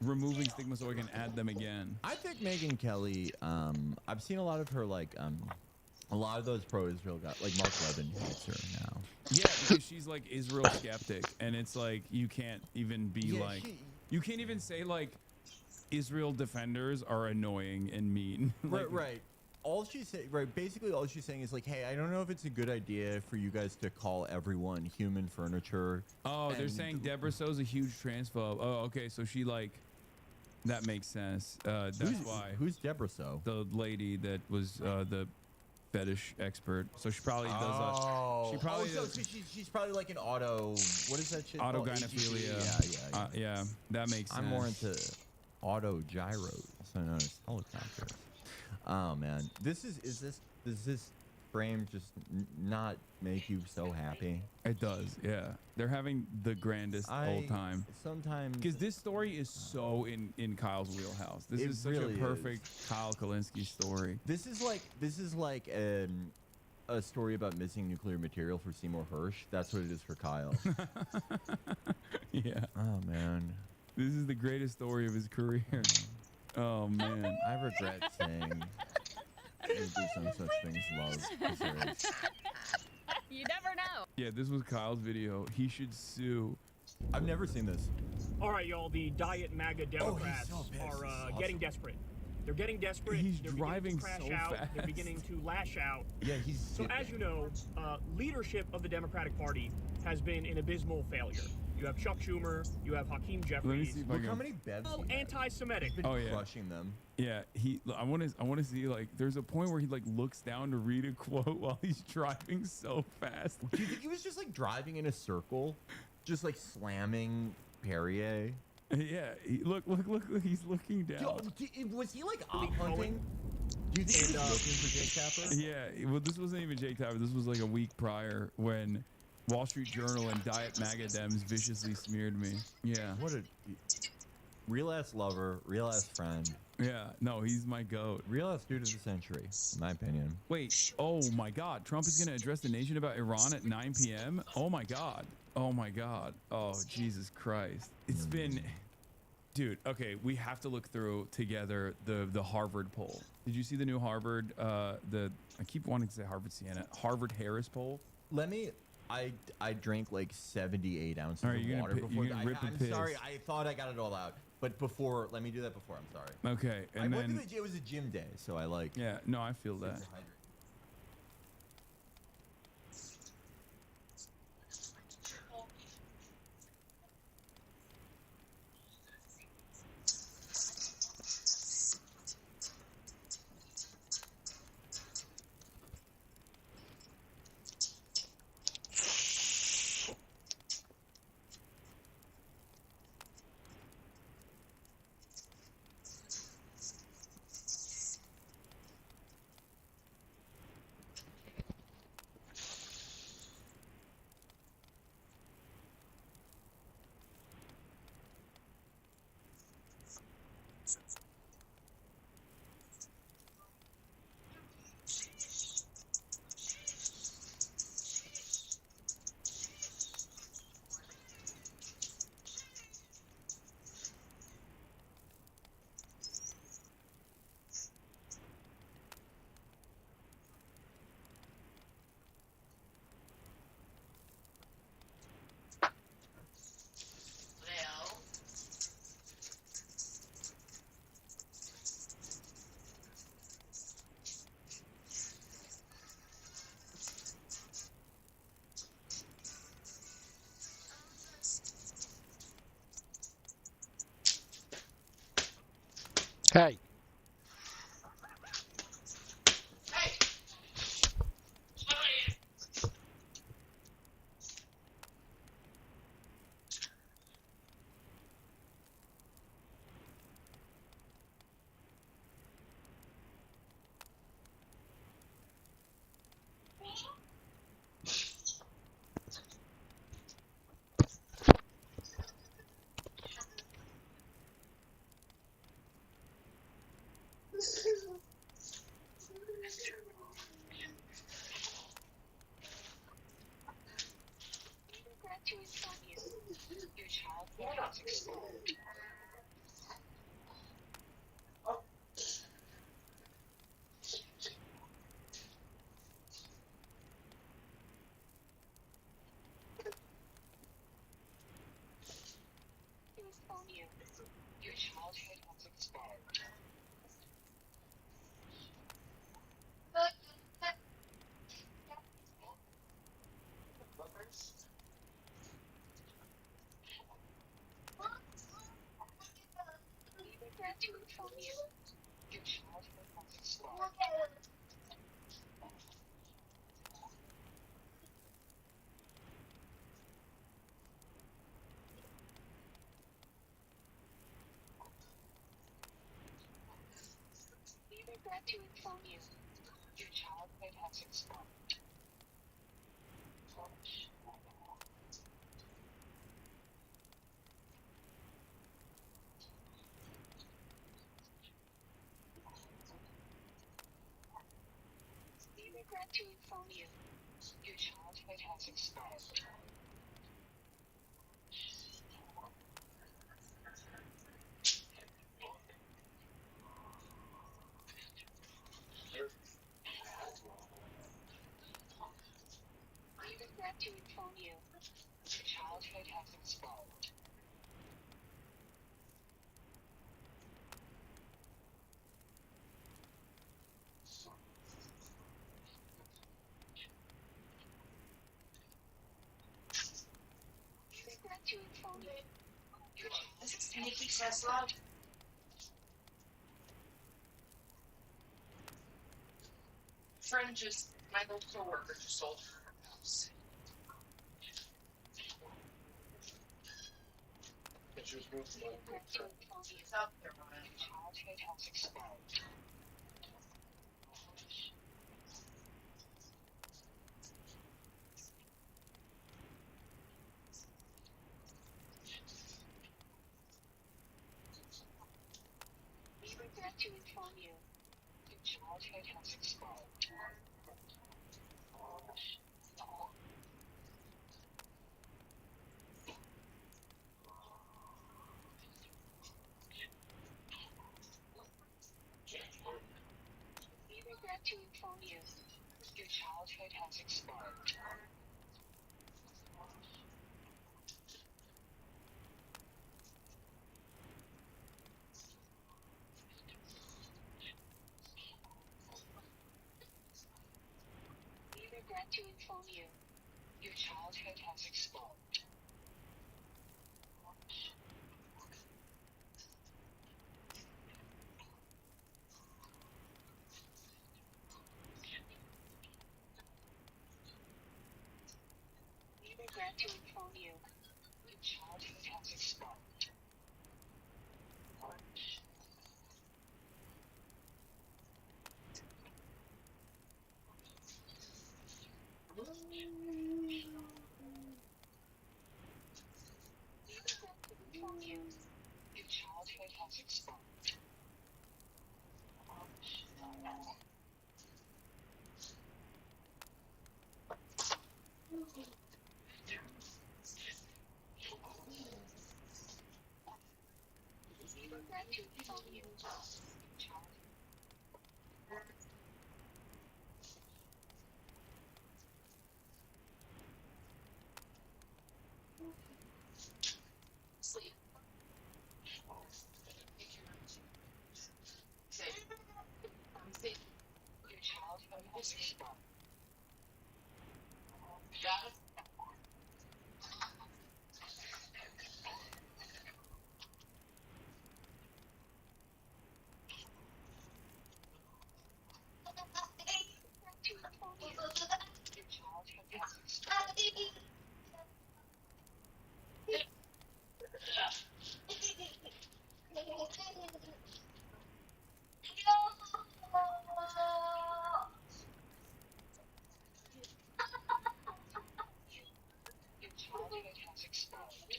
[SPEAKER 20] removing stigma so I can add them again.
[SPEAKER 3] I think Megan Kelly. I've seen a lot of her a lot of those pro-Israel guys, like Mark Levin hates her now.
[SPEAKER 20] Yeah, because she's like Israel skeptic, and it's like you can't even be you can't even say like Israel defenders are annoying and mean.
[SPEAKER 3] Right. Basically all she's saying is like, hey, I don't know if it's a good idea for you guys to call everyone human furniture.
[SPEAKER 20] Oh, they're saying Deborah So's a huge transphobe. Oh, okay, so she that makes sense. That's why.
[SPEAKER 3] Who's Deborah So?
[SPEAKER 20] The lady that was the fetish expert. So she probably does. She probably does.
[SPEAKER 3] So she's probably like an auto. What is that shit? called?
[SPEAKER 20] Autogynephilia. Yeah, that makes sense.
[SPEAKER 3] I'm more into auto gyros, also known as helicopters. Oh man, does this frame just not make you so happy?
[SPEAKER 20] It does, yeah. They're having the grandest old time.
[SPEAKER 3] Sometimes
[SPEAKER 20] because this story is so in Kyle's wheelhouse. This is such
[SPEAKER 3] really
[SPEAKER 20] a perfect Kyle Kalinske story.
[SPEAKER 3] This is like a story about missing nuclear material for Seymour Hersh. That's what it is for Kyle.
[SPEAKER 20] Yeah.
[SPEAKER 3] Oh man.
[SPEAKER 20] This is the greatest story of his career. Oh man.
[SPEAKER 3] I regret saying we do some such things love deserves.
[SPEAKER 4] You never know.
[SPEAKER 20] Yeah, this was Kyle's video. He should sue.
[SPEAKER 3] I've never seen this.
[SPEAKER 8] All right, y'all. The Diet MAGA Democrats are getting desperate. They're getting desperate.
[SPEAKER 20] He's
[SPEAKER 8] They're
[SPEAKER 20] driving
[SPEAKER 8] beginning to crash
[SPEAKER 20] so
[SPEAKER 8] out.
[SPEAKER 20] fast.
[SPEAKER 8] They're beginning to lash out.
[SPEAKER 3] Yeah, he's.
[SPEAKER 8] So as you know, leadership of the Democratic Party has been an abysmal failure. You have Chuck Schumer. You have Hakeem Jeffries.
[SPEAKER 20] see if I
[SPEAKER 3] Look
[SPEAKER 20] can-
[SPEAKER 3] how many bevs
[SPEAKER 8] All
[SPEAKER 3] he has.
[SPEAKER 8] anti-Semitic.
[SPEAKER 20] Oh yeah,
[SPEAKER 3] Crushing them.
[SPEAKER 20] yeah. I want to see like. There's a point where he like looks down to read a quote while he's driving so fast.
[SPEAKER 3] Do you think he was just like driving in a circle, just like slamming Perrier?
[SPEAKER 20] Yeah. Look. He's looking down.
[SPEAKER 3] Was he like op hunting? Do you think he was looking for Jake Tapper?
[SPEAKER 20] Yeah. Well, this wasn't even Jake Tapper. This was like a week prior when Wall Street Journal and Diet MAGA Dems viciously smeared me. Yeah.
[SPEAKER 3] What a real ass lover, real ass friend.
[SPEAKER 20] Yeah. No, he's my goat.
[SPEAKER 3] Real ass dude of the century, in my opinion.
[SPEAKER 20] Wait. Oh my God. Trump is going to address the nation about Iran at 9 p.m. Oh my God. Oh my God. Oh Jesus Christ. It's been. Dude, okay, we have to look through together the Harvard poll. Did you see the new Harvard? I keep wanting to say Harvard Siena, Harvard Harris poll.
[SPEAKER 3] I drank like 78 ounces
[SPEAKER 20] All right,
[SPEAKER 3] of
[SPEAKER 20] you're
[SPEAKER 3] water
[SPEAKER 20] gonna
[SPEAKER 3] before.
[SPEAKER 20] you're gonna rip a
[SPEAKER 3] I'm
[SPEAKER 20] piss.
[SPEAKER 3] sorry. I thought I got it all out, but before, let me do that before. I'm sorry.
[SPEAKER 20] Okay, and
[SPEAKER 3] I went
[SPEAKER 20] then
[SPEAKER 3] to it was a gym day, so I like.
[SPEAKER 20] yeah, no, I feel that.
[SPEAKER 1] Hey.
[SPEAKER 9] Your childhood has expired. We regret to inform you. Your childhood has expired. We regret to inform you. Your childhood has expired. We regret to inform you. Your childhood has expired. to inform you, your childhood has expired. We regret to inform you, your childhood has expired.
[SPEAKER 10] Friend just, my old coworker just sold her house. And she was moving away from her. She's out there, Ryan.
[SPEAKER 9] Your childhood has expired. We regret to inform you, your childhood has expired. We regret to inform you, your childhood has expired. We regret to inform you, your childhood has expired. We regret to inform you, your childhood has expired. We regret to inform you, your childhood has expired. We regret to inform you, your childhood.
[SPEAKER 10] Sleep. Take your safe. I'm safe.
[SPEAKER 9] Your childhood has expired.
[SPEAKER 10] Got it?
[SPEAKER 9] To inform you, your childhood has expired. Your childhood has expired.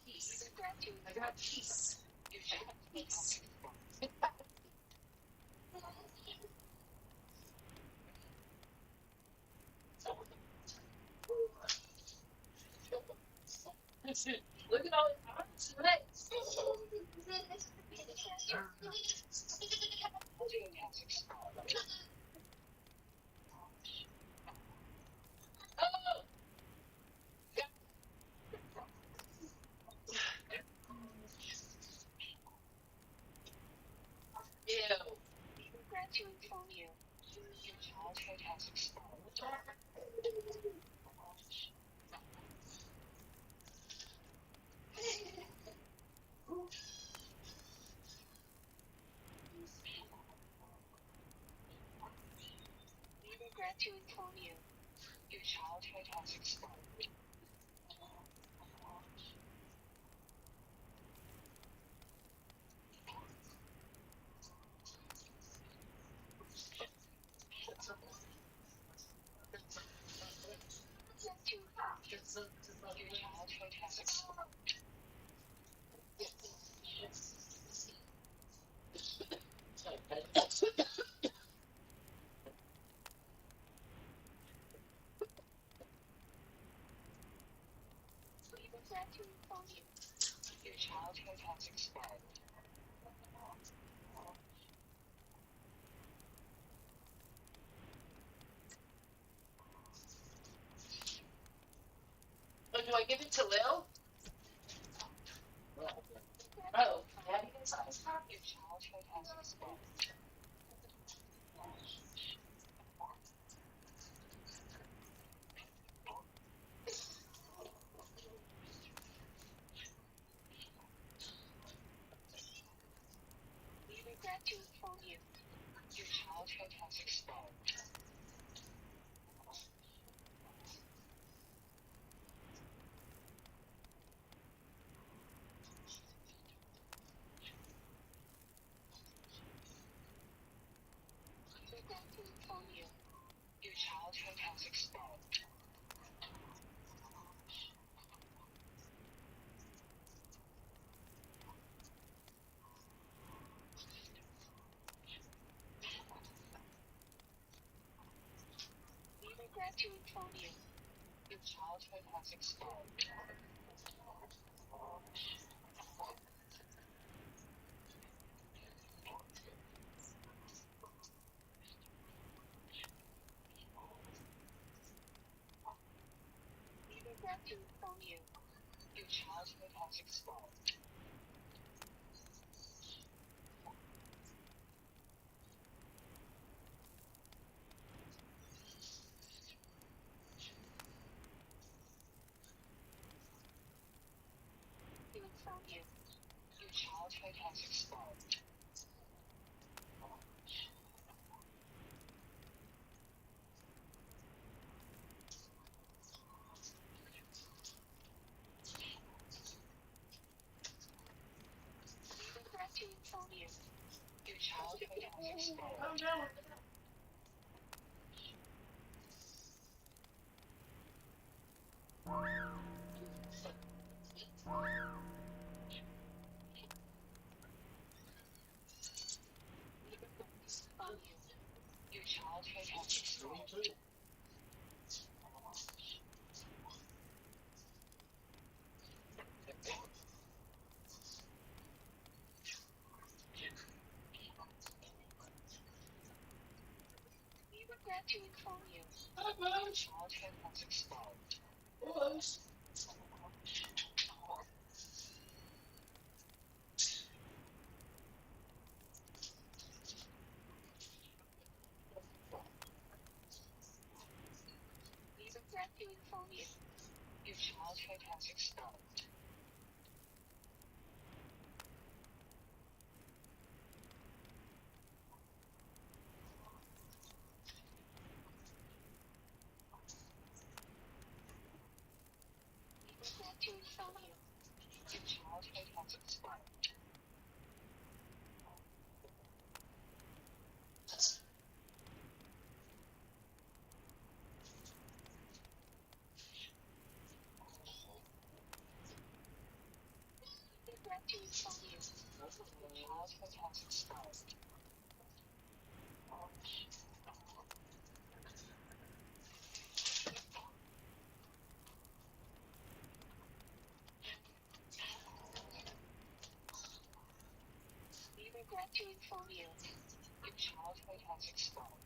[SPEAKER 10] Peace. I got peace.
[SPEAKER 9] Your childhood has expired.
[SPEAKER 10] Look at all the comments today.
[SPEAKER 9] Your childhood has expired.
[SPEAKER 10] Ew.
[SPEAKER 9] We regret to inform you, your childhood has expired. We regret to inform you, your childhood has expired. To inform you, your childhood has expired. We glad to inform you. Your childhood has expired.
[SPEAKER 10] Oh, do I give it to Lil? Oh, Daddy inside.
[SPEAKER 9] Your childhood has expired. We regret to inform you. Your childhood has expired. We regret to inform you. Your childhood has expired. We regret to inform you. Your childhood has expired. We regret to inform you. Your childhood has expired. To inform you. Your childhood has expired. We regret to inform you. Your childhood has expired.
[SPEAKER 10] Oh no.
[SPEAKER 9] Your childhood has expired. We regret to inform you. Your childhood has expired. We regret to inform you. Your childhood has expired. We regret to inform you. Your childhood has expired. We regret to inform you. Your childhood has expired. We regret to inform you. Your childhood has expired.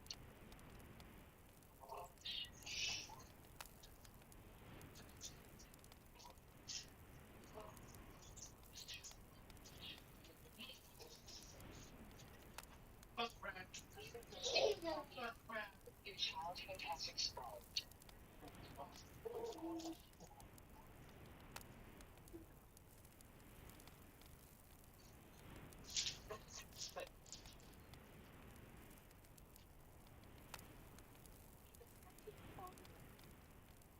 [SPEAKER 9] We regret to inform you. Your childhood has expired.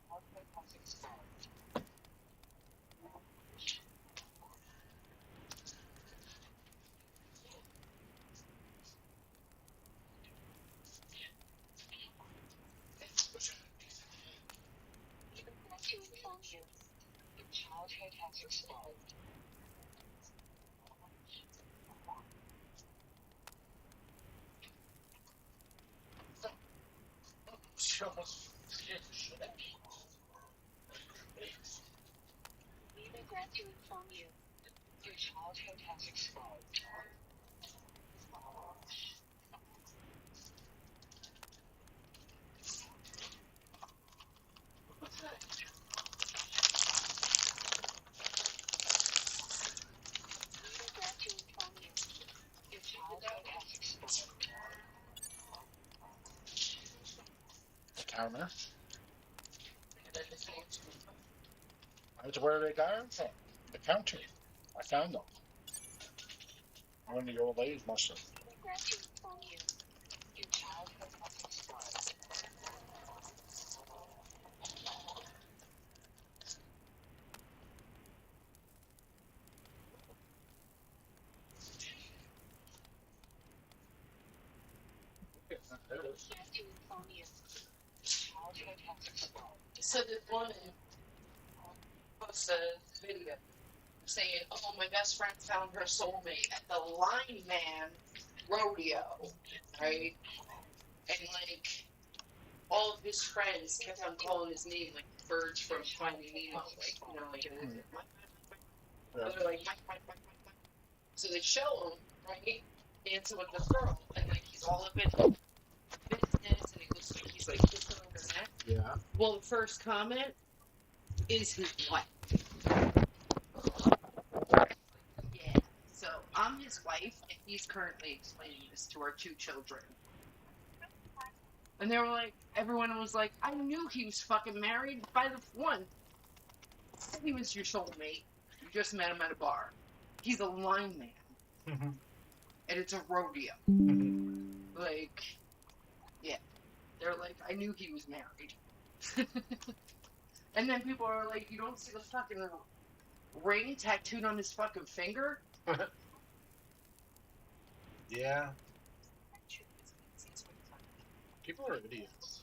[SPEAKER 9] Childhood has expired. We regret to inform you. Your childhood has expired. We regret to inform you. Your childhood has expired. We regret to inform you. Your childhood has expired.
[SPEAKER 13] Counter. That's where they got them from. The counter. I found them. One of the old ladies must have.
[SPEAKER 9] We regret to inform you. Your childhood has expired.
[SPEAKER 10] So this woman posted a video saying, "Oh, my best friend found her soulmate at the Lineman rodeo, right?" And like all of his friends kept on calling his name like birds from Finding Nemo, like like they're like Mike, Mike, Mike, Mike, Mike. So they show him right dancing with this girl, and like he's all up in business, and it looks like he's like kissing her neck.
[SPEAKER 13] Yeah.
[SPEAKER 10] Well, the first comment is his wife. Yeah. So I'm his wife, and he's currently explaining this to our two children. And they were like, everyone was like, I knew he was fucking married by the one. He was your soulmate. You just met him at a bar. He's a lineman.
[SPEAKER 13] Mm-hmm.
[SPEAKER 10] And it's a rodeo. Like, yeah. They're like, I knew he was married. And then people are like, you don't see the fucking ring tattooed on his fucking finger?
[SPEAKER 13] Yeah. People are idiots.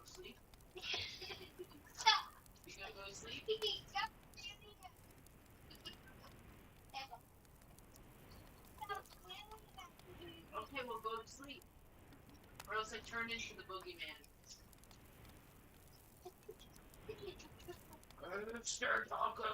[SPEAKER 10] Sleep? You gonna go to sleep? Okay, well go to sleep. Or else I turn into the boogeyman. Start talking.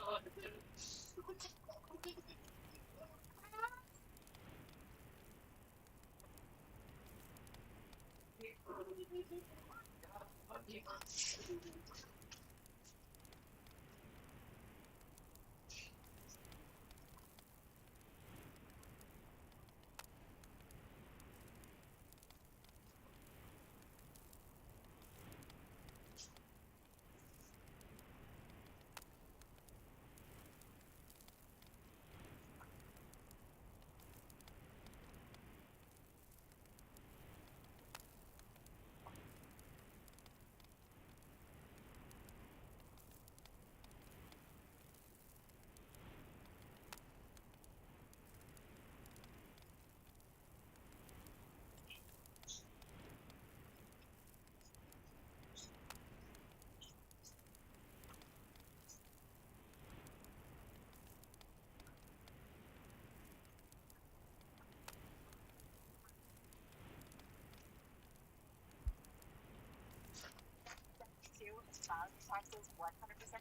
[SPEAKER 9] Two is filed your taxes 100%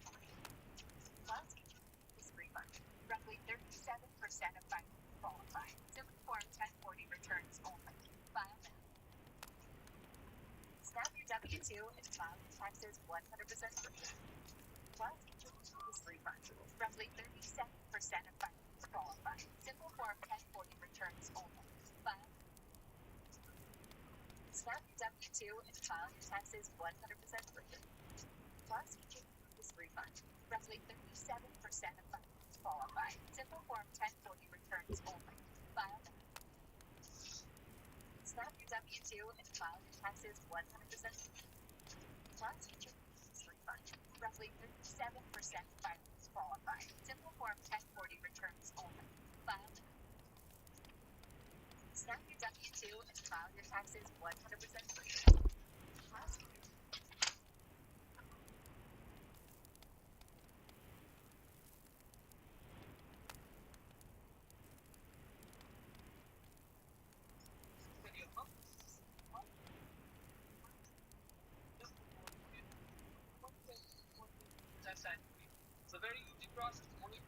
[SPEAKER 9] free. Plus, is refund. Roughly 37% of filers qualify. Simple Form 1040 returns only. File now. Snap your W-2 and file your taxes 100% free. Plus, is refund. Roughly 37% of filers qualify. Simple Form 1040 returns only. File. Snap your W-2 and file your taxes 100% free. Plus, is refund. Roughly 37% of filers qualify. Simple Form 1040 returns only. File now. Snap your W-2 and file your taxes 100% free. Plus, is refund. Roughly 37% of filers qualify. Simple Form 1040 returns only. File now. Snap your W-2 and file your taxes 100% free. Plus,
[SPEAKER 11] It's a very easy process. Only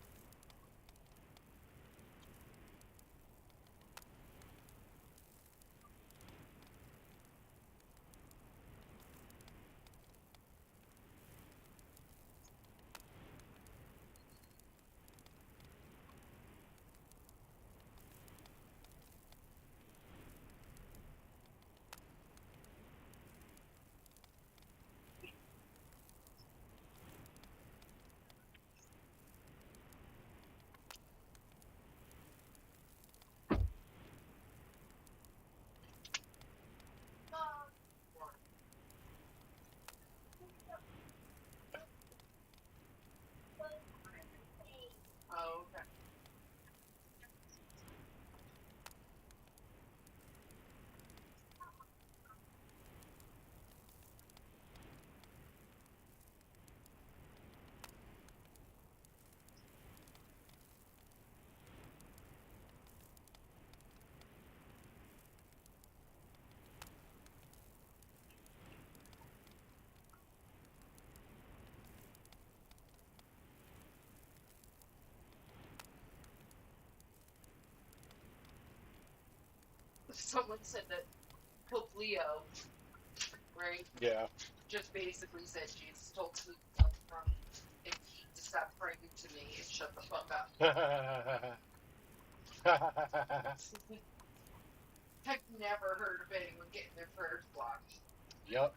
[SPEAKER 10] Oh, okay. Someone said that Pope Leo, right?
[SPEAKER 13] Yeah.
[SPEAKER 10] Just basically said Jesus told me to come from if he to stop praying to me and shut the fuck up. I've never heard of anyone getting their prayers blocked.
[SPEAKER 13] Yep.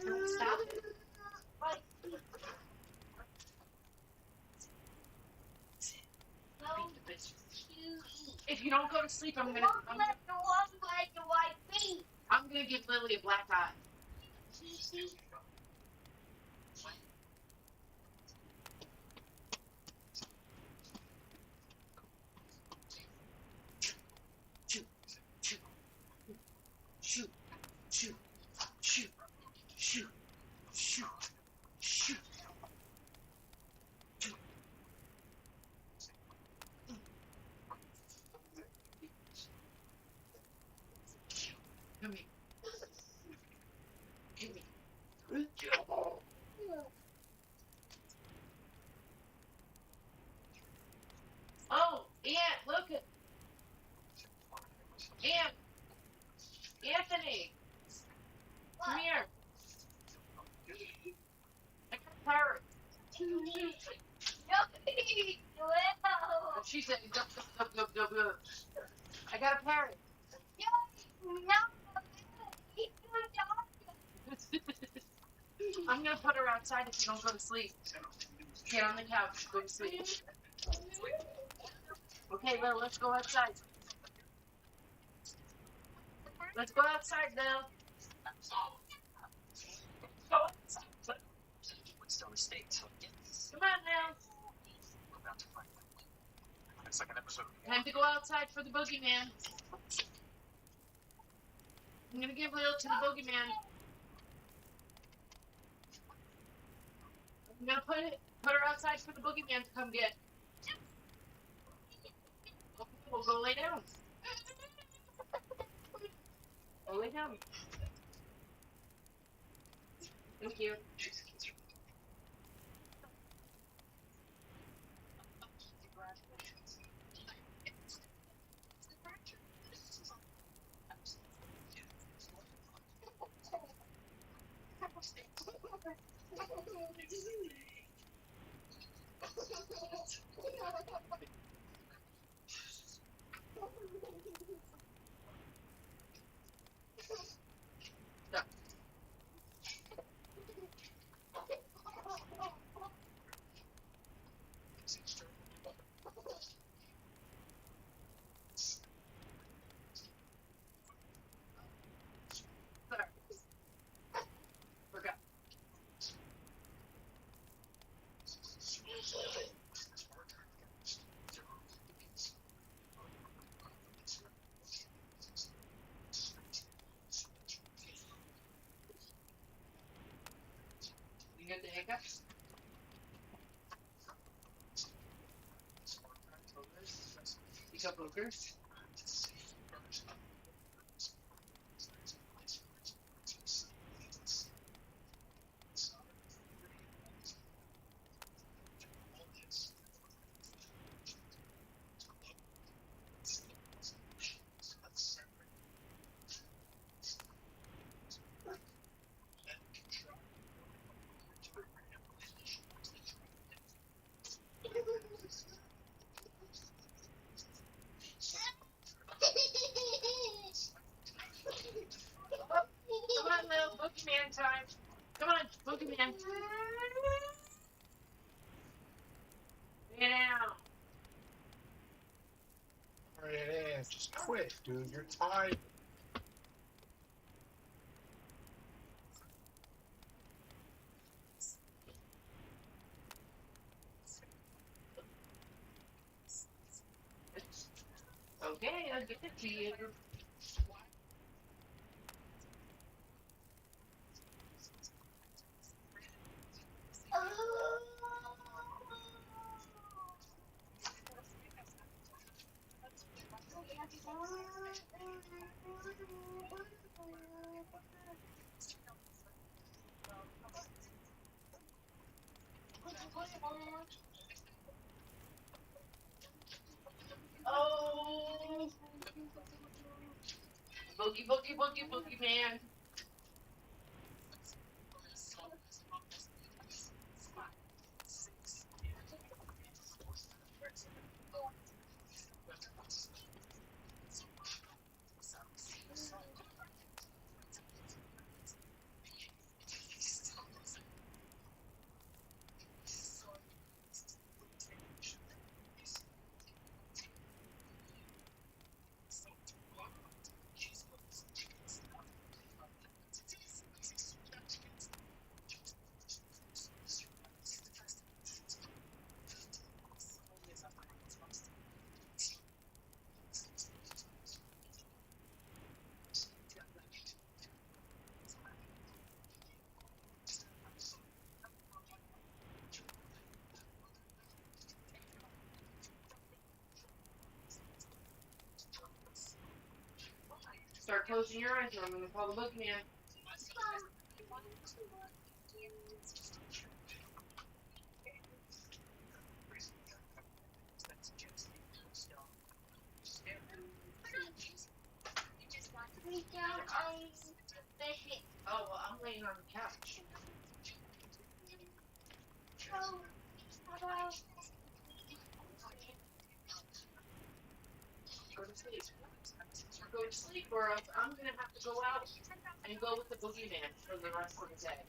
[SPEAKER 10] Don't stop it. Like, if you don't go to sleep, I'm gonna give Lily a black eye. Shoot, shoot, shoot, shoot, shoot, shoot, shoot, shoot. Come here. Come here. Good job. Oh, look at Anthony. Come here. I got a parrot. She said, go, go, go, go, go. I got a parrot. I'm gonna put her outside if you don't go to sleep. Get on the couch, go to sleep. Okay, Lil, let's go outside. Let's go outside, Lil. Go outside. Come on now. Time to go outside for the boogeyman. I'm gonna give Lil to the boogeyman. I'm gonna put her outside for the boogeyman to come get. Okay, we'll go lay down. Go lay down. Thank you. You get the hiccups? You got boogers? Come on, little boogeyman time. Come on, boogeyman. Lay down.
[SPEAKER 13] Right in. Just quit, dude. You're tired.
[SPEAKER 10] Okay, I'll get it to you. Oh, boogie, boogie, boogie, boogie man. Start closing your eyes or I'm gonna call the boogeyman. Oh, well, I'm laying on the couch. Go to sleep. Go to sleep, or else I'm gonna have to go out and go with the boogeyman for the rest of the day.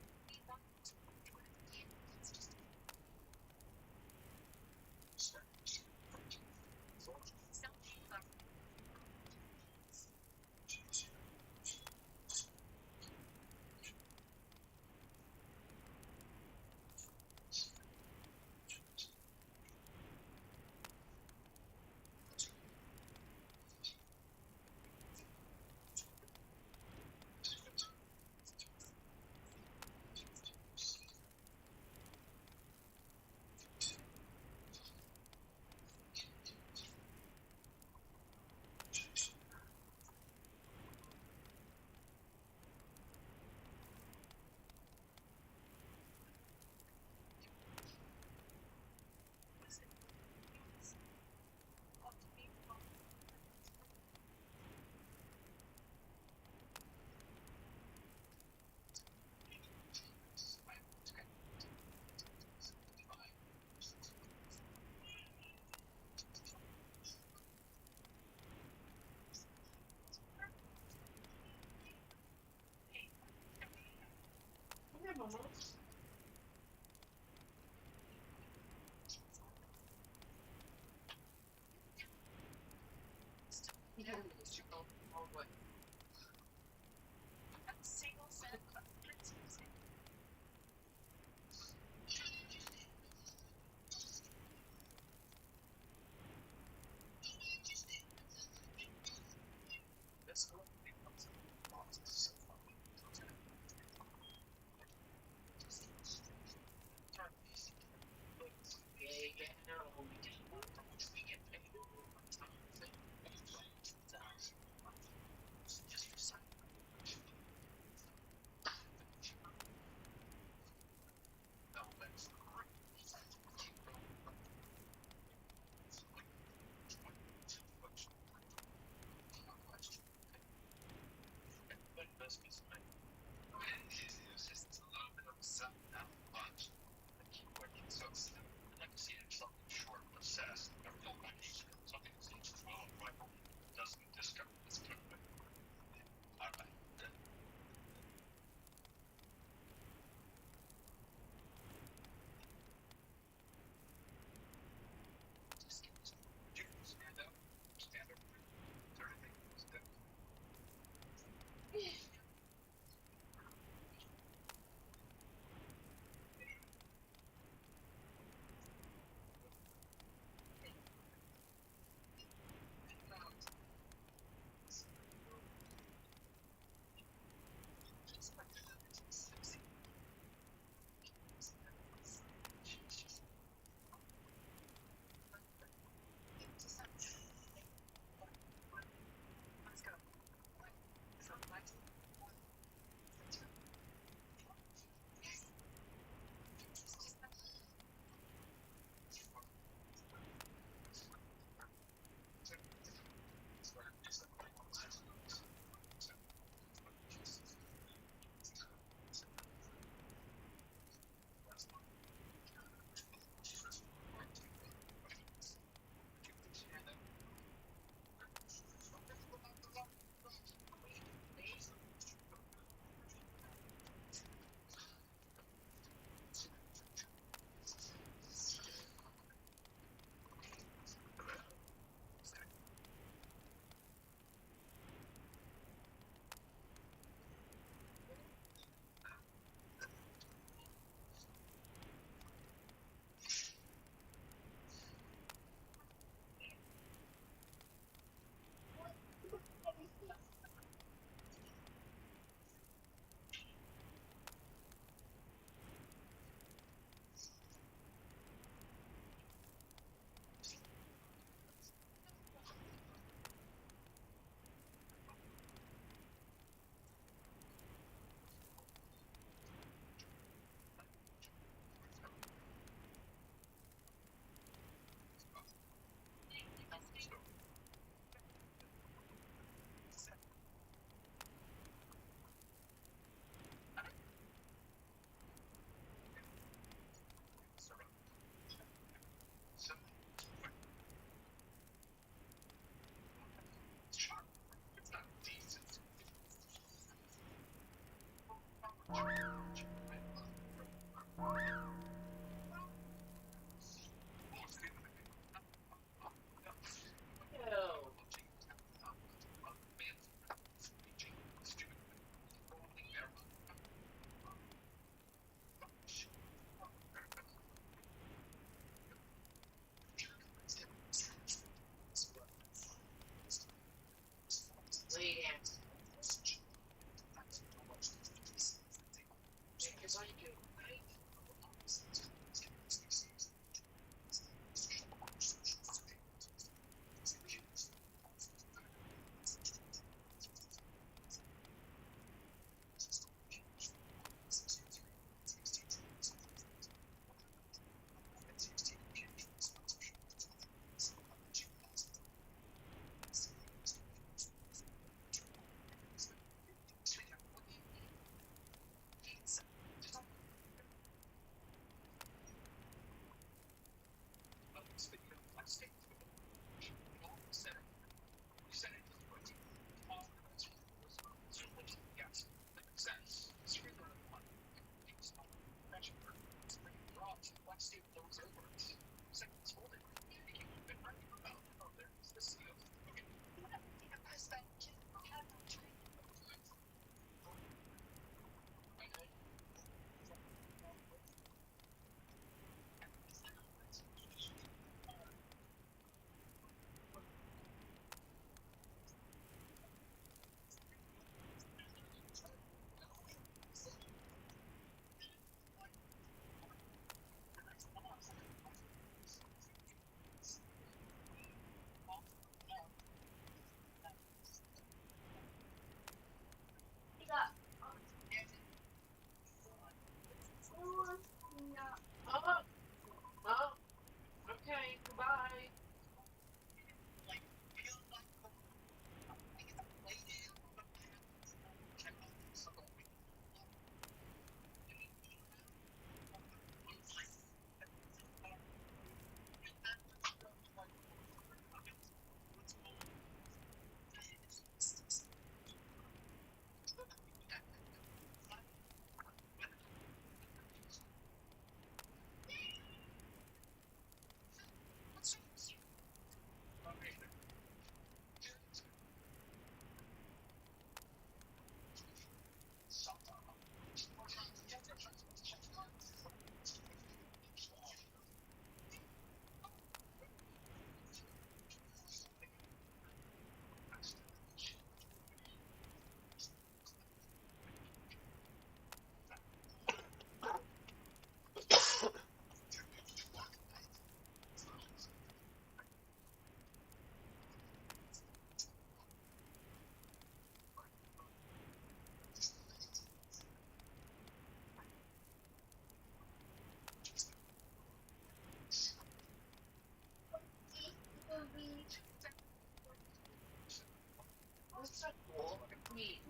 [SPEAKER 10] What's so cool? Neat.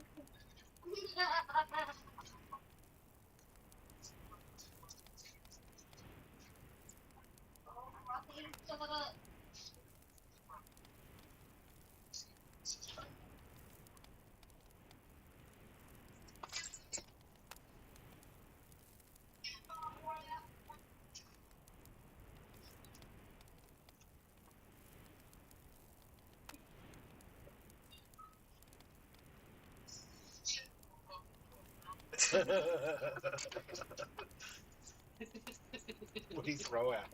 [SPEAKER 13] What do you throw at him?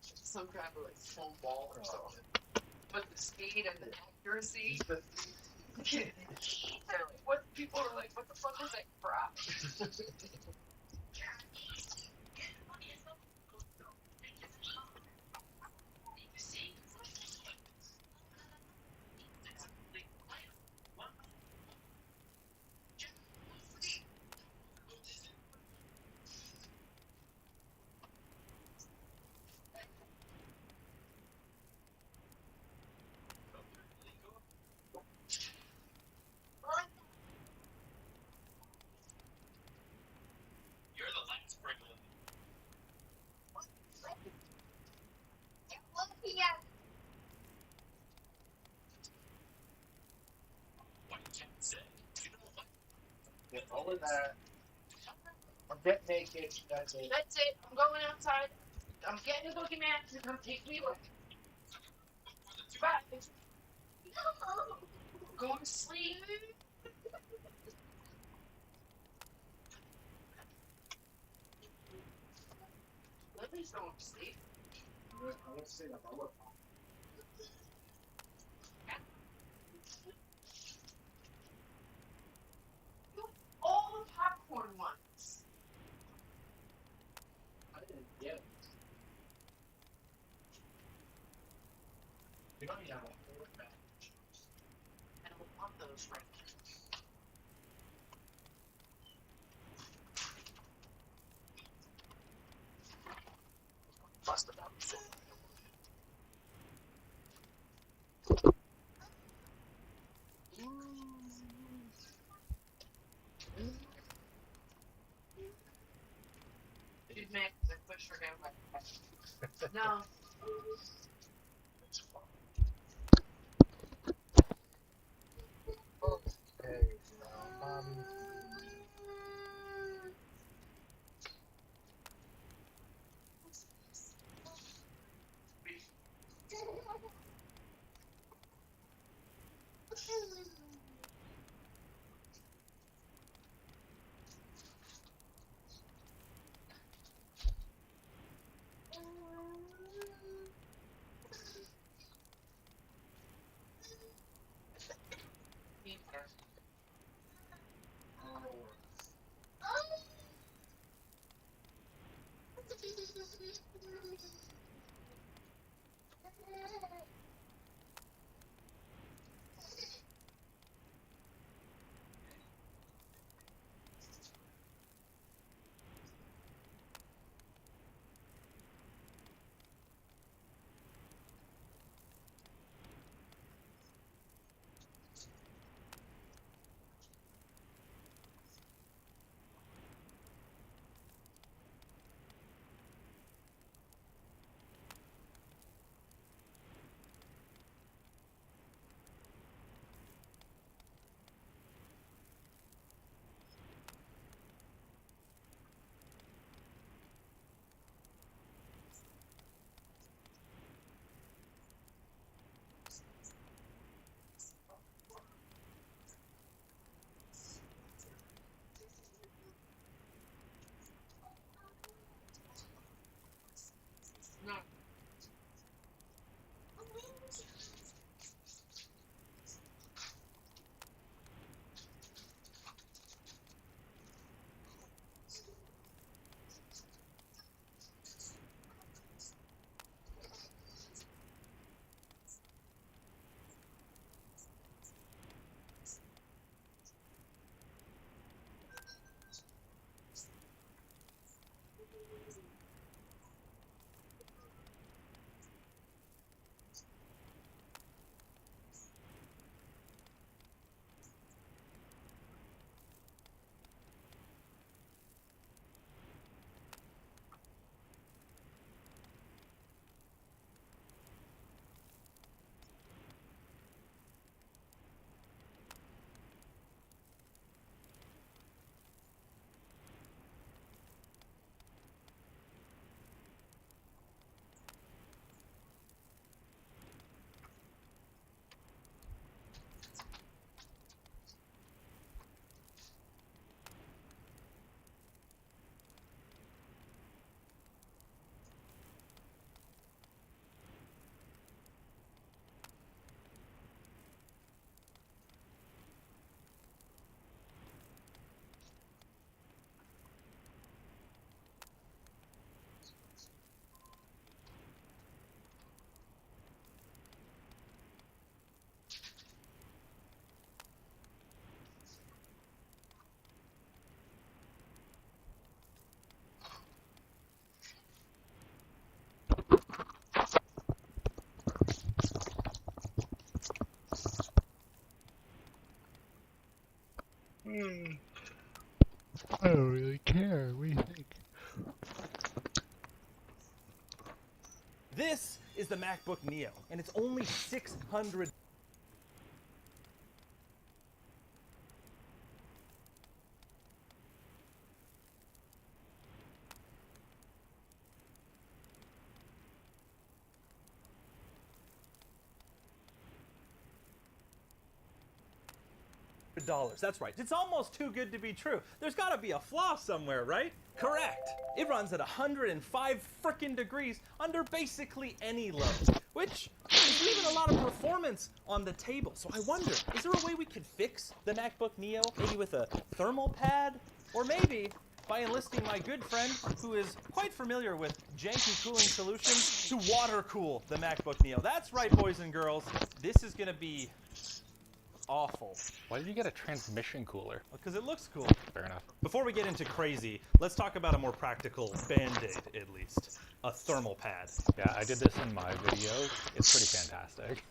[SPEAKER 10] Some kind of like foam ball or something. But the speed and the accuracy. They're like, what people are like, what the fuck is that crap?
[SPEAKER 11] You're the last sprinkle. What you can't say. You know what?
[SPEAKER 13] Get over that. Or get naked. That's it.
[SPEAKER 10] That's it. I'm going outside. I'm getting a boogeyman. You're gonna take me away. Bye. Go to sleep. Lily's going to sleep.
[SPEAKER 13] Let's see the bullet.
[SPEAKER 10] All the popcorn ones.
[SPEAKER 13] I didn't get it. You don't even have a whole bag.
[SPEAKER 10] I don't want those right now. Bust it up. You'd make the push for him like that. No.
[SPEAKER 13] Okay, mommy.
[SPEAKER 1] I don't really care. What do you think?
[SPEAKER 14] This is the MacBook Neo, and it's only $600. That's right. It's almost too good to be true. There's got to be a flaw somewhere, right? Correct. It runs at 105 frickin' degrees under basically any load, which is leaving a lot of performance on the table. So I wonder, is there a way we could fix the MacBook Neo, maybe with a thermal pad, or maybe by enlisting my good friend, who is quite familiar with janky cooling solutions, to water cool the MacBook Neo. That's right, boys and girls. This is gonna be awful.
[SPEAKER 15] Why did you get a transmission cooler?
[SPEAKER 14] Because it looks cool.
[SPEAKER 15] Fair enough.
[SPEAKER 14] Before we get into crazy, let's talk about a more practical band-aid, at least. A thermal pad.
[SPEAKER 15] Yeah, I did this in my video. It's pretty fantastic.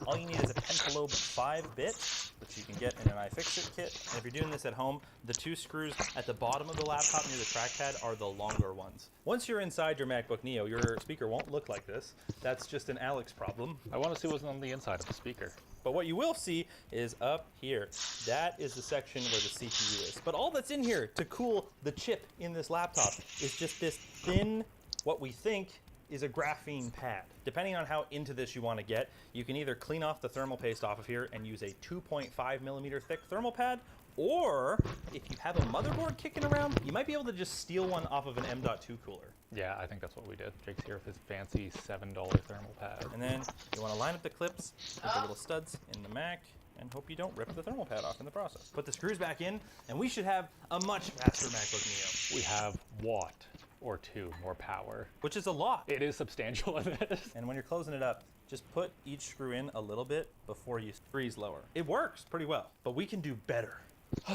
[SPEAKER 14] All you need is a Pentalobe 5-bit, which you can get in an iFixit kit. And if you're doing this at home, the 2 screws at the bottom of the laptop near the trackpad are the longer ones. Once you're inside your MacBook Neo, your speaker won't look like this. That's just an Alex problem.
[SPEAKER 15] I want to see what's on the inside of the speaker.
[SPEAKER 14] But what you will see is up here. That is the section where the CPU is. But all that's in here to cool the chip in this laptop is just this thin, what we think is a graphene pad. Depending on how into this you want to get, you can either clean off the thermal paste off of here and use a 2.5 millimeter thick thermal pad, or if you have a motherboard kicking around, you might be able to just steal one off of an M.2 cooler.
[SPEAKER 15] Yeah, I think that's what we did. Jake's here with his fancy $7 thermal pad.
[SPEAKER 14] And then you want to line up the clips with the little studs in the Mac and hope you don't rip the thermal pad off in the process. Put the screws back in, and we should have a much faster MacBook Neo.
[SPEAKER 15] We have watt or 2 more power.
[SPEAKER 14] Which is a lot.
[SPEAKER 15] It is substantial in this.
[SPEAKER 14] And when you're closing it up, just put each screw in a little bit before you freeze lower. It works pretty well, but we can do better. So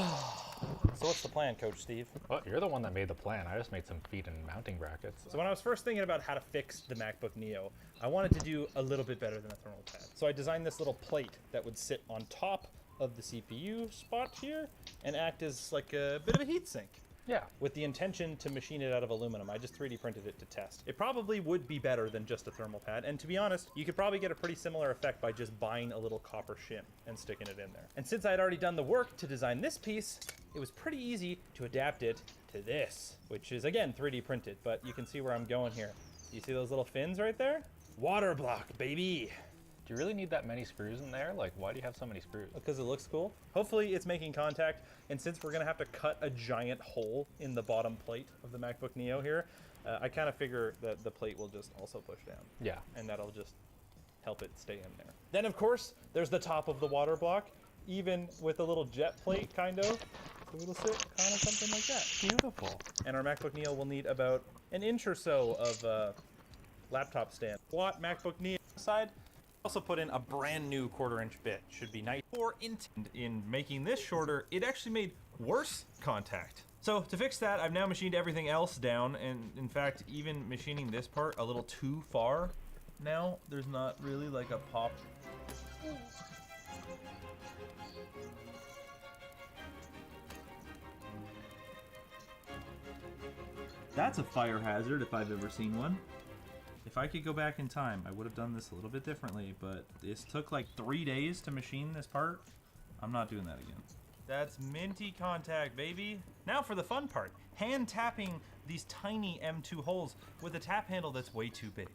[SPEAKER 14] what's the plan, Coach Steve?
[SPEAKER 15] Well, you're the one that made the plan. I just made some feet and mounting brackets.
[SPEAKER 14] So when I was first thinking about how to fix the MacBook Neo, I wanted to do a little bit better than a thermal pad. So I designed this little plate that would sit on top of the CPU spot here and act as like a bit of a heat sink.
[SPEAKER 15] Yeah.
[SPEAKER 14] With the intention to machine it out of aluminum. I just 3D printed it to test. It probably would be better than just a thermal pad, and to be honest, you could probably get a pretty similar effect by just buying a little copper shim and sticking it in there. And since I'd already done the work to design this piece, it was pretty easy to adapt it to this, which is again 3D printed, but you can see where I'm going here. You see those little fins right there? Water block, baby.
[SPEAKER 15] Do you really need that many screws in there? Like, why do you have so many screws?
[SPEAKER 14] Because it looks cool. Hopefully it's making contact, and since we're gonna have to cut a giant hole in the bottom plate of the MacBook Neo here, I kind of figure that the plate will just also push down.
[SPEAKER 15] Yeah.
[SPEAKER 14] And that'll just help it stay in there. Then of course, there's the top of the water block, even with a little jet plate, kind of. So it'll sit kind of something like that.
[SPEAKER 15] Beautiful.
[SPEAKER 14] And our MacBook Neo will need about an inch or so of laptop stand. Watt MacBook Neo side. Also put in a brand new 1/4-inch bit. Should be nice. In making this shorter, it actually made worse contact. So to fix that, I've now machined everything else down, and in fact, even machining this part a little too far now, there's not really like a pop. That's a fire hazard if I've ever seen one. If I could go back in time, I would have done this a little bit differently, but this took like 3 days to machine this part. I'm not doing that again. That's minty contact, baby. Now for the fun part. Hand tapping these tiny M2 holes with a tap handle that's way too big.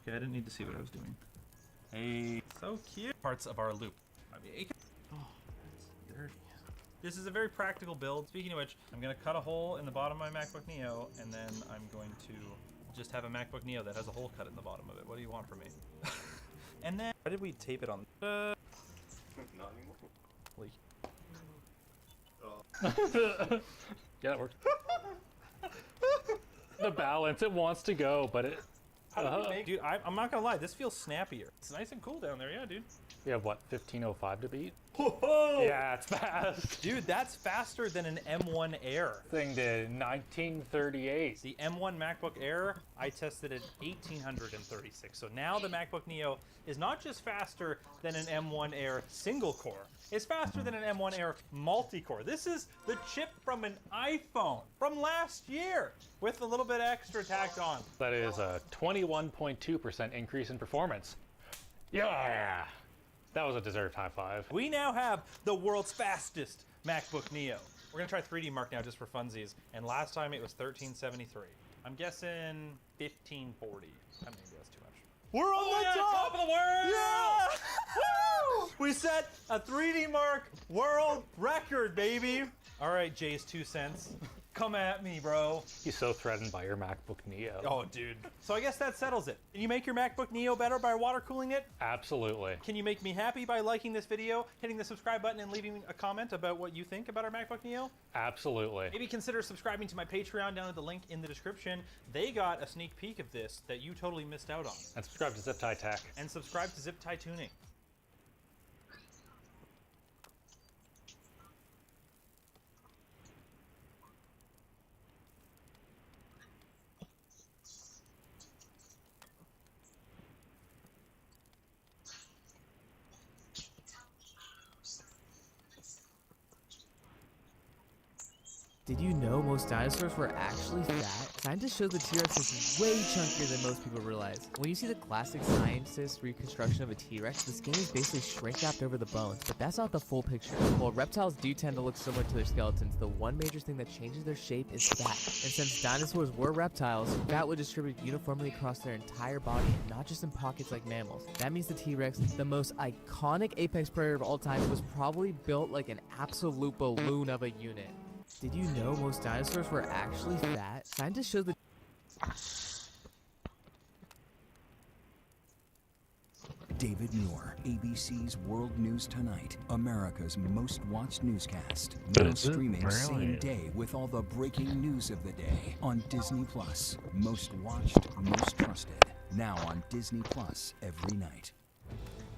[SPEAKER 14] Okay, I didn't need to see what I was doing. Hey, so cute. Parts of our loop. Oh, that's dirty. This is a very practical build. Speaking of which, I'm gonna cut a hole in the bottom of my MacBook Neo, and then I'm going to just have a MacBook Neo that has a hole cut in the bottom of it. What do you want from me? And then, why did we tape it on?
[SPEAKER 11] Not
[SPEAKER 15] anymore. Yeah, that works. The balance, it wants to go, but it...
[SPEAKER 14] How do we make, dude, I'm not gonna lie, this feels snappier. It's nice and cool down there, yeah, dude.
[SPEAKER 15] We have what, 1505 to beat?
[SPEAKER 14] Whoa!
[SPEAKER 15] Yeah, it's fast.
[SPEAKER 14] Dude, that's faster than an M1 Air.
[SPEAKER 15] Thing did 1938.
[SPEAKER 14] The M1 MacBook Air, I tested at 1836. So now the MacBook Neo is not just faster than an M1 Air single core, it's faster than an M1 Air multi-core. This is the chip from an iPhone from last year with a little bit extra tacked on.
[SPEAKER 15] That is a 21.2% increase in performance. Yeah! That was a deserved high five.
[SPEAKER 14] We now have the world's fastest MacBook Neo. We're gonna try 3D Mark now just for funsies. And last time it was 1373. I'm guessing 1540. Maybe that's too much. We're on the top
[SPEAKER 15] of the world!
[SPEAKER 14] Yeah! Woo! We set a 3D Mark world record, baby. All right, Jay's 2 cents. Come at me, bro.
[SPEAKER 15] He's so threatened by your MacBook Neo.
[SPEAKER 14] Oh, dude. So I guess that settles it. Can you make your MacBook Neo better by water cooling it?
[SPEAKER 15] Absolutely.
[SPEAKER 14] Can you make me happy by liking this video, hitting the subscribe button, and leaving a comment about what you think about our MacBook Neo?
[SPEAKER 15] Absolutely.
[SPEAKER 14] Maybe consider subscribing to my Patreon down at the link in the description. They got a sneak peek of this that you totally missed out on.
[SPEAKER 15] And subscribe to Zip Tie Tech.
[SPEAKER 14] And subscribe to Zip Tie Tuning.
[SPEAKER 16] Did you know most dinosaurs were actually fat? Scientists show the T-Rex is way chunkier than most people realize. When you see the classic scientist reconstruction of a T-Rex, the skin is basically shrink-wrapped over the bones, but that's not the full picture. While reptiles do tend to look similar to their skeletons, the one major thing that changes their shape is fat. And since dinosaurs were reptiles, fat would distribute uniformly across their entire body and not just in pockets like mammals. That means the T-Rex, the most iconic apex predator of all time, was probably built like an absolute balloon of a unit. Did you know most dinosaurs were actually fat? Scientists show the...
[SPEAKER 17] David Muir, ABC's World News Tonight, America's most watched newscast. Now streaming same day with all the breaking news of the day on Disney Plus. Most watched, most trusted. Now on Disney Plus every night.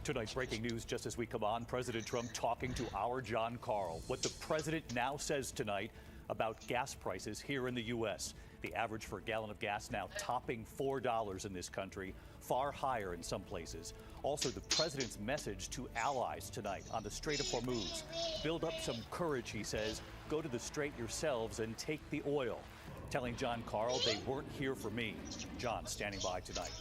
[SPEAKER 18] Tonight's breaking news just as we come on, President Trump talking to our John Carl. What the president now says tonight about gas prices here in the U.S. The average for a gallon of gas now topping $4 in this country, far higher in some places. Also, the president's message to allies tonight on the Strait of Hormuz. Build up some courage, he says. Go to the strait yourselves and take the oil. Telling John Carl they weren't here for me. John standing by tonight.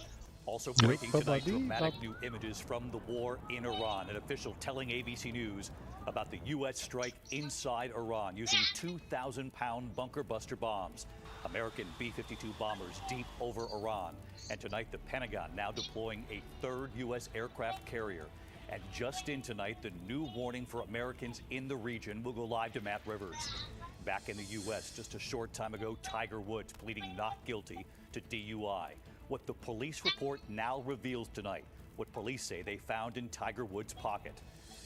[SPEAKER 18] Also breaking tonight, dramatic new images from the war in Iran. An official telling ABC News about the U.S. strike inside Iran using 2,000-pound bunker buster bombs. American B-52 bombers deep over Iran. And tonight, the Pentagon now deploying a third U.S. aircraft carrier. And just in tonight, the new warning for Americans in the region. Will go live to Matt Rivers. Back in the U.S. just a short time ago, Tiger Woods pleading not guilty to DUI. What the police report now reveals tonight, what police say they found in Tiger Woods' pocket.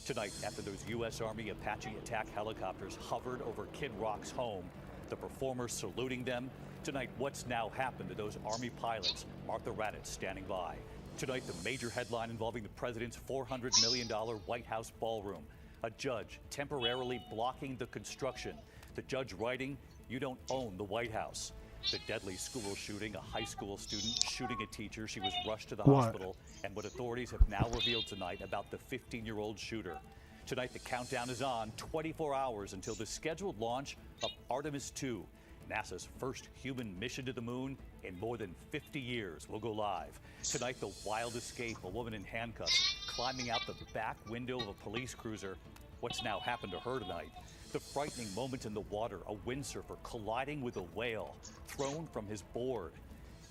[SPEAKER 18] Tonight, after those U.S. Army Apache attack helicopters hovered over Kid Rock's home, the performers saluting them. Tonight, what's now happened to those Army pilots? Martha Raddatz standing by. Tonight, the major headline involving the president's $400 million White House ballroom. A judge temporarily blocking the construction. The judge writing, "You don't own the White House." The deadly school shooting, a high school student shooting a teacher. She was rushed to the hospital. And what authorities have now revealed tonight about the 15-year-old shooter. Tonight, the countdown is on, 24 hours until the scheduled launch of Artemis 2. NASA's first human mission to the moon in more than 50 years will go live. Tonight, the wild escape, a woman in handcuffs climbing out the back window of a police cruiser. What's now happened to her tonight? The frightening moment in the water, a windsurfer colliding with a whale, thrown from his board.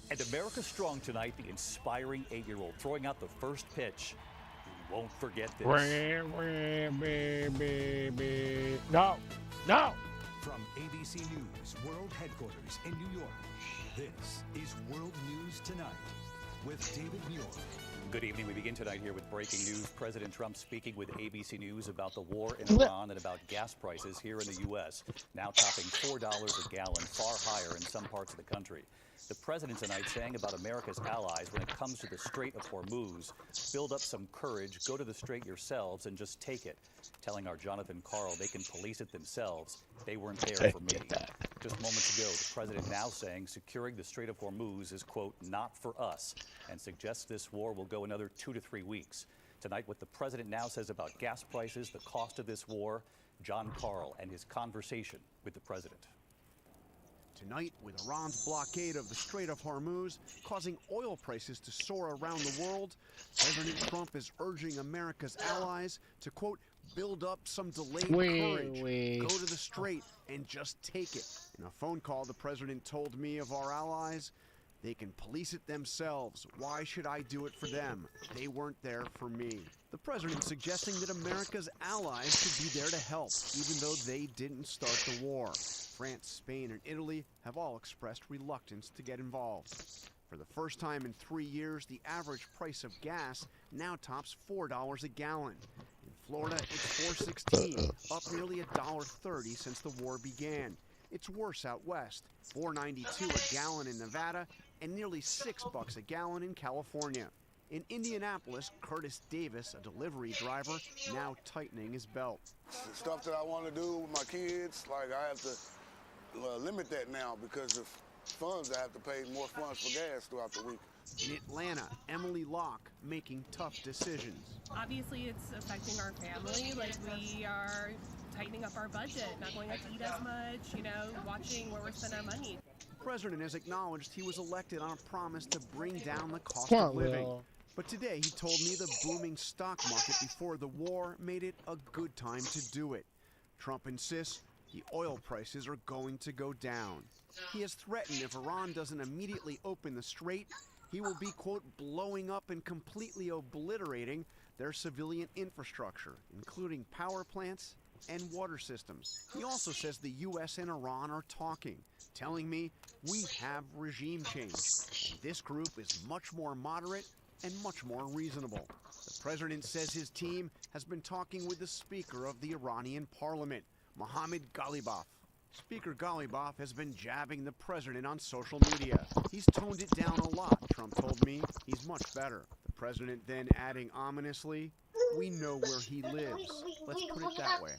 [SPEAKER 18] And America Strong tonight, the inspiring 8-year-old throwing out the first pitch. You won't forget this.
[SPEAKER 1] No, no!
[SPEAKER 17] From ABC News World Headquarters in New York, this is World News Tonight. with David Muir.
[SPEAKER 18] Good evening. We begin tonight here with breaking news. President Trump speaking with ABC News about the war in Iran and about gas prices here in the U.S., now topping $4 a gallon, far higher in some parts of the country. The president tonight saying about America's allies when it comes to the Strait of Hormuz, build up some courage, go to the strait yourselves and just take it. Telling our Jonathan Karl they can police it themselves. They weren't there for me. Just moments ago, the president now saying securing the Strait of Hormuz is, quote, not for us, and suggests this war will go another 2 to 3 weeks. Tonight, what the president now says about gas prices, the cost of this war, John Karl and his conversation with the president.
[SPEAKER 5] Tonight, with Iran's blockade of the Strait of Hormuz causing oil prices to soar around the world, President Trump is urging America's allies to, quote, build up some delayed courage, go to the strait, and just take it. In a phone call, the president told me of our allies, they can police it themselves. Why should I do it for them? They weren't there for me. The president suggesting that America's allies should be there to help, even though they didn't start the war. France, Spain, and Italy have all expressed reluctance to get involved. For the first time in 3 years, the average price of gas now tops $4 a gallon. In Florida, it's $4.16, up nearly $1.30 since the war began. It's worse out west, $4.92 a gallon in Nevada, and nearly $6 a gallon in California. In Indianapolis, Curtis Davis, a delivery driver, now tightening his belt.
[SPEAKER 19] Stuff that I want to do with my kids, like I have to limit that now because of funds. I have to pay more funds for gas throughout the week.
[SPEAKER 5] In Atlanta, Emily Locke making tough decisions.
[SPEAKER 21] Obviously, it's affecting our family. Like, we are tightening up our budget, not going out to eat as much, watching where we spend our money.
[SPEAKER 5] The president has acknowledged he was elected on a promise to bring down the cost of living. But today he told me the booming stock market before the war made it a good time to do it. Trump insists the oil prices are going to go down. He has threatened if Iran doesn't immediately open the strait, he will be, quote, blowing up and completely obliterating their civilian infrastructure, including power plants and water systems. He also says the U.S. and Iran are talking, telling me we have regime change. And this group is much more moderate and much more reasonable. The president says his team has been talking with the Speaker of the Iranian parliament, Mohammad Ghalibaf. Speaker Ghalibaf has been jabbing the president on social media. He's toned it down a lot, Trump told me. He's much better. The president then adding ominously, we know where he lives. Let's put it that way.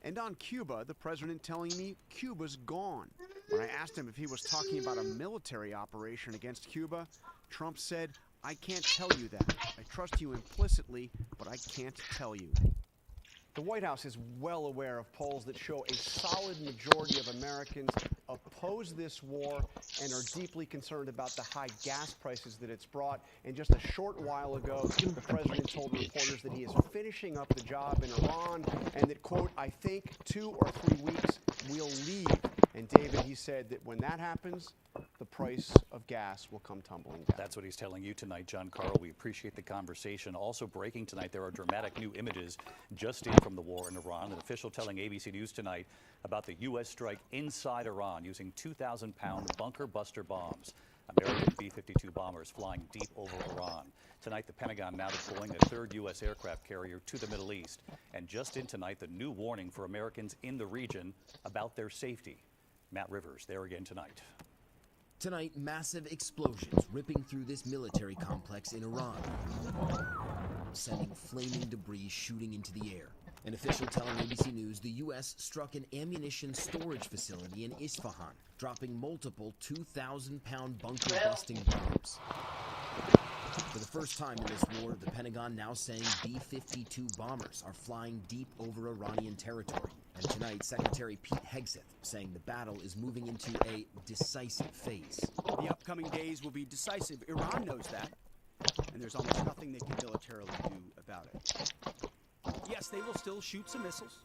[SPEAKER 5] And on Cuba, the president telling me Cuba's gone. When I asked him if he was talking about a military operation against Cuba, Trump said, I can't tell you that. I trust you implicitly, but I can't tell you. The White House is well aware of polls that show a solid majority of Americans oppose this war and are deeply concerned about the high gas prices that it's brought. And just a short while ago, the president told reporters that he is finishing up the job in Iran and that, quote, I think 2 or 3 weeks we'll leave. And David, he said that when that happens, the price of gas will come tumbling down.
[SPEAKER 18] That's what he's telling you tonight, John Karl. We appreciate the conversation. Also breaking tonight, there are dramatic new images just in from the war in Iran. An official telling ABC News tonight about the U.S. strike inside Iran using 2,000-pound bunker buster bombs. American B-52 bombers flying deep over Iran. Tonight, the Pentagon now deploying a third U.S. aircraft carrier to the Middle East. And just in tonight, the new warning for Americans in the region about their safety. Matt Rivers there again tonight.
[SPEAKER 24] Tonight, massive explosions ripping through this military complex in Iran, sending flaming debris shooting into the air. An official telling ABC News the U.S. struck an ammunition storage facility in Isfahan, dropping multiple 2,000-pound bunker-busting bombs. For the first time in this war, the Pentagon now saying B-52 bombers are flying deep over Iranian territory. And tonight, Secretary Pete Hegseth saying the battle is moving into a decisive phase.
[SPEAKER 25] The upcoming days will be decisive. Iran knows that, and there's almost nothing they can militarily do about it. Yes, they will still shoot some missiles,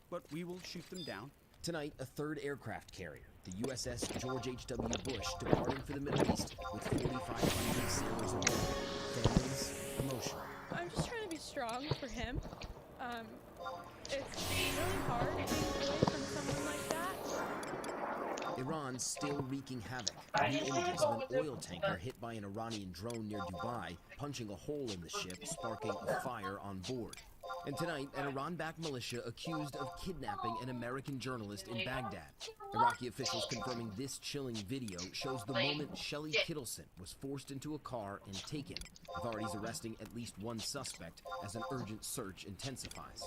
[SPEAKER 25] but we will shoot them down.
[SPEAKER 24] Tonight, a third aircraft carrier, the USS George H.W. Bush, departing for the Middle East with 4,500 sailors aboard. Families emotional.
[SPEAKER 26] I'm just trying to be strong for him. It's really hard to take away from someone like that.
[SPEAKER 24] Iran's still wreaking havoc. New images of an oil tanker hit by an Iranian drone near Dubai, punching a hole in the ship, sparking a fire on board. And tonight, an Iran-backed militia accused of kidnapping an American journalist in Baghdad. Iraqi officials confirming this chilling video shows the moment Shelley Kittleson was forced into a car and taken. Authorities arresting at least one suspect as an urgent search intensifies.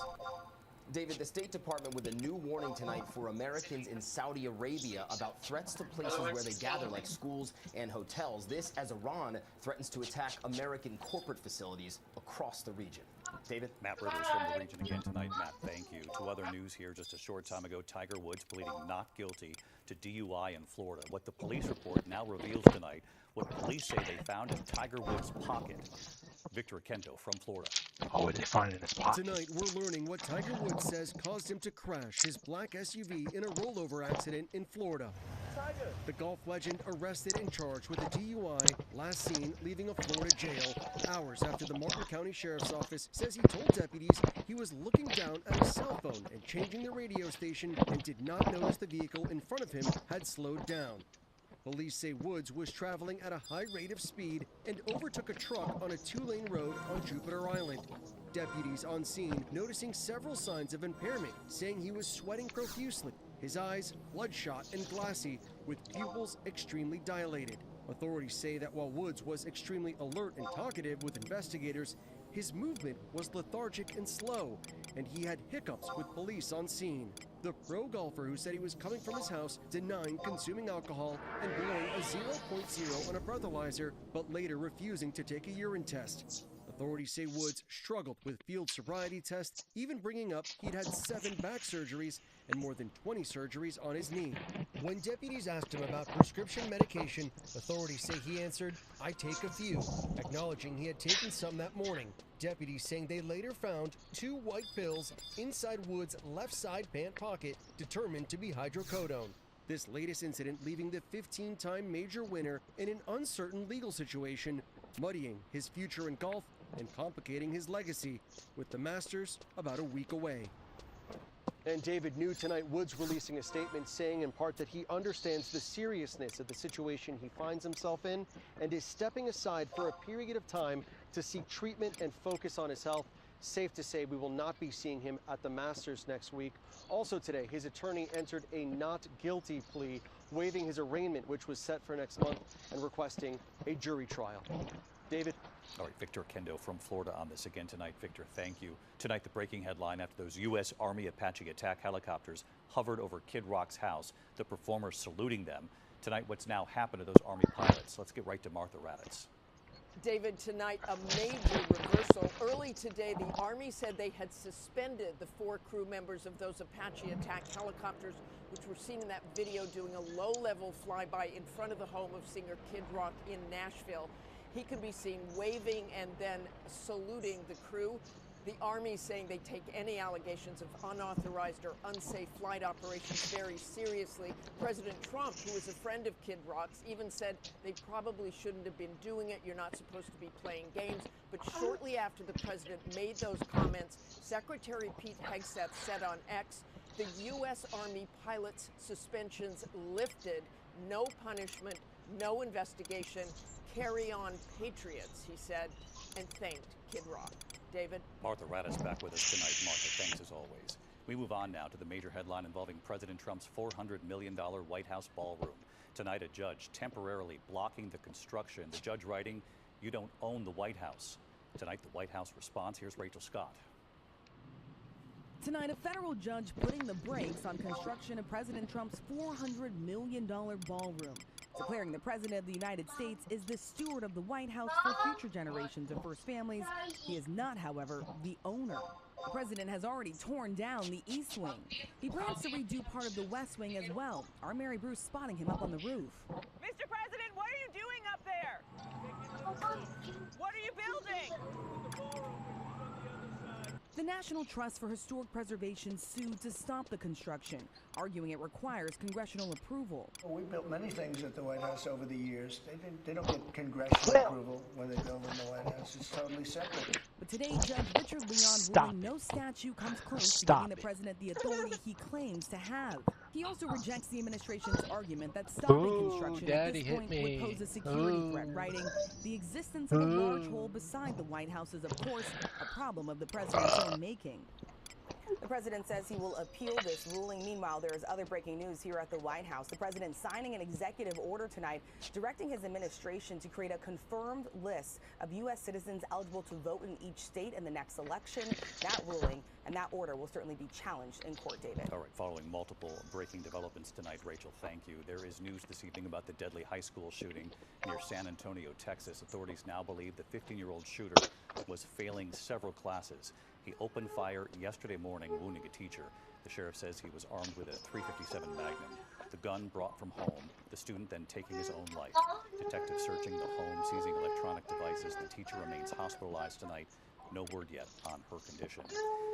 [SPEAKER 2] David, the State Department with a new warning tonight for Americans in Saudi Arabia about threats to places where they gather, like schools and hotels. This as Iran threatens to attack American corporate facilities across the region. David?
[SPEAKER 18] Matt Rivers from the region again tonight. Matt, thank you. To other news here just a short time ago, Tiger Woods pleading not guilty to DUI in Florida. What the police report now reveals tonight, what police say they found in Tiger Woods' pocket. Victor Kendo from Florida.
[SPEAKER 1] Oh, what did they find in his pocket?
[SPEAKER 6] Tonight, we're learning what Tiger Woods says caused him to crash his black SUV in a rollover accident in Florida. Tiger. The golf legend arrested and charged with a DUI, last seen leaving a Florida jail hours after the Martin County Sheriff's Office says he told deputies he was looking down at a cell phone and changing the radio station and did not notice the vehicle in front of him had slowed down. Police say Woods was traveling at a high rate of speed and overtook a truck on a two-lane road on Jupiter Island. Deputies on scene noticing several signs of impairment, saying he was sweating profusely, his eyes bloodshot and glassy, with pupils extremely dilated. Authorities say that while Woods was extremely alert and talkative with investigators, his movement was lethargic and slow, and he had hiccups with police on scene. The pro golfer who said he was coming from his house denying consuming alcohol and blowing a 0.0 on a breathalyzer, but later refusing to take a urine test. Authorities say Woods struggled with field sobriety tests, even bringing up he'd had 7 back surgeries and more than 20 surgeries on his knee. When deputies asked him about prescription medication, authorities say he answered, "I take a few," acknowledging he had taken some that morning. Deputies saying they later found 2 white pills inside Woods' left side pant pocket, determined to be hydrocodone. This latest incident leaving the 15-time major winner in an uncertain legal situation, muddying his future in golf and complicating his legacy, with the Masters about a week away. And David knew tonight Woods releasing a statement saying in part that he understands the seriousness of the situation he finds himself in and is stepping aside for a period of time to seek treatment and focus on his health. Safe to say we will not be seeing him at the Masters next week. Also today, his attorney entered a not guilty plea, waiving his arraignment, which was set for next month, and requesting a jury trial. David?
[SPEAKER 18] All right, Victor Kendo from Florida on this again tonight. Victor, thank you. Tonight, the breaking headline after those U.S. Army Apache attack helicopters hovered over Kid Rock's house, the performer saluting them. Tonight, what's now happened to those Army pilots? Let's get right to Martha Raddatz.
[SPEAKER 7] David, tonight a major reversal. Early today, the Army said they had suspended the 4 crew members of those Apache attack helicopters, which were seen in that video doing a low-level flyby in front of the home of singer Kid Rock in Nashville. He could be seen waving and then saluting the crew. The Army saying they take any allegations of unauthorized or unsafe flight operations very seriously. President Trump, who is a friend of Kid Rock's, even said they probably shouldn't have been doing it. You're not supposed to be playing games. But shortly after the president made those comments, Secretary Pete Hegseth said on X, the U.S. Army pilots' suspensions lifted, no punishment, no investigation. Carry on, patriots, he said, and thanked Kid Rock. David?
[SPEAKER 18] Martha Raddatz back with us tonight. Martha, thanks as always. We move on now to the major headline involving President Trump's $400 million White House ballroom. Tonight, a judge temporarily blocking the construction. The judge writing, "You don't own the White House." Tonight, the White House response. Here's Rachel Scott.
[SPEAKER 12] Tonight, a federal judge putting the brakes on construction of President Trump's $400 million ballroom, declaring the President of the United States is the steward of the White House for future generations of first families. He is not, however, the owner. The President has already torn down the East Wing. He plans to redo part of the West Wing as well. Our Mary Bruce spotting him up on the roof.
[SPEAKER 22] Mr. President, what are you doing up there? What are you building?
[SPEAKER 12] The National Trust for Historic Preservation sued to stop the construction, arguing it requires congressional approval.
[SPEAKER 23] We built many things at the White House over the years. They don't get congressional approval when they build in the White House. It's totally separate.
[SPEAKER 12] But today, Judge Richard Leon ruling no statue comes close to giving the president the authority he claims to have. He also rejects the administration's argument that stopping construction at this point would pose a security threat, writing, "The existence of a large hole beside the White House is, of course, a problem of the president's own making."
[SPEAKER 3] The president says he will appeal this ruling. Meanwhile, there is other breaking news here at the White House. The president signing an executive order tonight directing his administration to create a confirmed list of U.S. citizens eligible to vote in each state in the next election. That ruling and that order will certainly be challenged in court, David.
[SPEAKER 18] All right, following multiple breaking developments tonight, Rachel, thank you. There is news this evening about the deadly high school shooting near San Antonio, Texas. Authorities now believe the 15-year-old shooter was failing several classes. He opened fire yesterday morning, wounding a teacher. The sheriff says he was armed with a .357 Magnum. The gun brought from home, the student then taking his own life. Detectives searching the home, seizing electronic devices. The teacher remains hospitalized tonight. No word yet on her condition.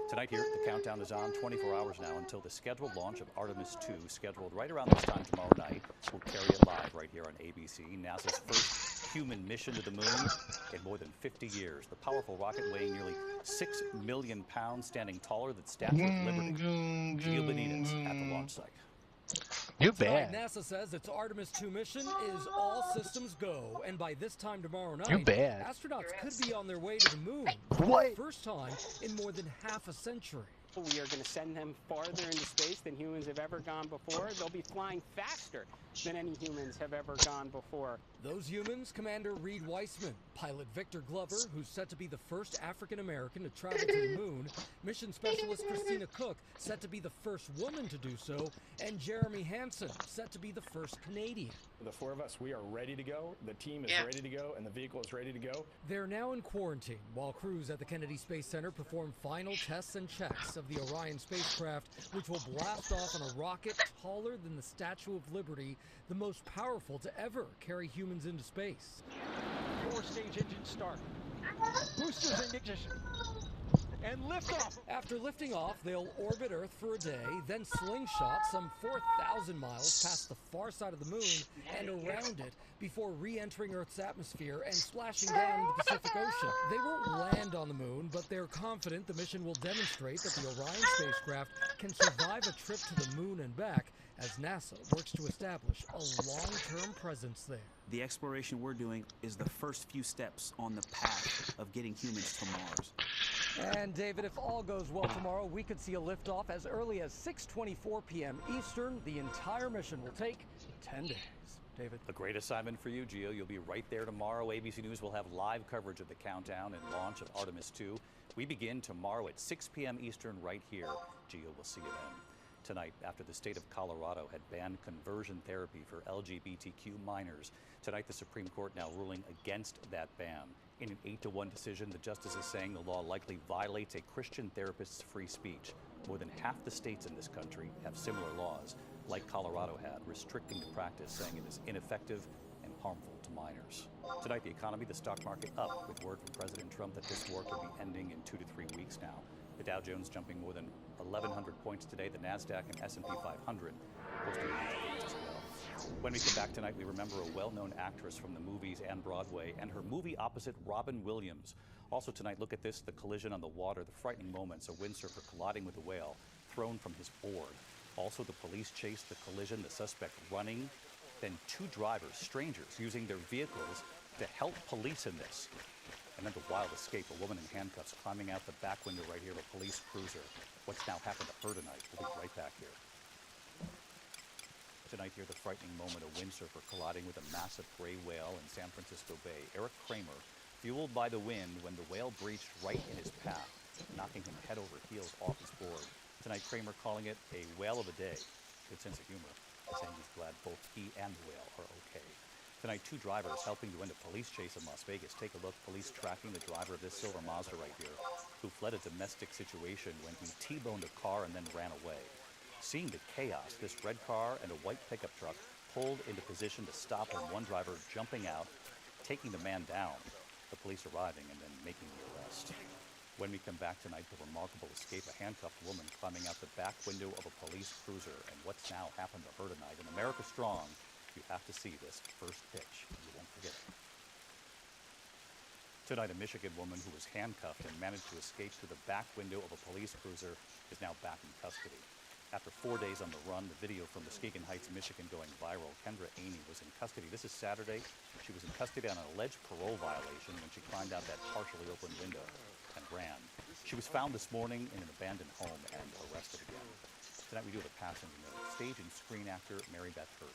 [SPEAKER 18] Tonight here, the countdown is on 24 hours now until the scheduled launch of Artemis 2, scheduled right around this time tomorrow night. We'll carry it live right here on ABC. NASA's first human mission to the moon in more than 50 years. The powerful rocket weighing nearly 6 million pounds, standing taller than Statue of Liberty. Gio Benitez at the launch site.
[SPEAKER 1] You
[SPEAKER 4] Tonight,
[SPEAKER 1] bad.
[SPEAKER 4] NASA says its Artemis 2 mission is all systems go, and by this time tomorrow night,
[SPEAKER 1] You bad.
[SPEAKER 4] astronauts could be on their way to the moon
[SPEAKER 1] What?
[SPEAKER 4] for the first time in more than half a century.
[SPEAKER 8] We are going to send them farther into space than humans have ever gone before. They'll be flying faster than any humans have ever gone before.
[SPEAKER 4] Those humans, Commander Reed Weissman, pilot Victor Glover, who's set to be the first African-American to travel to the moon, mission specialist Christina Cook, set to be the first woman to do so, and Jeremy Hansen, set to be the first Canadian.
[SPEAKER 9] The four of us, we are ready to go. The team is ready to go, and the vehicle is ready to go.
[SPEAKER 4] They're now in quarantine, while crews at the Kennedy Space Center perform final tests and checks of the Orion spacecraft, which will blast off on a rocket taller than the Statue of Liberty, the most powerful to ever carry humans into space.
[SPEAKER 8] 4-stage engine start. Boosters in ignition. And liftoff.
[SPEAKER 4] After lifting off, they'll orbit Earth for a day, then slingshot some 4,000 miles past the far side of the moon and around it before re-entering Earth's atmosphere and splashing down in the Pacific Ocean. They won't land on the moon, but they're confident the mission will demonstrate that the Orion spacecraft can survive a trip to the moon and back as NASA works to establish a long-term presence there.
[SPEAKER 10] The exploration we're doing is the first few steps on the path of getting humans to Mars.
[SPEAKER 4] And David, if all goes well tomorrow, we could see a liftoff as early as 6:24 p.m. Eastern. The entire mission will take 10 days. David?
[SPEAKER 18] A great assignment for you, Gio. You'll be right there tomorrow. ABC News will have live coverage of the countdown and launch of Artemis 2. We begin tomorrow at 6 p.m. Eastern right here. Gio, we'll see you then. Tonight, after the state of Colorado had banned conversion therapy for LGBTQ minors, tonight the Supreme Court now ruling against that ban. In an 8-1 decision, the justice is saying the law likely violates a Christian therapist's free speech. More than half the states in this country have similar laws, like Colorado had, restricting the practice, saying it is ineffective and harmful to minors. Tonight, the economy, the stock market up, with word from President Trump that this war could be ending in 2 to 3 weeks now. The Dow Jones jumping more than 1,100 points today. The NASDAQ and S&P 500 posting gains as well. When we come back tonight, we remember a well-known actress from the movies and Broadway and her movie opposite Robin Williams. Also tonight, look at this, the collision on the water, the frightening moments, a windsurfer colliding with a whale thrown from his board. Also, the police chase, the collision, the suspect running, then 2 drivers, strangers, using their vehicles to help police in this. And then the wild escape, a woman in handcuffs climbing out the back window right here of a police cruiser. What's now happened to her tonight? We'll be right back here. Tonight here, the frightening moment, a windsurfer colliding with a massive gray whale in San Francisco Bay. Eric Kramer, fueled by the wind when the whale breached right in his path, knocking him head over heels off his board. Tonight, Kramer calling it a whale of a day. Good sense of humor, saying he's glad both he and the whale are okay. Tonight, 2 drivers helping to end a police chase in Las Vegas. Take a look, police tracking the driver of this silver Mazda right here, who fled a domestic situation when he T-boned a car and then ran away. Seeing the chaos, this red car and a white pickup truck pulled into position to stop him, one driver jumping out, taking the man down, the police arriving and then making the arrest. When we come back tonight, the remarkable escape, a handcuffed woman climbing out the back window of a police cruiser, and what's now happened to her tonight. In America Strong, you have to see this first pitch. You won't forget it. Tonight, a Michigan woman who was handcuffed and managed to escape through the back window of a police cruiser is now back in custody. After 4 days on the run, the video from Muskegon Heights, Michigan going viral. Kendra Aney was in custody. This is Saturday. She was in custody on an alleged parole violation when she climbed out that partially open window and ran. She was found this morning in an abandoned home and arrested again. Tonight we do have a passing note. Stage and screen actor Mary Beth Hurt.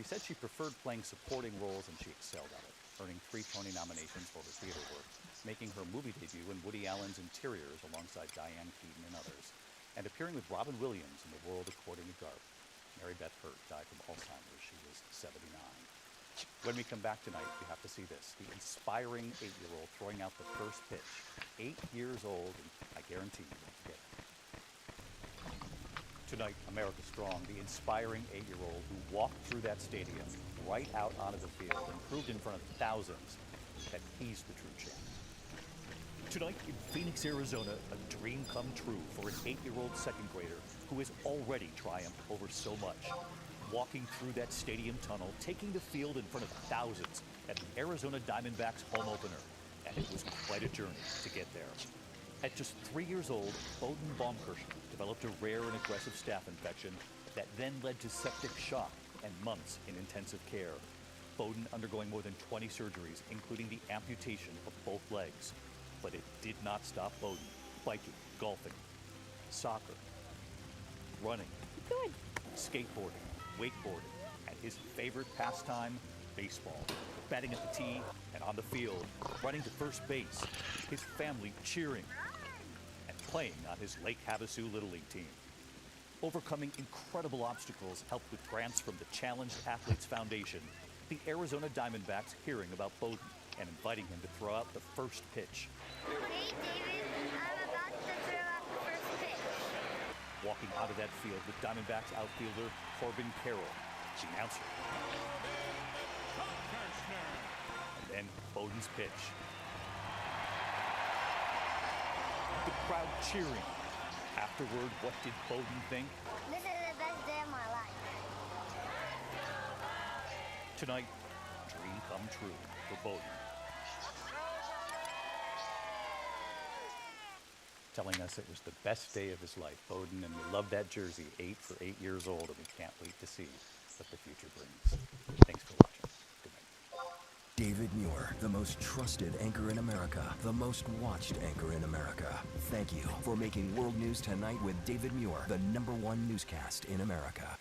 [SPEAKER 18] She said she preferred playing supporting roles and she excelled at it, earning 3 Tony nominations for her theater work, making her movie debut in Woody Allen's Interiors alongside Diane Keaton and others, and appearing with Robin Williams in The World According to Garp. Mary Beth Hurt died from Alzheimer's. She was 79. When we come back tonight, we have to see this. The inspiring 8-year-old throwing out the first pitch. 8 years old, and I guarantee you won't forget it. Tonight, America Strong, the inspiring 8-year-old who walked through that stadium, right out onto the field, and proved in front of thousands that he's the true champ. Tonight in Phoenix, Arizona, a dream come true for an 8-year-old second grader who has already triumphed over so much. Walking through that stadium tunnel, taking the field in front of thousands at the Arizona Diamondbacks home opener. And it was quite a journey to get there. At just 3 years old, Bowden Baumkirchen developed a rare and aggressive staph infection that then led to septic shock and months in intensive care. Bowden undergoing more than 20 surgeries, including the amputation of both legs. But it did not stop Bowden. Biking, golfing, soccer, running, skateboarding, wakeboarding, and his favorite pastime, baseball. Batting at the tee and on the field, running to first base, his family cheering, and playing on his Lake Havasu Little League team. Overcoming incredible obstacles helped with grants from the Challenged Athletes Foundation, the Arizona Diamondbacks hearing about Bowden and inviting him to throw out the first pitch.
[SPEAKER 11] Hey, David, I'm about to throw out the first pitch.
[SPEAKER 18] Walking out of that field with Diamondbacks outfielder Corbin Carroll, the announcer. And then Bowden's pitch. The crowd cheering. Afterward, what did Bowden think?
[SPEAKER 11] This is the best day of my life.
[SPEAKER 18] Tonight, dream come true for Bowden. Telling us it was the best day of his life, Bowden, and we love that jersey, 8 for 8 years old, and we can't wait to see what the future brings. Thanks for watching. Good night.
[SPEAKER 17] David Muir, the most trusted anchor in America, the most watched anchor in America. Thank you for making World News Tonight with David Muir the #1 newscast in America.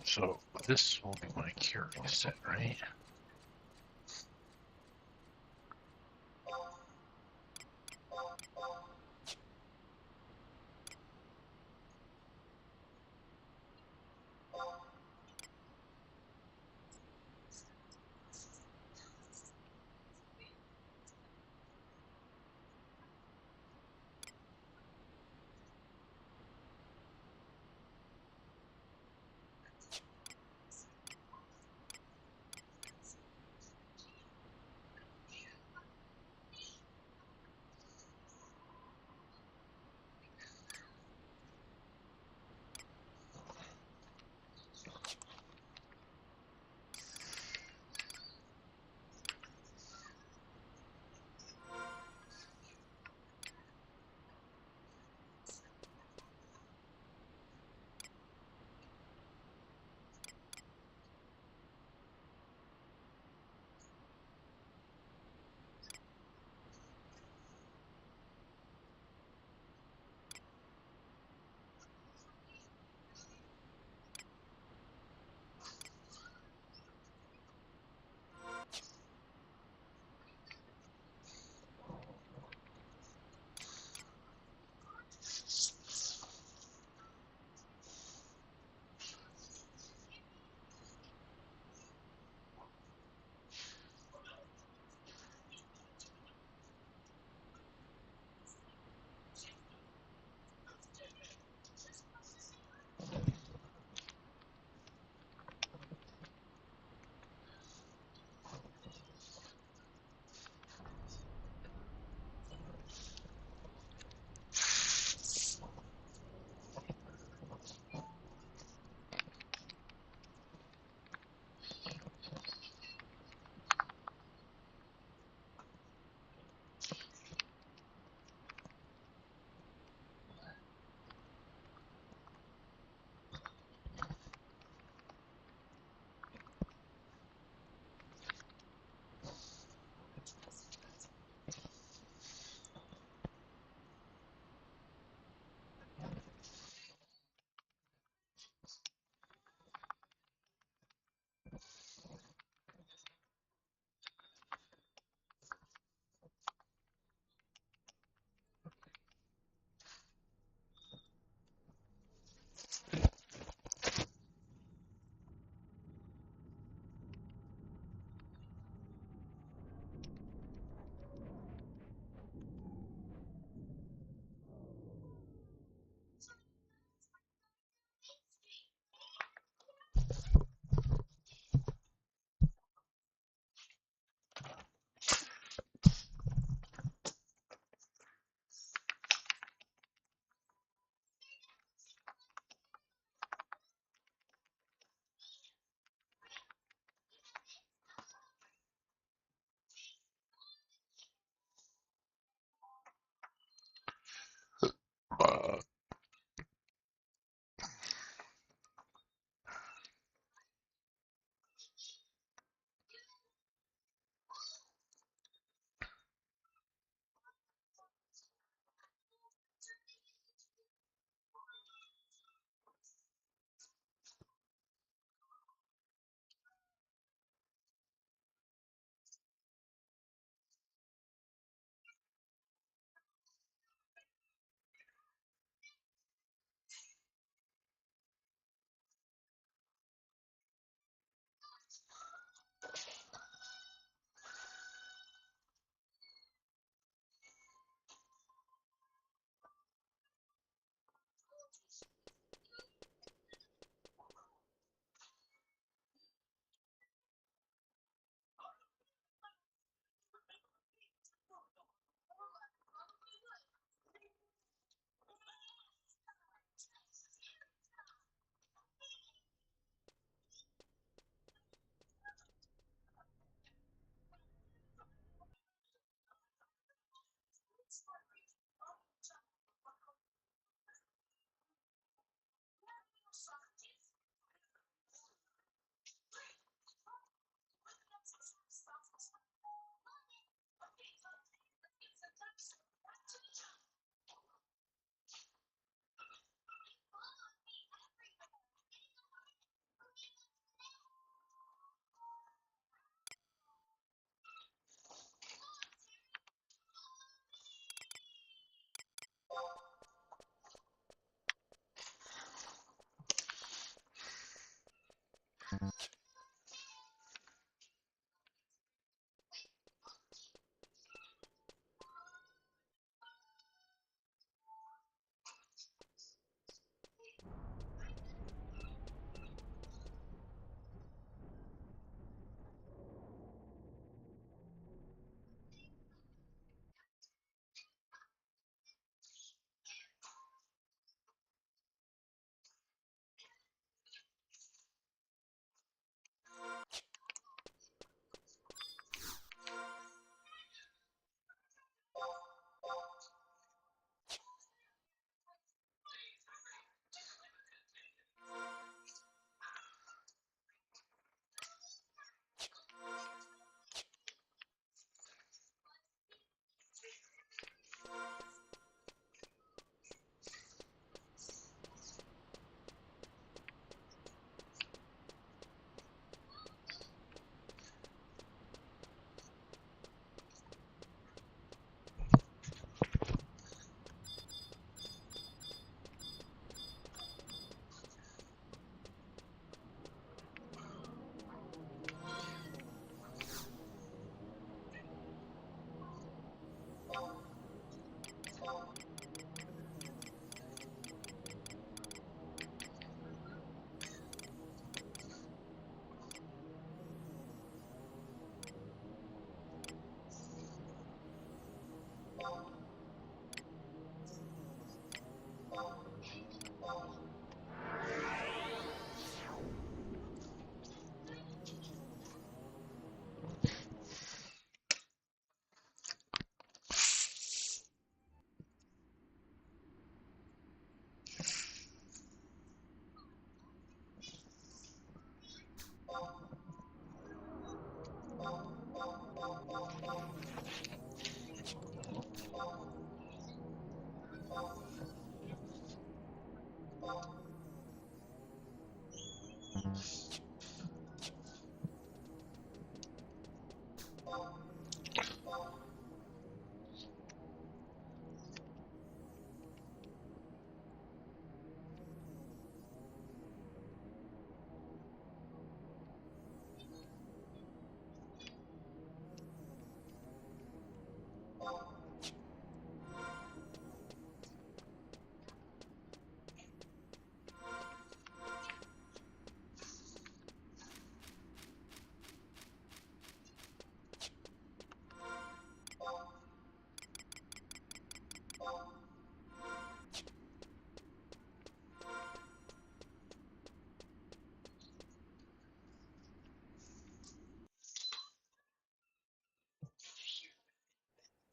[SPEAKER 1] So this will be my cure set, right?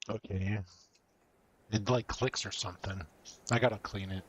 [SPEAKER 1] Okay. It like clicks or something. I gotta clean it.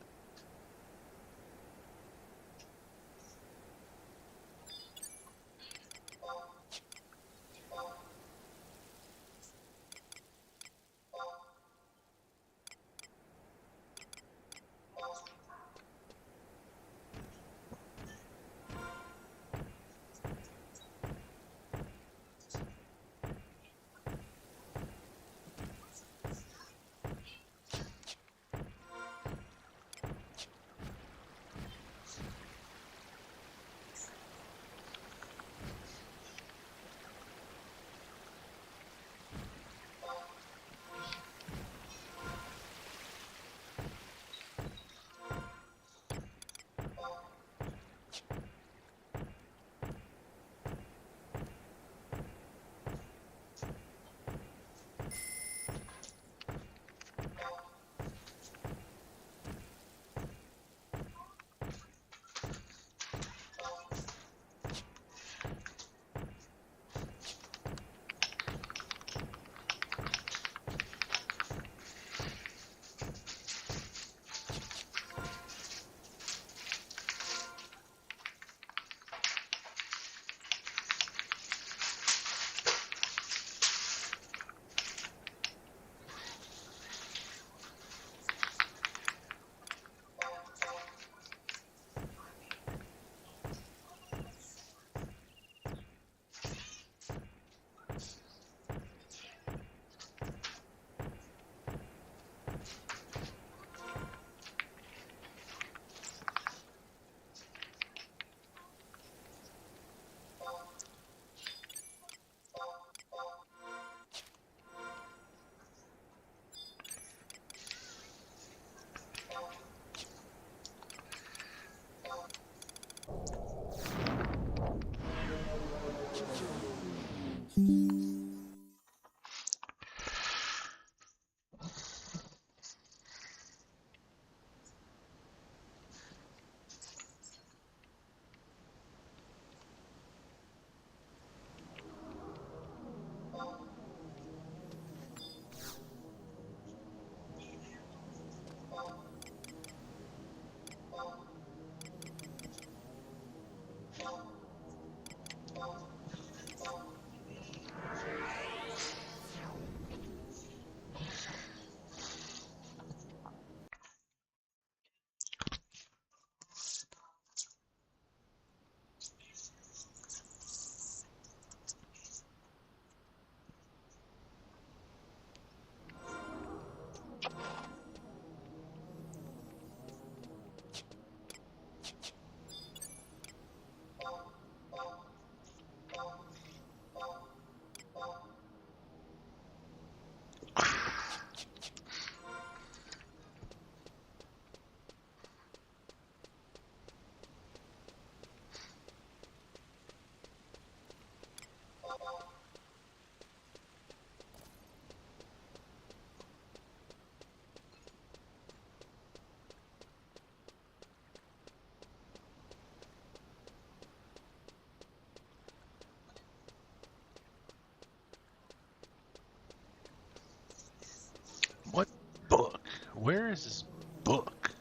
[SPEAKER 1] What book? Where is this book?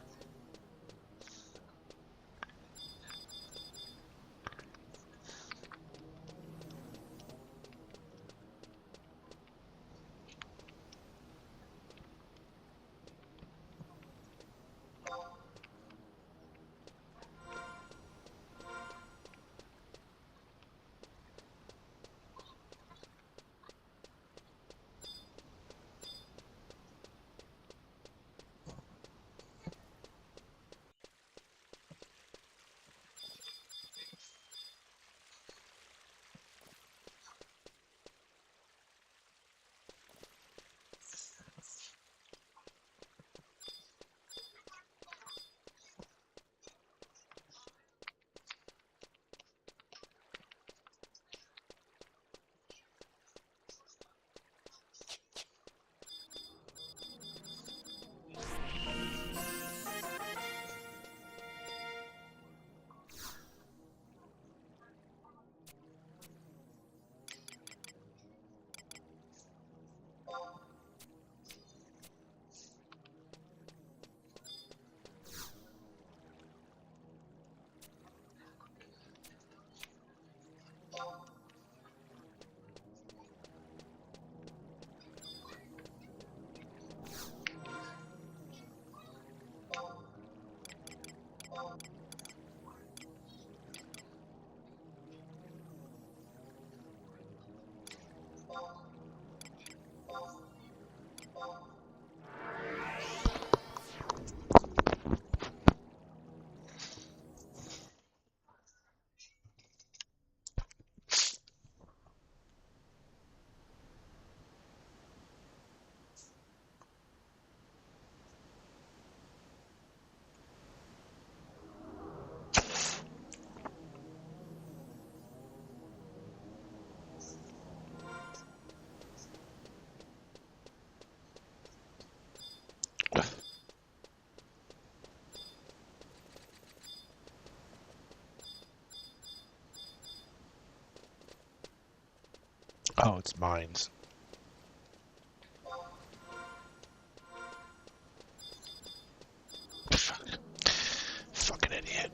[SPEAKER 1] Oh, it's mines. Fuck. Fucking idiot.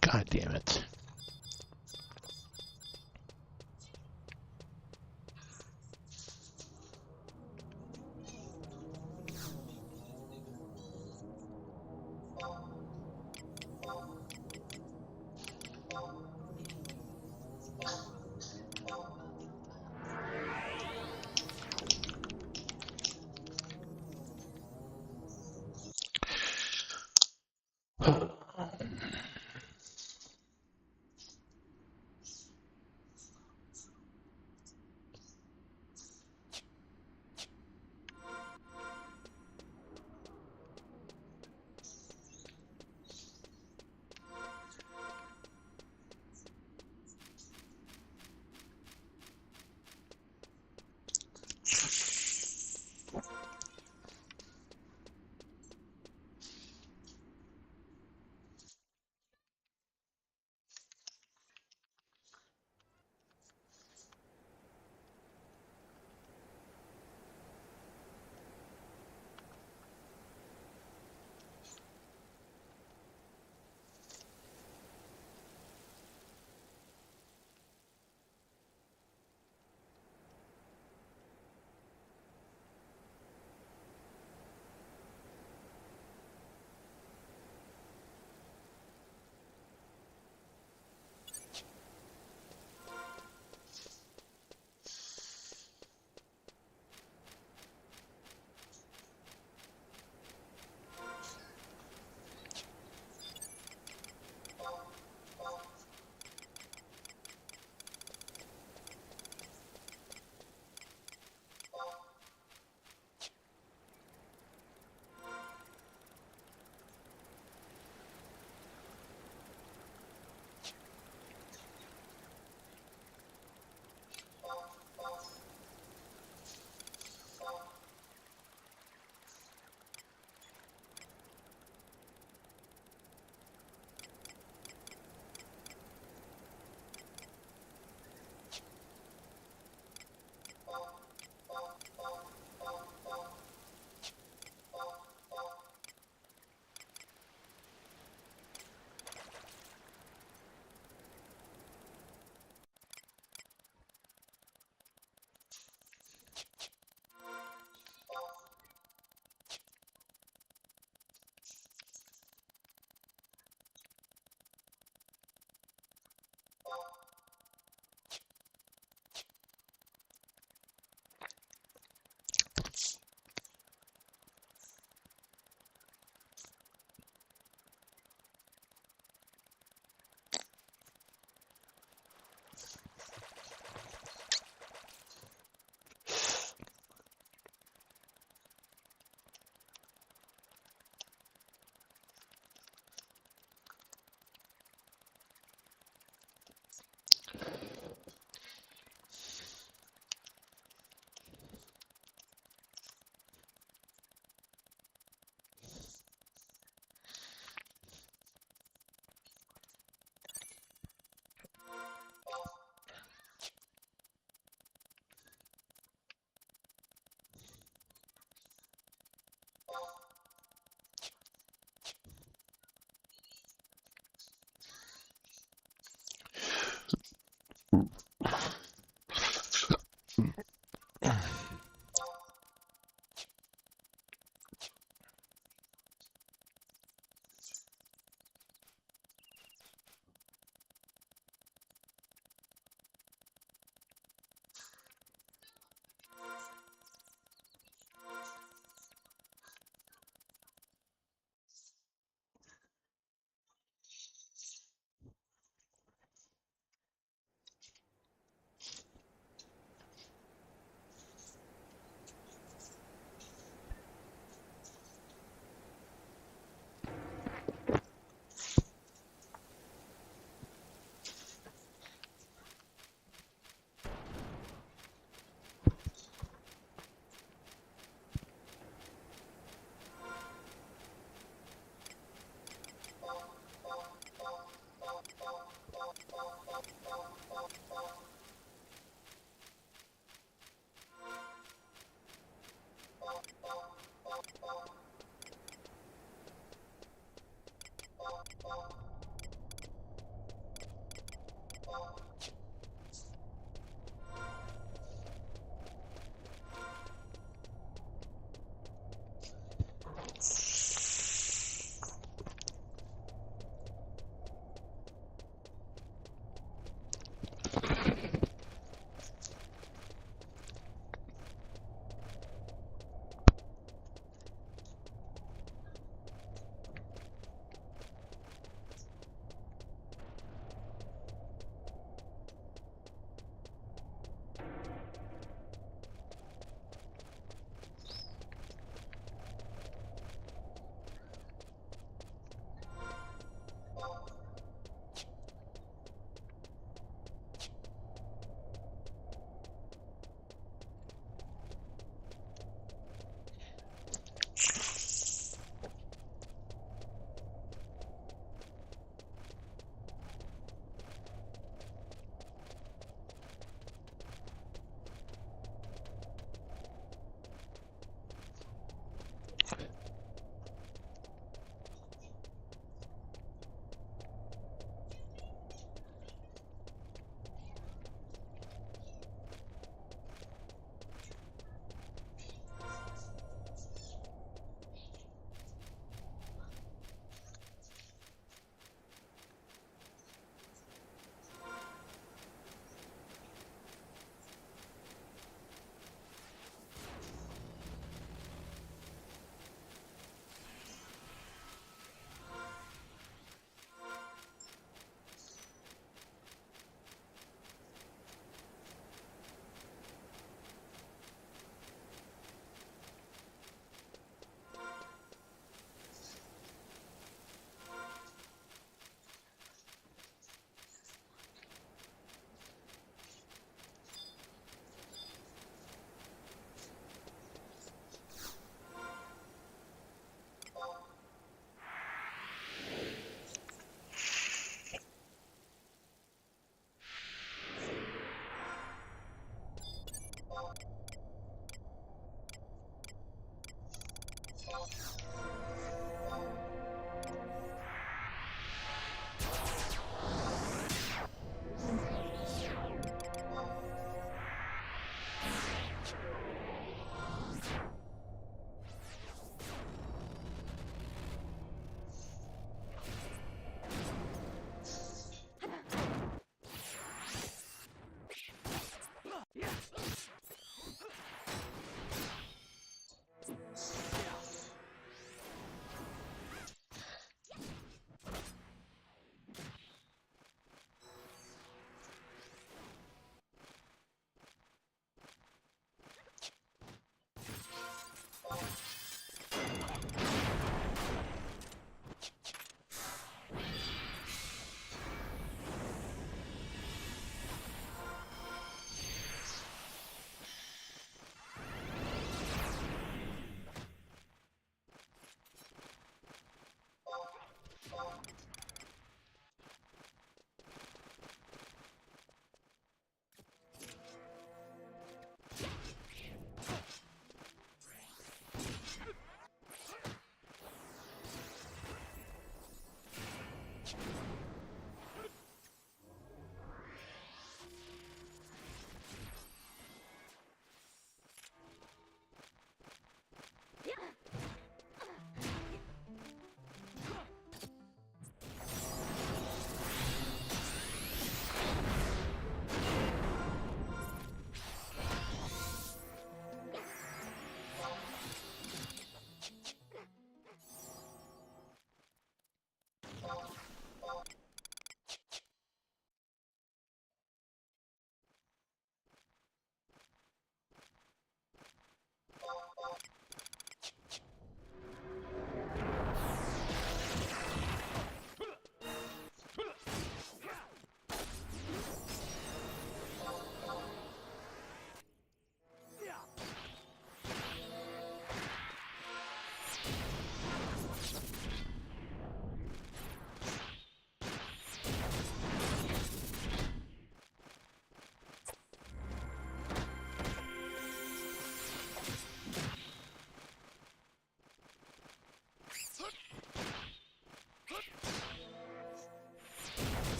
[SPEAKER 1] God damn it.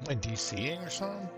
[SPEAKER 1] Like DCing or something?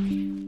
[SPEAKER 1] Mm-hmm.